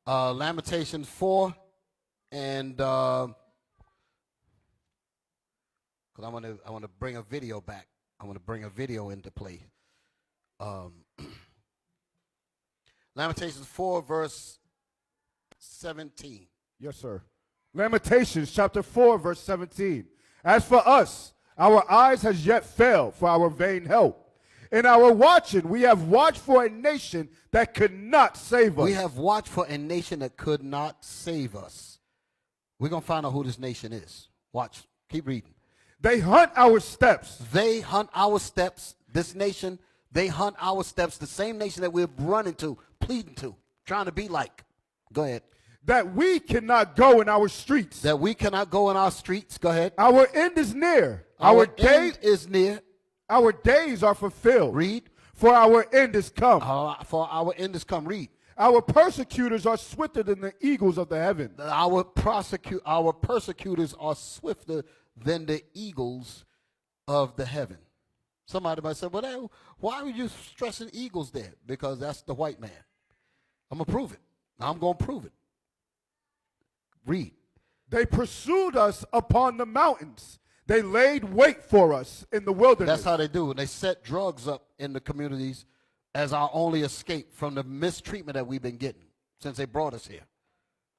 Lamentations 4, and because I want to bring a video back. I want to bring a video into play. Lamentations 4, verse 17. Yes, sir. Lamentations chapter 4, verse 17. As for us, our eyes has yet failed for our vain help. In our watching, we have watched for a nation that could not save us. We have watched for a nation that could not save us. We're going to find out who this nation is. Watch. Keep reading. They hunt our steps. They hunt our steps. This nation, they hunt our steps. The same nation that we're running to, pleading to, trying to be like. Go ahead. That we cannot go in our streets. That we cannot go in our streets. Go ahead. Our end is near. Our end is near. Our days are fulfilled. Read. For our end is come. For our end is come. Read. Our persecutors are swifter than the eagles of the heaven. Our persecutors are swifter than the eagles of the heaven. Somebody might say, well, why are you stressing eagles there? Because that's the white man. I'm going to prove it. I'm going to prove it. Read. They pursued us upon the mountains. They laid wait for us in the wilderness. That's how they do. And they set drugs up in the communities as our only escape from the mistreatment that we've been getting since they brought us here.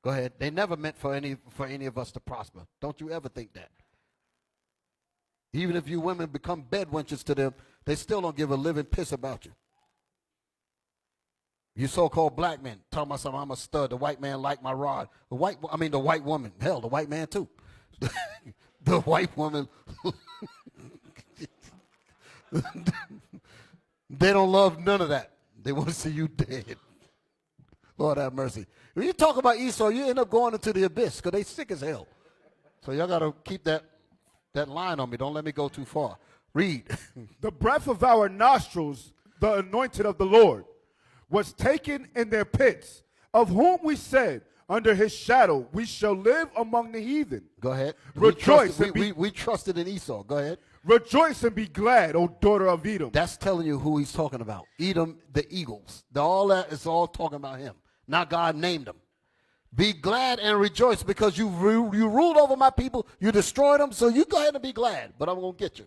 Go ahead. They never meant for any of us to prosper. Don't you ever think that. Even if you women become bedwenches to them, they still don't give a living piss about you. You so-called black men talking about something, I'm a stud. The white man like my rod. The white woman. Hell, the white man too. The white woman. They don't love none of that. They want to see you dead. Lord have mercy. When you talk about Esau, you end up going into the abyss because they sick as hell. So y'all got to keep that line on me. Don't let me go too far. Read. The breath of our nostrils, the anointed of the Lord, was taken in their pits, of whom we said, under his shadow we shall live among the heathen. Go ahead. Rejoice. We trusted in Esau. Go ahead. Rejoice and be glad, O daughter of Edom. That's telling you who he's talking about. Edom, the eagles. All that is all talking about him. Now God named them. Be glad and rejoice because you ruled over my people. You destroyed them, so you go ahead and be glad. But I'm going to get you.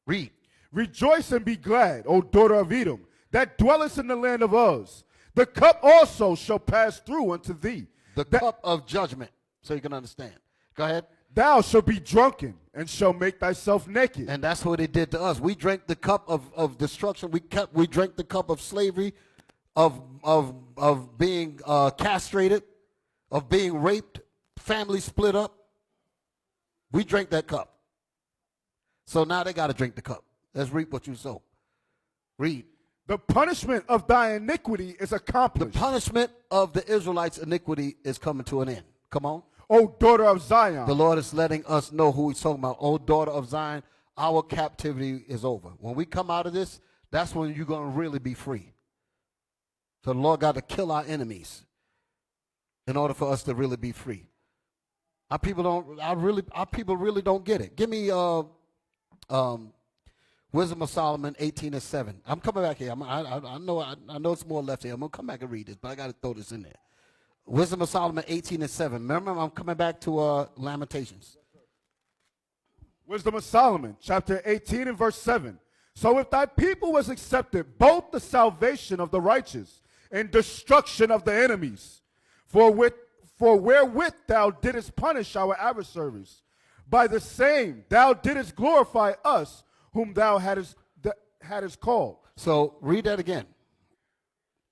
Read. Rejoice and be glad, O daughter of Edom, that dwellest in the land of Uz. The cup also shall pass through unto thee. The cup of judgment, so you can understand. Go ahead. Thou shalt be drunken and shall make thyself naked. And that's what they did to us. We drank the cup of destruction. We drank the cup of slavery, of being castrated, of being raped, family split up. We drank that cup. So now they got to drink the cup. Let's reap what you sow. Read. The punishment of thy iniquity is The accomplished. punishment of the Israelites' iniquity is coming to an end. Come on. O daughter of Zion. The Lord is letting us know who he's talking about. Oh, daughter of Zion, our captivity is over. When we come out of this, that's when you're going to really be free. So the Lord got to kill our enemies in order for us to really be free. Our people really don't get it. Give me Wisdom of Solomon 18:7. I'm coming back here. I know it's more left here. I'm going to come back and read this, but I got to throw this in there. Wisdom of Solomon 18:7. Remember, I'm coming back to Lamentations. Wisdom of Solomon, chapter 18 and verse 7. So if thy people was accepted both the salvation of the righteous and destruction of the enemies, for wherewith thou didst punish our adversaries, by the same thou didst glorify us whom thou hadst called. So read that again.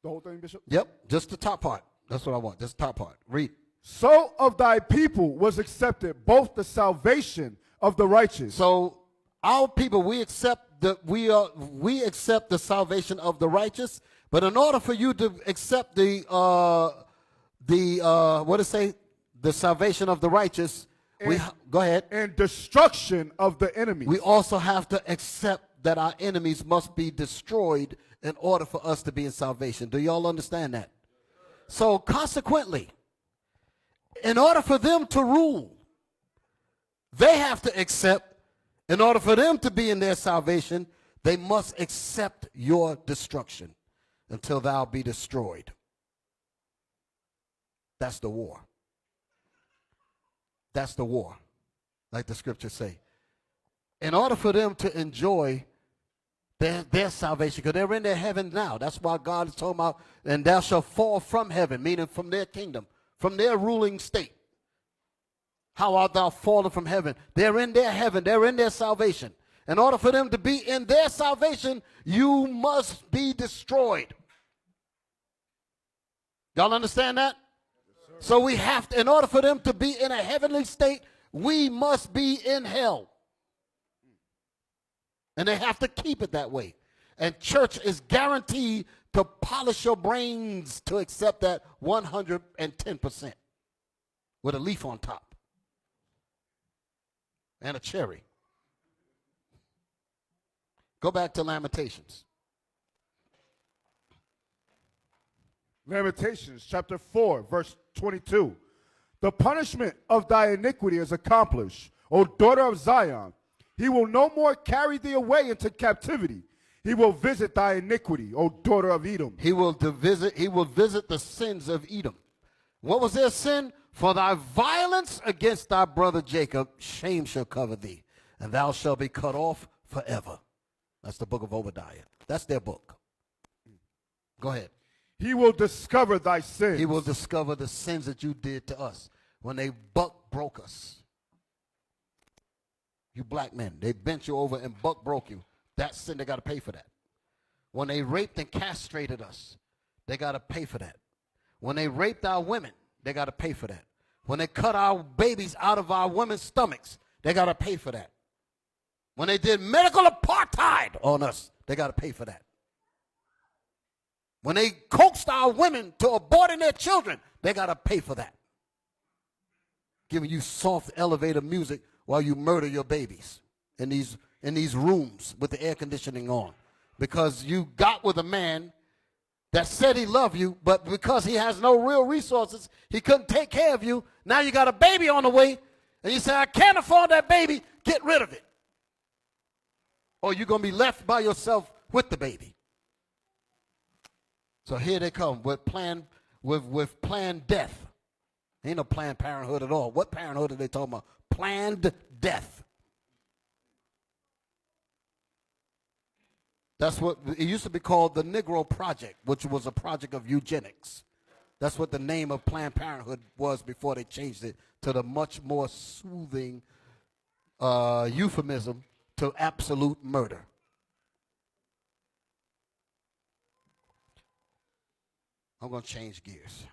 The whole thing, Bishop? Yep, just the top part. That's what I want, just the top part. Read. So of thy people was accepted both the salvation of the righteous. So our people, we accept the salvation of the righteous, but in order for you to accept the salvation of the righteous, go ahead. And destruction of the enemies. We also have to accept that our enemies must be destroyed in order for us to be in salvation. Do y'all understand that? So consequently, in order for them to rule, they have to accept, in order for them to be in their salvation, they must accept your destruction until thou be destroyed. That's the war. That's the war, like the scriptures say. In order for them to enjoy their salvation, because they're in their heaven now. That's why God is talking about, and thou shalt fall from heaven, meaning from their kingdom, from their ruling state. How art thou fallen from heaven? They're in their heaven. They're in their salvation. In order for them to be in their salvation, you must be destroyed. Y'all understand that? Yes, so we have to, in order for them to be in a heavenly state, we must be in hell. And they have to keep it that way. And church is guaranteed to polish your brains to accept that 110% with a leaf on top and a cherry. Go back to Lamentations. Lamentations chapter 4, verse 22. The punishment of thy iniquity is accomplished, O daughter of Zion. He will no more carry thee away into captivity. He will visit thy iniquity, O daughter of Edom. He will visit the sins of Edom. What was their sin? For thy violence against thy brother Jacob, shame shall cover thee, and thou shalt be cut off forever. That's the book of Obadiah. That's their book. Go ahead. He will discover thy sins. He will discover the sins that you did to us when they buck broke us. You black men, they bent you over and buck broke you. That's sin. They got to pay for that. When they raped and castrated us, they got to pay for that. When they raped our women, they got to pay for that. When they cut our babies out of our women's stomachs, they got to pay for that. When they did medical apartheid on us, they got to pay for that. When they coaxed our women to aborting their children, they got to pay for that. Giving you soft elevator music while you murder your babies in these rooms with the air conditioning on. Because you got with a man that said he loved you, but because he has no real resources, he couldn't take care of you. Now you got a baby on the way, and you say, I can't afford that baby, get rid of it. Or you're going to be left by yourself with the baby. So here they come with planned death. Ain't no Planned Parenthood at all. What parenthood are they talking about? Planned death. That's what it used to be called, the Negro Project, which was a project of eugenics. That's what the name of Planned Parenthood was before they changed it to the much more soothing euphemism to absolute murder. I'm going to change gears.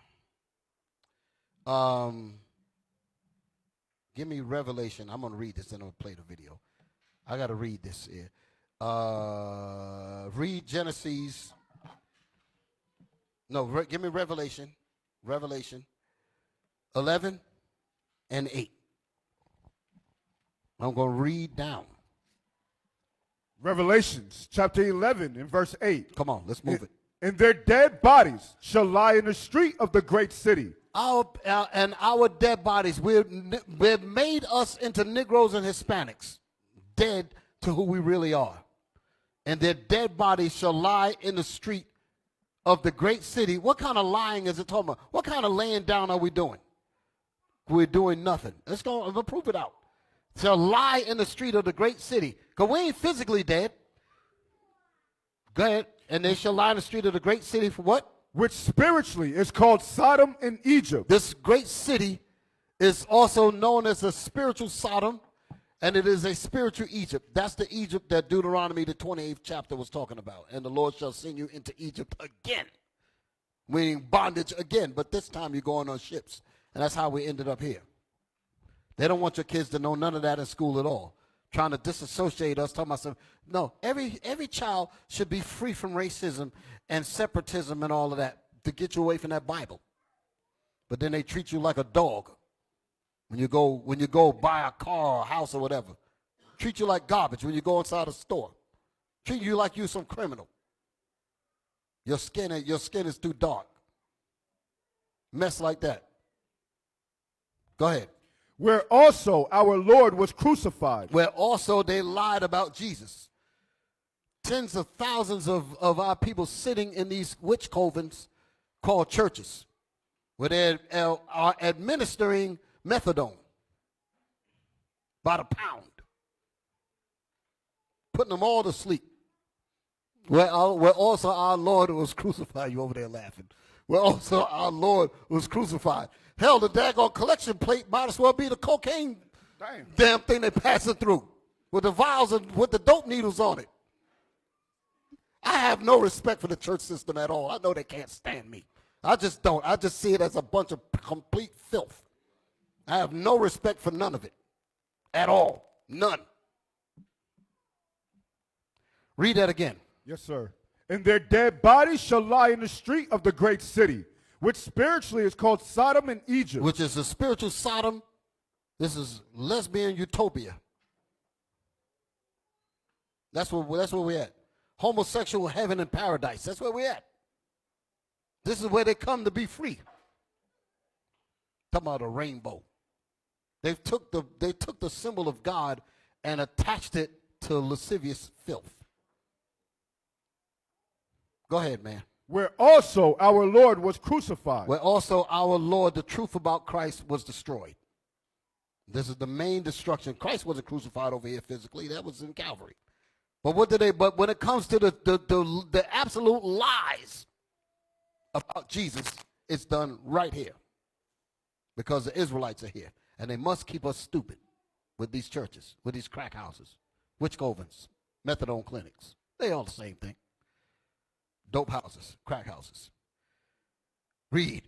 Give me Revelation. I'm going to read this and I'll play the video. I got to read this here. Read Genesis. No, give me Revelation. Revelation 11 and 8. I'm going to read down. Revelations chapter 11 and verse 8. Come on, let's move it. And their dead bodies shall lie in the street of the great city. Our dead bodies, we've made us into Negroes and Hispanics, dead to who we really are. And their dead bodies shall lie in the street of the great city. What kind of lying is it talking about? What kind of laying down are we doing? We're doing nothing. Let's prove it out. Shall lie in the street of the great city. Because we ain't physically dead. Go ahead. And they shall lie in the street of the great city for what? Which spiritually is called Sodom in Egypt. This great city is also known as a spiritual Sodom, and it is a spiritual Egypt. That's the Egypt that Deuteronomy, the 28th chapter, was talking about. And the Lord shall send you into Egypt again, meaning bondage again. But this time you're going on ships. And that's how we ended up here. They don't want your kids to know none of that in school at all. Trying to disassociate us, talking about some. No, every child should be free from racism and separatism and all of that to get you away from that Bible. But then they treat you like a dog when you go buy a car or a house or whatever. Treat you like garbage when you go inside a store. Treat you like you're some criminal. Your skin is too dark. Mess like that. Go ahead. Where also our Lord was crucified. Where also they lied about Jesus. Tens of thousands of our people sitting in these witch covens called churches, where they are administering methadone by the pound, putting them all to sleep. Where also our Lord was crucified. You over there laughing. Where also our Lord was crucified. Hell, the daggone collection plate might as well be the cocaine damn thing they passing through with the vials and with the dope needles on it. I have no respect for the church system at all. I know they can't stand me. I just don't. I just see it as a bunch of complete filth. I have no respect for none of it at all. None. Read that again. Yes, sir. And their dead bodies shall lie in the street of the great city, which spiritually is called Sodom in Egypt. Which is a spiritual Sodom. This is lesbian utopia. That's where we're at. Homosexual heaven and paradise. That's where we're at. This is where they come to be free. Talking about a rainbow. They took the symbol of God and attached it to lascivious filth. Go ahead, man. Where also our Lord was crucified. Where also our Lord, the truth about Christ, was destroyed. This is the main destruction. Christ wasn't crucified over here physically. That was in Calvary. But but when it comes to the absolute lies about Jesus, it's done right here. Because the Israelites are here. And they must keep us stupid with these churches, with these crack houses, witch covens, methadone clinics. They all the same thing. Dope houses, crack houses. Read.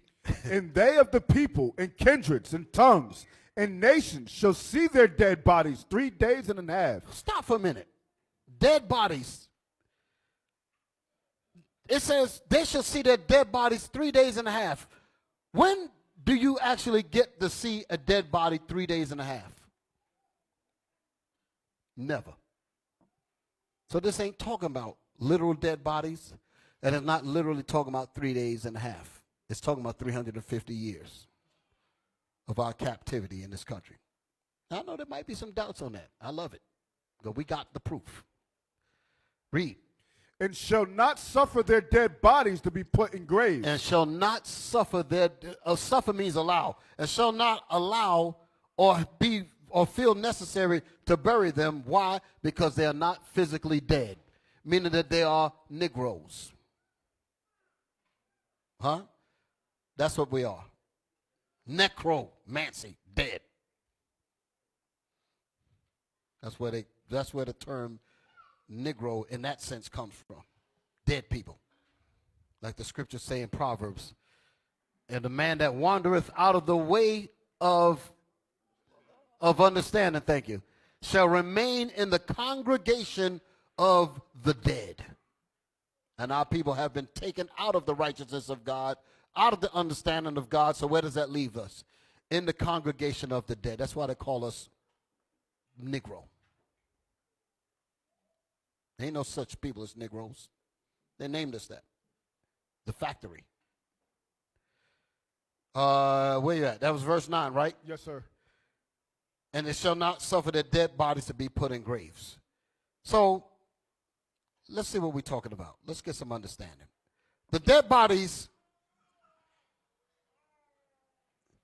And they of the people and kindreds and tongues and nations shall see their dead bodies 3 days and a half. Stop for a minute. Dead bodies. It says they shall see their dead bodies 3 days and a half. When do you actually get to see a dead body 3 days and a half? Never. So this ain't talking about literal dead bodies. And it's not literally talking about 3 days and a half. It's talking about 350 years of our captivity in this country. I know there might be some doubts on that. I love it. But we got the proof. Read. And shall not suffer their dead bodies to be put in graves. And shall not suffer their, suffer means allow. And shall not allow or feel necessary to bury them. Why? Because they are not physically dead. Meaning that they are Negroes. Huh? That's what we are. Necromancy, dead. That's where the term Negro in that sense comes from. Dead people. Like the scriptures say in Proverbs. And the man that wandereth out of the way of understanding, thank you, shall remain in the congregation of the dead. And our people have been taken out of the righteousness of God, out of the understanding of God. So where does that leave us? In the congregation of the dead. That's why they call us Negro. Ain't no such people as Negroes. They named us that. The factory. Where you at? That was verse 9, right? Yes, sir. And they shall not suffer their dead bodies to be put in graves. So, let's see what we're talking about. Let's get some understanding. The dead bodies,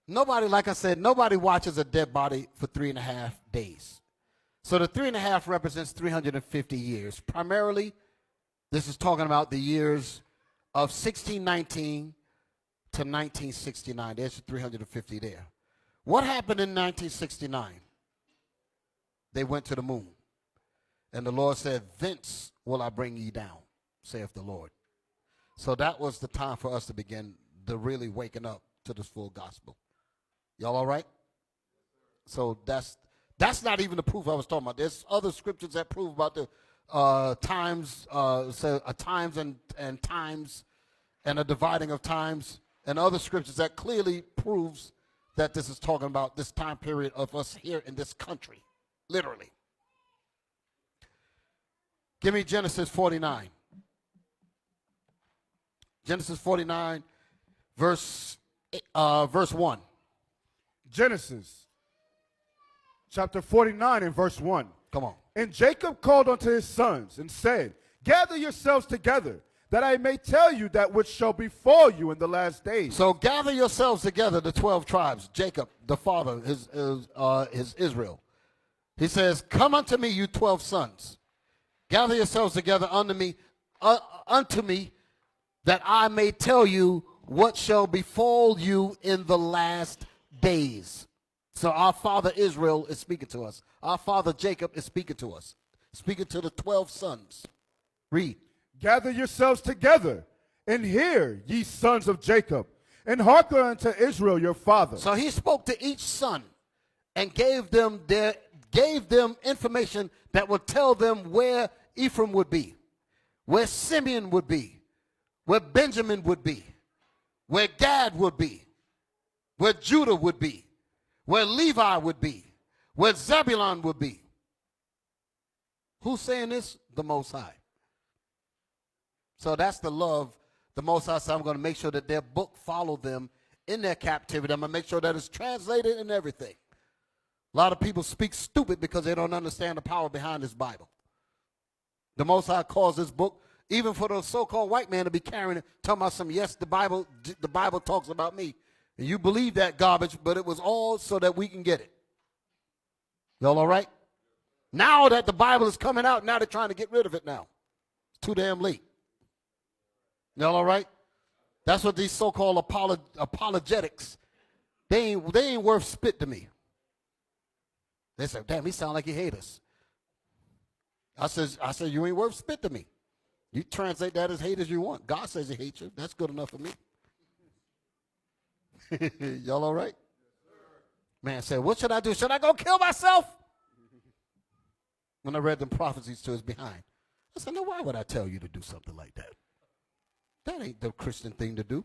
nobody, like I said, nobody watches a dead body for 3.5 days. So the 3.5 represents 350 years. Primarily, this is talking about the years of 1619 to 1969. There's 350 there. What happened in 1969? They went to the moon. And the Lord said, "Thence will I bring ye down, saith the Lord." So that was the time for us to begin the really waking up to this full gospel. Y'all all right? So that's not even the proof I was talking about. There's other scriptures that prove about the times and times and a dividing of times, and other scriptures that clearly proves that this is talking about this time period of us here in this country, literally. Give me Genesis 49. Genesis 49, verse 1. Genesis chapter 49 and verse 1. Come on. And Jacob called unto his sons and said, "Gather yourselves together, that I may tell you that which shall befall you in the last days." So gather yourselves together, the 12 tribes. Jacob, the father, is Israel. He says, "Come unto me, you 12 sons. Gather yourselves together unto me, that I may tell you what shall befall you in the last days." So our father Israel is speaking to us. Our father Jacob is speaking to us, speaking to the 12 sons. Read. "Gather yourselves together, and hear, ye sons of Jacob, and hearken unto Israel your father." So he spoke to each son and gave them information that would tell them where Ephraim would be, where Simeon would be, where Benjamin would be, where Gad would be, where Judah would be, where Levi would be, where Zebulun would be. Who's saying this? The Most High. So that's the love. The Most High said, "I'm going to make sure that their book follow them in their captivity. I'm going to make sure that it's translated and everything." A lot of people speak stupid because they don't understand the power behind this Bible. The Most High calls this book, even for the so-called white man to be carrying it, talking about some, yes, the Bible talks about me. And you believe that garbage, but it was all so that we can get it. Y'all all right? Now that the Bible is coming out, now they're trying to get rid of it now. It's too damn late. Y'all all right? That's what these so-called apologetics, they ain't worth spit to me. They say, "Damn, he sound like he hate us." I said, "You ain't worth spit to me. You translate that as hate as you want. God says he hates you. That's good enough for me." Y'all all right? Man said, "What should I do? Should I go kill myself?" When I read them prophecies to his behind, I said, "No, why would I tell you to do something like that? That ain't the Christian thing to do."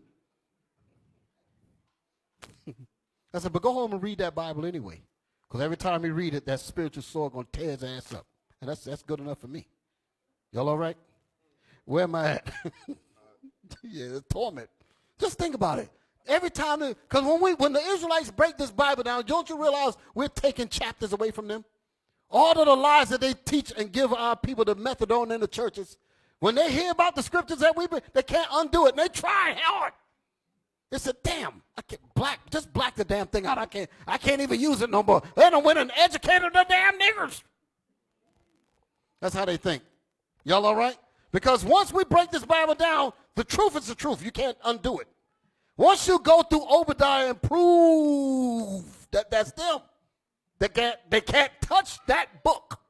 I said, "But go home and read that Bible anyway. Because every time you read it, that spiritual sword going to tear his ass up. And that's good enough for me." Y'all all right? Where am I at? Yeah, it's torment. Just think about it. Every time, because when the Israelites break this Bible down, don't you realize we're taking chapters away from them? All of the lies that they teach and give our people, the methadone in the churches, when they hear about the scriptures that they can't undo it, and they try hard. They said, "Damn, I can't just black the damn thing out. I can't even use it no more. They done went and educated the damn niggers." That's how they think. Y'all all right? Because once we break this Bible down, the truth is the truth. You can't undo it. Once you go through Obadiah and prove that that's them, they can't touch that book.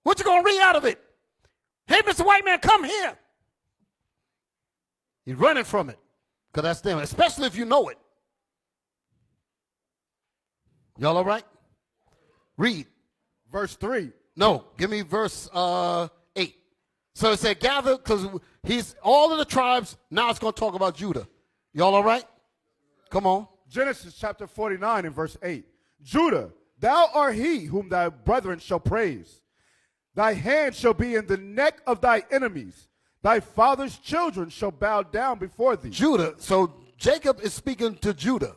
What you going to read out of it? "Hey, Mr. White Man, come here." He's running from it because that's them, especially if you know it. Y'all all right? Read. Verse 3. No, give me verse 8. So it said gather, because he's all of the tribes. Now it's going to talk about Judah. Y'all all right? Come on. Genesis chapter 49 and verse 8. Judah, thou art he whom thy brethren shall praise. Thy hand shall be in the neck of thy enemies. Thy father's children shall bow down before thee. Judah. So Jacob is speaking to Judah,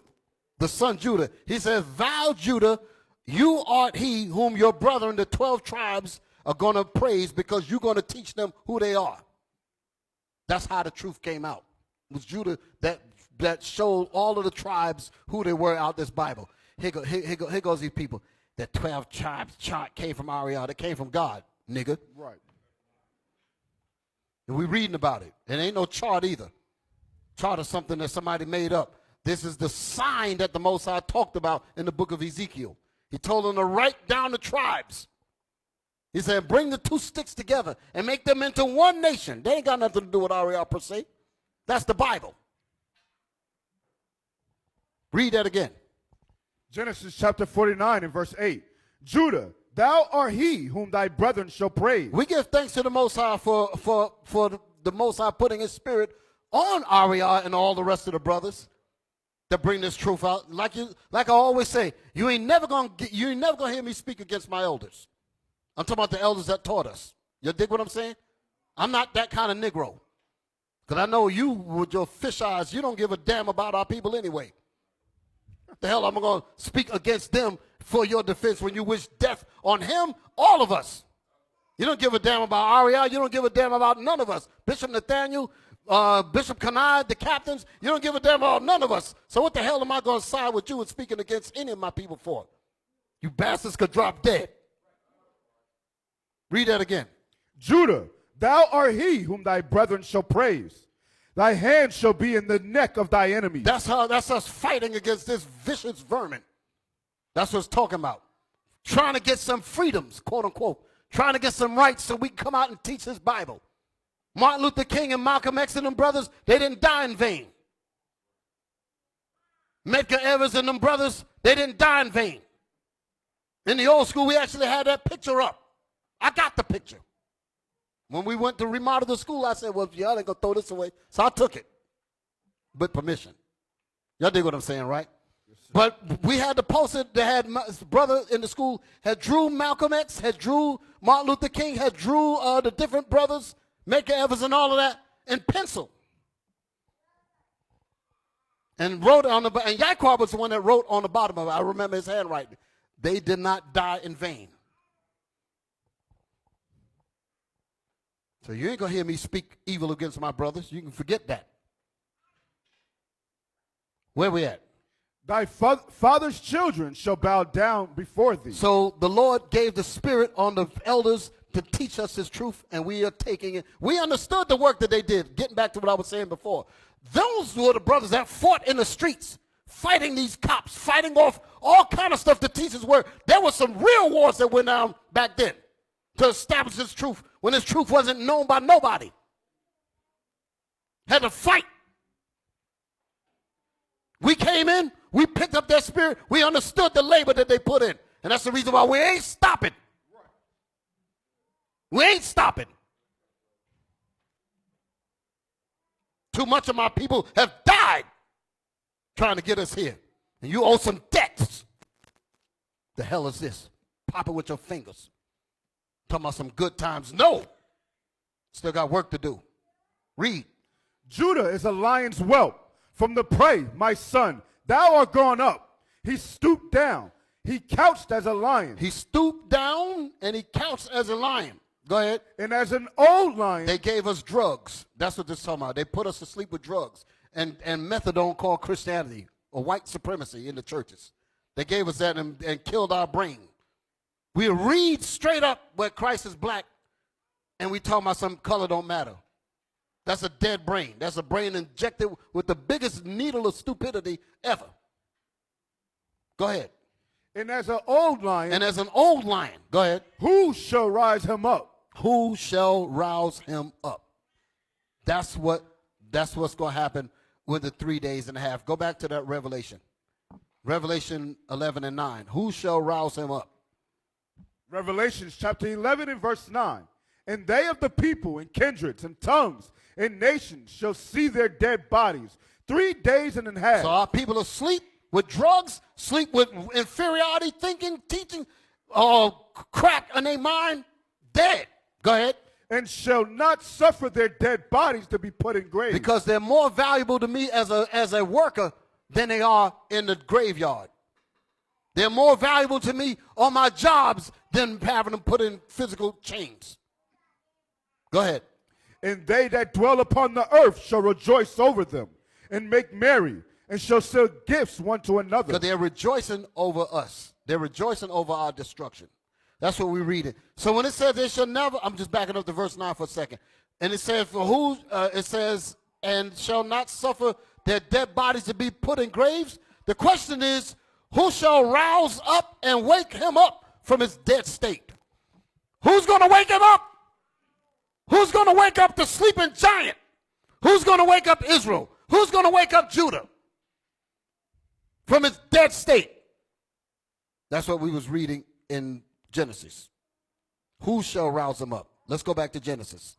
the son Judah. He says, thou Judah, you art he whom your brethren, the 12 tribes, are going to praise, because you're going to teach them who they are. That's how the truth came out. It was Judah that showed all of the tribes who they were out this Bible. Here goes these people. The 12 tribes chart came from Ariel. They came from God, nigga. Right. And we're reading about it. It ain't no chart either. Chart is something that somebody made up. This is the sign that the Most High talked about in the book of Ezekiel. He told them to write down the tribes. He said, bring the 2 sticks together and make them into one nation. They ain't got nothing to do with Ariel per se. That's the Bible. Read that again. Genesis chapter 49 and verse 8. Judah, thou art he whom thy brethren shall praise. We give thanks to the Most High for the Most High putting his spirit on Ariel and all the rest of the brothers that bring this truth out. Like I always say, you ain't never gonna hear me speak against my elders. I'm talking about the elders that taught us. You dig what I'm saying? I'm not that kind of Negro. Because I know you, with your fish eyes, you don't give a damn about our people anyway. The hell I'm going to speak against them for your defense when you wish death on him? All of us. You don't give a damn about Ariel. You don't give a damn about none of us. Bishop Nathaniel, Bishop Kanai, the captains, you don't give a damn about none of us. So what the hell am I going to side with you and speaking against any of my people for? You bastards could drop dead. Read that again. Judah, thou art he whom thy brethren shall praise. Thy hand shall be in the neck of thy enemies. That's us fighting against this vicious vermin. That's what it's talking about. Trying to get some freedoms, quote unquote. Trying to get some rights so we can come out and teach this Bible. Martin Luther King and Malcolm X and them brothers, they didn't die in vain. Medgar Evers and them brothers, they didn't die in vain. In the old school, we actually had that picture up. I got the picture. When we went to remodel the school, I said, well, y'all ain't going to throw this away. So I took it with permission. Y'all dig what I'm saying, right? Yes, but we had the poster that had my brother in the school, had drew Malcolm X, had drew Martin Luther King, had drew the different brothers, Medgar Evers and all of that in pencil. And wrote on the, and Yaquab was the one that wrote on the bottom of it. I remember his handwriting. They did not die in vain. So you ain't going to hear me speak evil against my brothers. You can forget that. Where we at? Thy father's children shall bow down before thee. So the Lord gave the Spirit on the elders to teach us his truth, and we are taking it. We understood the work that they did. Getting back to what I was saying before. Those were the brothers that fought in the streets, fighting these cops, fighting off all kind of stuff to teach his word. There were some real wars that went down back then to establish his truth when his truth wasn't known by nobody. Had to fight. We came in, we picked up their spirit, we understood the labor that they put in. And that's the reason why we ain't stopping. We ain't stopping. Too much of my people have died trying to get us here. And you owe some debts. The hell is this? Pop it with your fingers. Talking about some good times. No. Still got work to do. Read. Judah is a lion's whelp. From the prey, my son, thou art gone up. He stooped down. He couched as a lion. He stooped down and he couched as a lion. Go ahead. And as an old lion. They gave us drugs. That's what this is talking about. They put us to sleep with drugs and methadone called Christianity or white supremacy in the churches. They gave us that and killed our brain. We read straight up where Christ is black and we talk about some color don't matter. That's a dead brain. That's a brain injected with the biggest needle of stupidity ever. Go ahead. And as an old lion. And as an old lion. Go ahead. Who shall rise him up? Who shall rouse him up? That's what's going to happen with the 3 days and a half. Go back to that Revelation. Revelation 11 and 9. Who shall rouse him up? Revelations chapter 11 and verse 9. And they of the people and kindreds and tongues and nations shall see their dead bodies 3 days and a half. So our people asleep with drugs, sleep with inferiority thinking, teaching, crack in their mind, dead. Go ahead. And shall not suffer their dead bodies to be put in graves. Because they're more valuable to me as a worker than they are in the graveyard. They're more valuable to me on my jobs than having them put in physical chains. Go ahead. And they that dwell upon the earth shall rejoice over them and make merry and shall sell gifts one to another. Because they're rejoicing over us. They're rejoicing over our destruction. That's what we read it. So when it says they shall never, I'm just backing up to verse 9 for a second. And it says, it says, and shall not suffer their dead bodies to be put in graves. The question is, who shall rouse up and wake him up from his dead state? Who's going to wake him up? Who's going to wake up the sleeping giant? Who's going to wake up Israel? Who's going to wake up Judah from its dead state? That's what we was reading in Genesis. Who shall rouse them up? Let's go back to Genesis.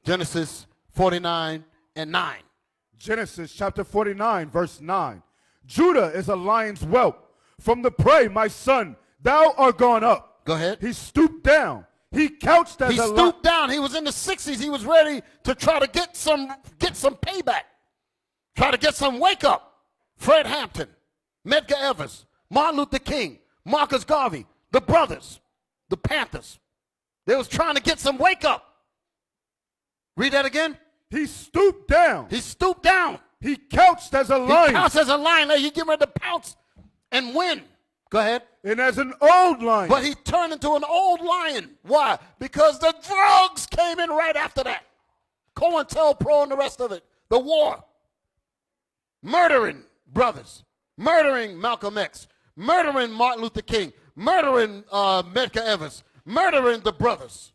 Genesis 49 and 9. Genesis chapter 49 verse 9. Judah is a lion's whelp. From the prey, my son, thou art gone up. Go ahead. He stooped down. He couched as He a stooped down. He was in the 60s. He was ready to try to get some payback. Try to get some wake up. Fred Hampton, Medgar Evers, Martin Luther King, Marcus Garvey, the brothers, the Panthers. They was trying to get some wake up. Read that again. He stooped down. He stooped down. He couched as a lion. He couched as a lion. Like he get ready to pounce and win. Go ahead. And as an old lion. But he turned into an old lion. Why? Because the drugs came in right after that. COINTELPRO and the rest of it. The war. Murdering brothers. Murdering Malcolm X. Murdering Martin Luther King. Murdering Medgar Evers. Murdering the brothers.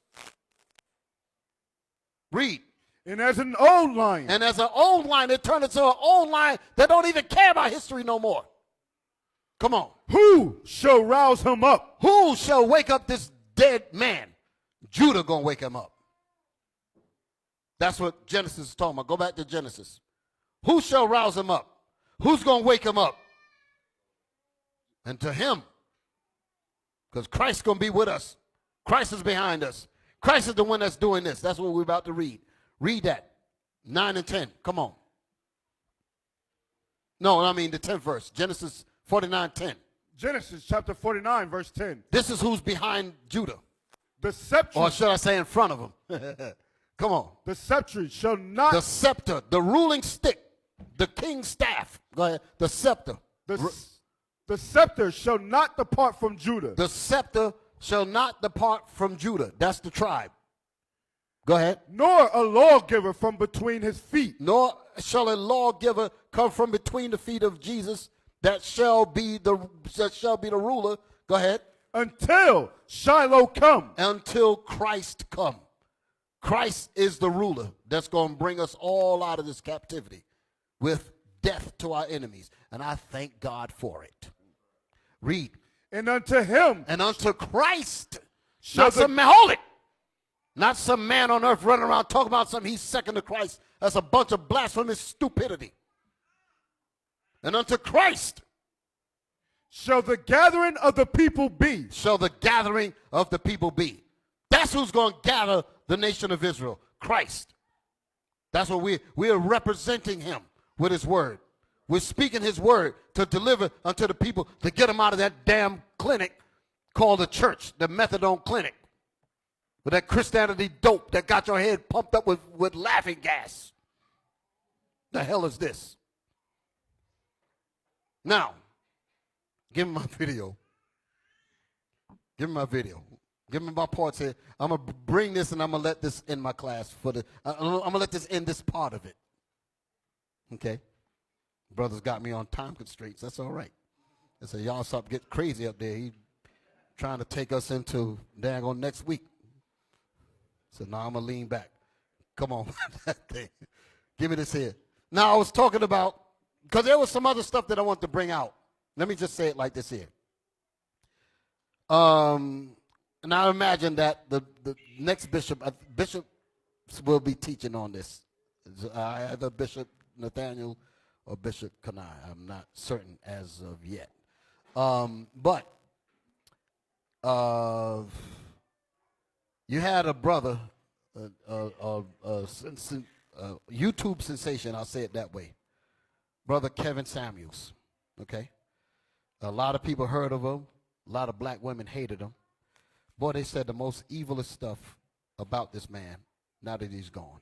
Read. And as an old lion. And as an old lion, it turned into an old lion that don't even care about history no more. Come on. Who shall rouse him up? Who shall wake up this dead man? Judah gonna wake him up. That's what Genesis is talking about. Go back to Genesis. Who shall rouse him up? Who's gonna wake him up? And to him, because Christ's gonna be with us. Christ is behind us. Christ is the one that's doing this. That's what we're about to read. Read that. 9 and 10. Come on. No, I mean the 10th verse. Genesis 49:10. Genesis chapter 49 verse 10. This is who's behind Judah. The scepter. Or should I say in front of him? Come on. The scepter shall not. The scepter, the ruling stick, the king's staff. Go ahead. The scepter. The scepter shall not depart from Judah. The scepter shall not depart from Judah. That's the tribe. Go ahead. Nor a lawgiver from between his feet. Nor shall a lawgiver come from between the feet of Jesus. That shall be the ruler. Go ahead. Until Shiloh come. Until Christ come. Christ is the ruler that's going to bring us all out of this captivity with death to our enemies. And I thank God for it. Read. And unto him. And unto Christ. Shall not some man, hold it. Not some man on earth running around talking about something he's second to Christ. That's a bunch of blasphemous stupidity. And unto Christ shall the gathering of the people be. Shall the gathering of the people be. That's who's going to gather the nation of Israel. Christ. That's what we're representing him with his word. We're speaking his word to deliver unto the people, to get them out of that damn clinic called the church, the methadone clinic. With that Christianity dope that got your head pumped up with laughing gas. The hell is this? Now, give me my video. Give me my video. Give me my parts here. I'm going to bring this and I'm going to let this in my class. I'm going to let this in this part of it. Okay? Brothers got me on time constraints. That's all right. They say, y'all stop getting crazy up there. He trying to take us into daggone next week. So now I'm going to lean back. Come on. That thing. Give me this here. Now I was talking about, because there was some other stuff that I want to bring out. Let me just say it like this here. And I imagine that the next bishops will be teaching on this. Either Bishop Nathaniel or Bishop Kanai. I'm not certain as of yet. But you had a brother, YouTube sensation, I'll say it that way, Brother Kevin Samuels, okay? A lot of people heard of him. A lot of black women hated him. Boy, they said the most evilest stuff about this man now that he's gone.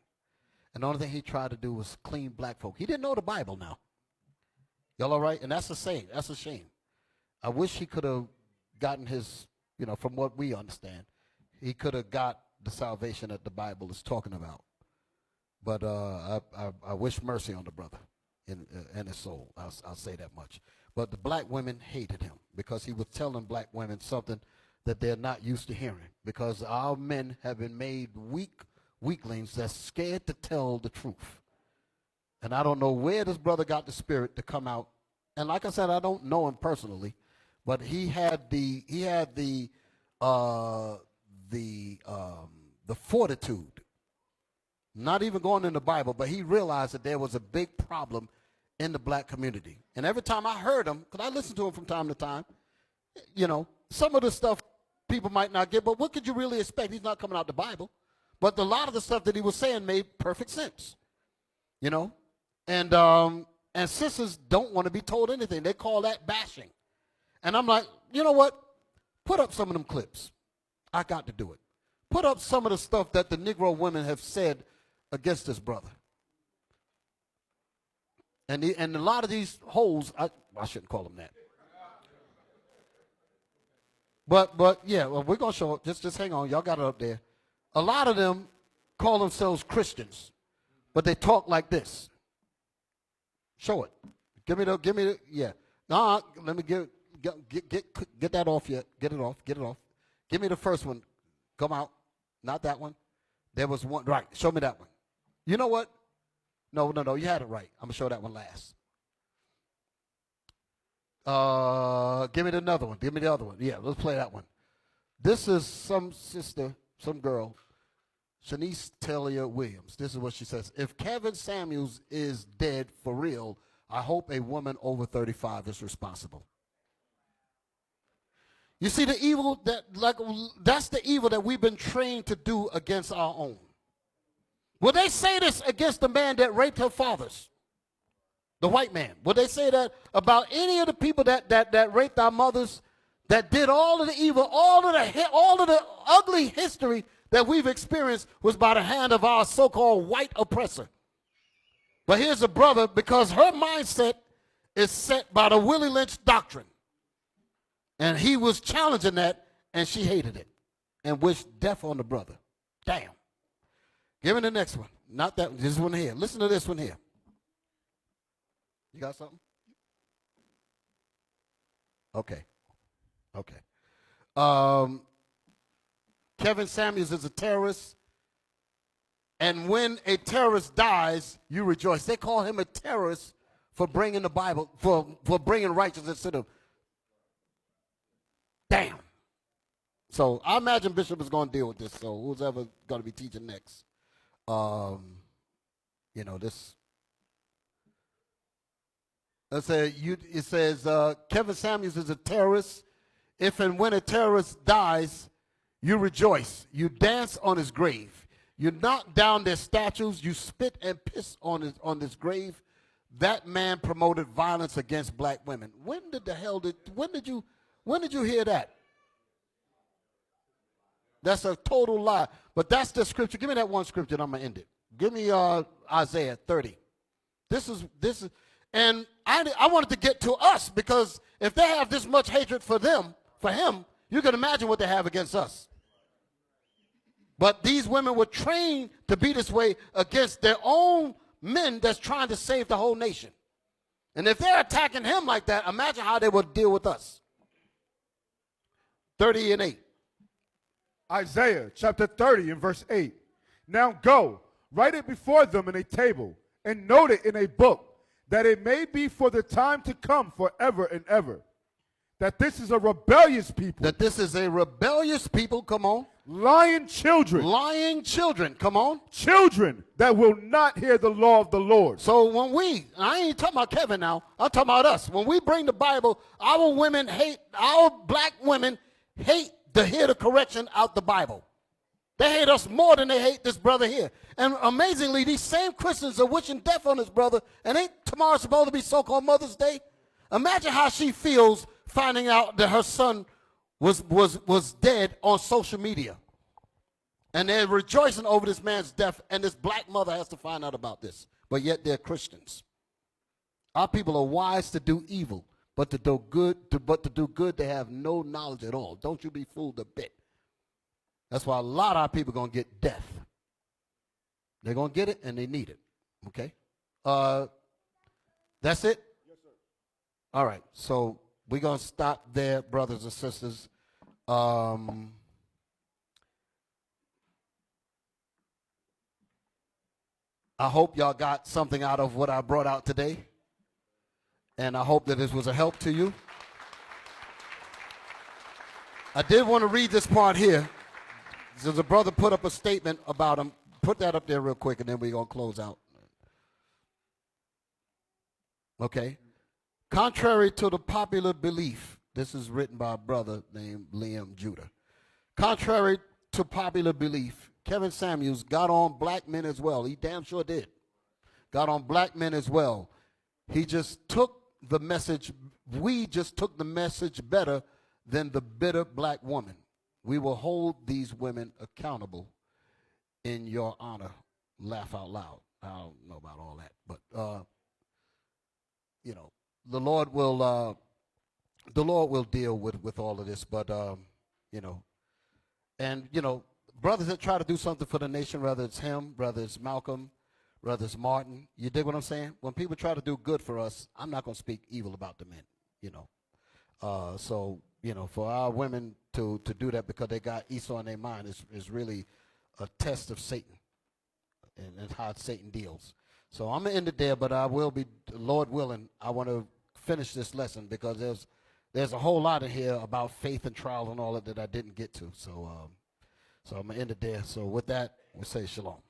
And the only thing he tried to do was clean black folk. He didn't know the Bible now. Y'all all right? And that's a shame. That's a shame. I wish he could have gotten his, from what we understand, he could have got the salvation that the Bible is talking about. But I wish mercy on the brother and his soul. I'll say that much. But the black women hated him because he was telling black women something that they're not used to hearing, because our men have been made weaklings that's scared to tell the truth. And I don't know where this brother got the spirit to come out. And like I said, I don't know him personally, but he had the fortitude, not even going in the Bible, but he realized that there was a big problem in the black community. And every time I heard him, because I listen to him from time to time, some of the stuff people might not get, but what could you really expect? He's not coming out the Bible. But a lot of the stuff that he was saying made perfect sense, And sisters don't want to be told anything. They call that bashing. And I'm like, you know what? Put up some of them clips. I got to do it. Put up some of the stuff that the Negro women have said against this brother. And a lot of these hoes, I shouldn't call them that. But yeah, well, we're going to show it. Just hang on. Y'all got it up there. A lot of them call themselves Christians, but they talk like this. Show it. Give me the, yeah. No, let me get that off yet. Get it off. Give me the first one. Come out. Not that one. There was one. Right. Show me that one. You know what? No. You had it right. I'm going to show that one last. Give me another one. Give me the other one. Yeah, let's play that one. This is some sister, some girl, Shanice Taylor Williams. This is what she says. If Kevin Samuels is dead for real, I hope a woman over 35 is responsible. You see the evil that's the evil that we've been trained to do against our own. Will they say this against the man that raped her fathers? The white man. Would they say that about any of the people that raped our mothers, that did all of the evil, all of the ugly history that we've experienced was by the hand of our so-called white oppressor? But here's a brother, because her mindset is set by the Willie Lynch doctrine. And he was challenging that, and she hated it and wished death on the brother. Damn. Give me the next one. Not that one. This one here. Listen to this one here. You got something? Okay. Kevin Samuels is a terrorist, and when a terrorist dies, you rejoice. They call him a terrorist for bringing the Bible, for bringing righteousness to them. Damn. So I imagine Bishop is going to deal with this, so who's ever going to be teaching next? This. It says Kevin Samuels is a terrorist. If and when a terrorist dies, you rejoice. You dance on his grave. You knock down their statues. You spit and piss on his grave. That man promoted violence against black women. When did you hear that? That's a total lie. But that's the scripture. Give me that one scripture and I'm going to end it. Give me Isaiah 30. This is, and I wanted to get to us, because if they have this much hatred for him, you can imagine what they have against us. But these women were trained to be this way against their own men that's trying to save the whole nation. And if they're attacking him like that, imagine how they would deal with us. 30 and 8. Isaiah chapter 30 and verse 8. Now go, write it before them in a table, and note it in a book, that it may be for the time to come forever and ever. That this is a rebellious people. That this is a rebellious people, come on. Lying children. Lying children, come on. Children that will not hear the law of the Lord. So when I ain't talking about Kevin now, I'm talking about us. When we bring the Bible, our black women hate to hear the correction out the Bible. They hate us more than they hate this brother here. And amazingly, these same Christians are wishing death on this brother. And ain't tomorrow supposed to be so-called Mother's Day? Imagine how she feels finding out that her son was dead on social media. And they're rejoicing over this man's death, and this black mother has to find out about this. But yet they're Christians. Our people are wise to do evil, but to do good they have no knowledge at all. Don't you be fooled a bit. That's why a lot of our people are going to get death. They're going to get it, and they need it. Okay? That's it? Yes, sir. All right. So we're going to stop there, brothers and sisters. I hope y'all got something out of what I brought out today. And I hope that this was a help to you. I did want to read this part here. There's a brother put up a statement about him. Put that up there real quick, and then we're going to close out. Okay. Contrary to the popular belief, this is written by a brother named Liam Judah. Contrary to popular belief, Kevin Samuels got on black men as well. He damn sure did. Got on black men as well. He just took the message, we just took the message better than the bitter black woman. We will hold these women accountable in your honor. Laugh out loud. I don't know about all that, but you know, the Lord will deal with all of this. But you know, and you know, brothers that try to do something for the nation, whether it's him, whether it's Malcolm, whether it's Martin, you dig what I'm saying? When people try to do good for us, I'm not going to speak evil about the men. You know, so you know, for our women to do that because they got Esau in their mind is really a test of Satan and how Satan deals. So I'm going to end it there, but I will be, Lord willing, I want to finish this lesson because there's a whole lot in here about faith and trial and all that I didn't get to. So I'm going to end it there. So with that, we'll say shalom.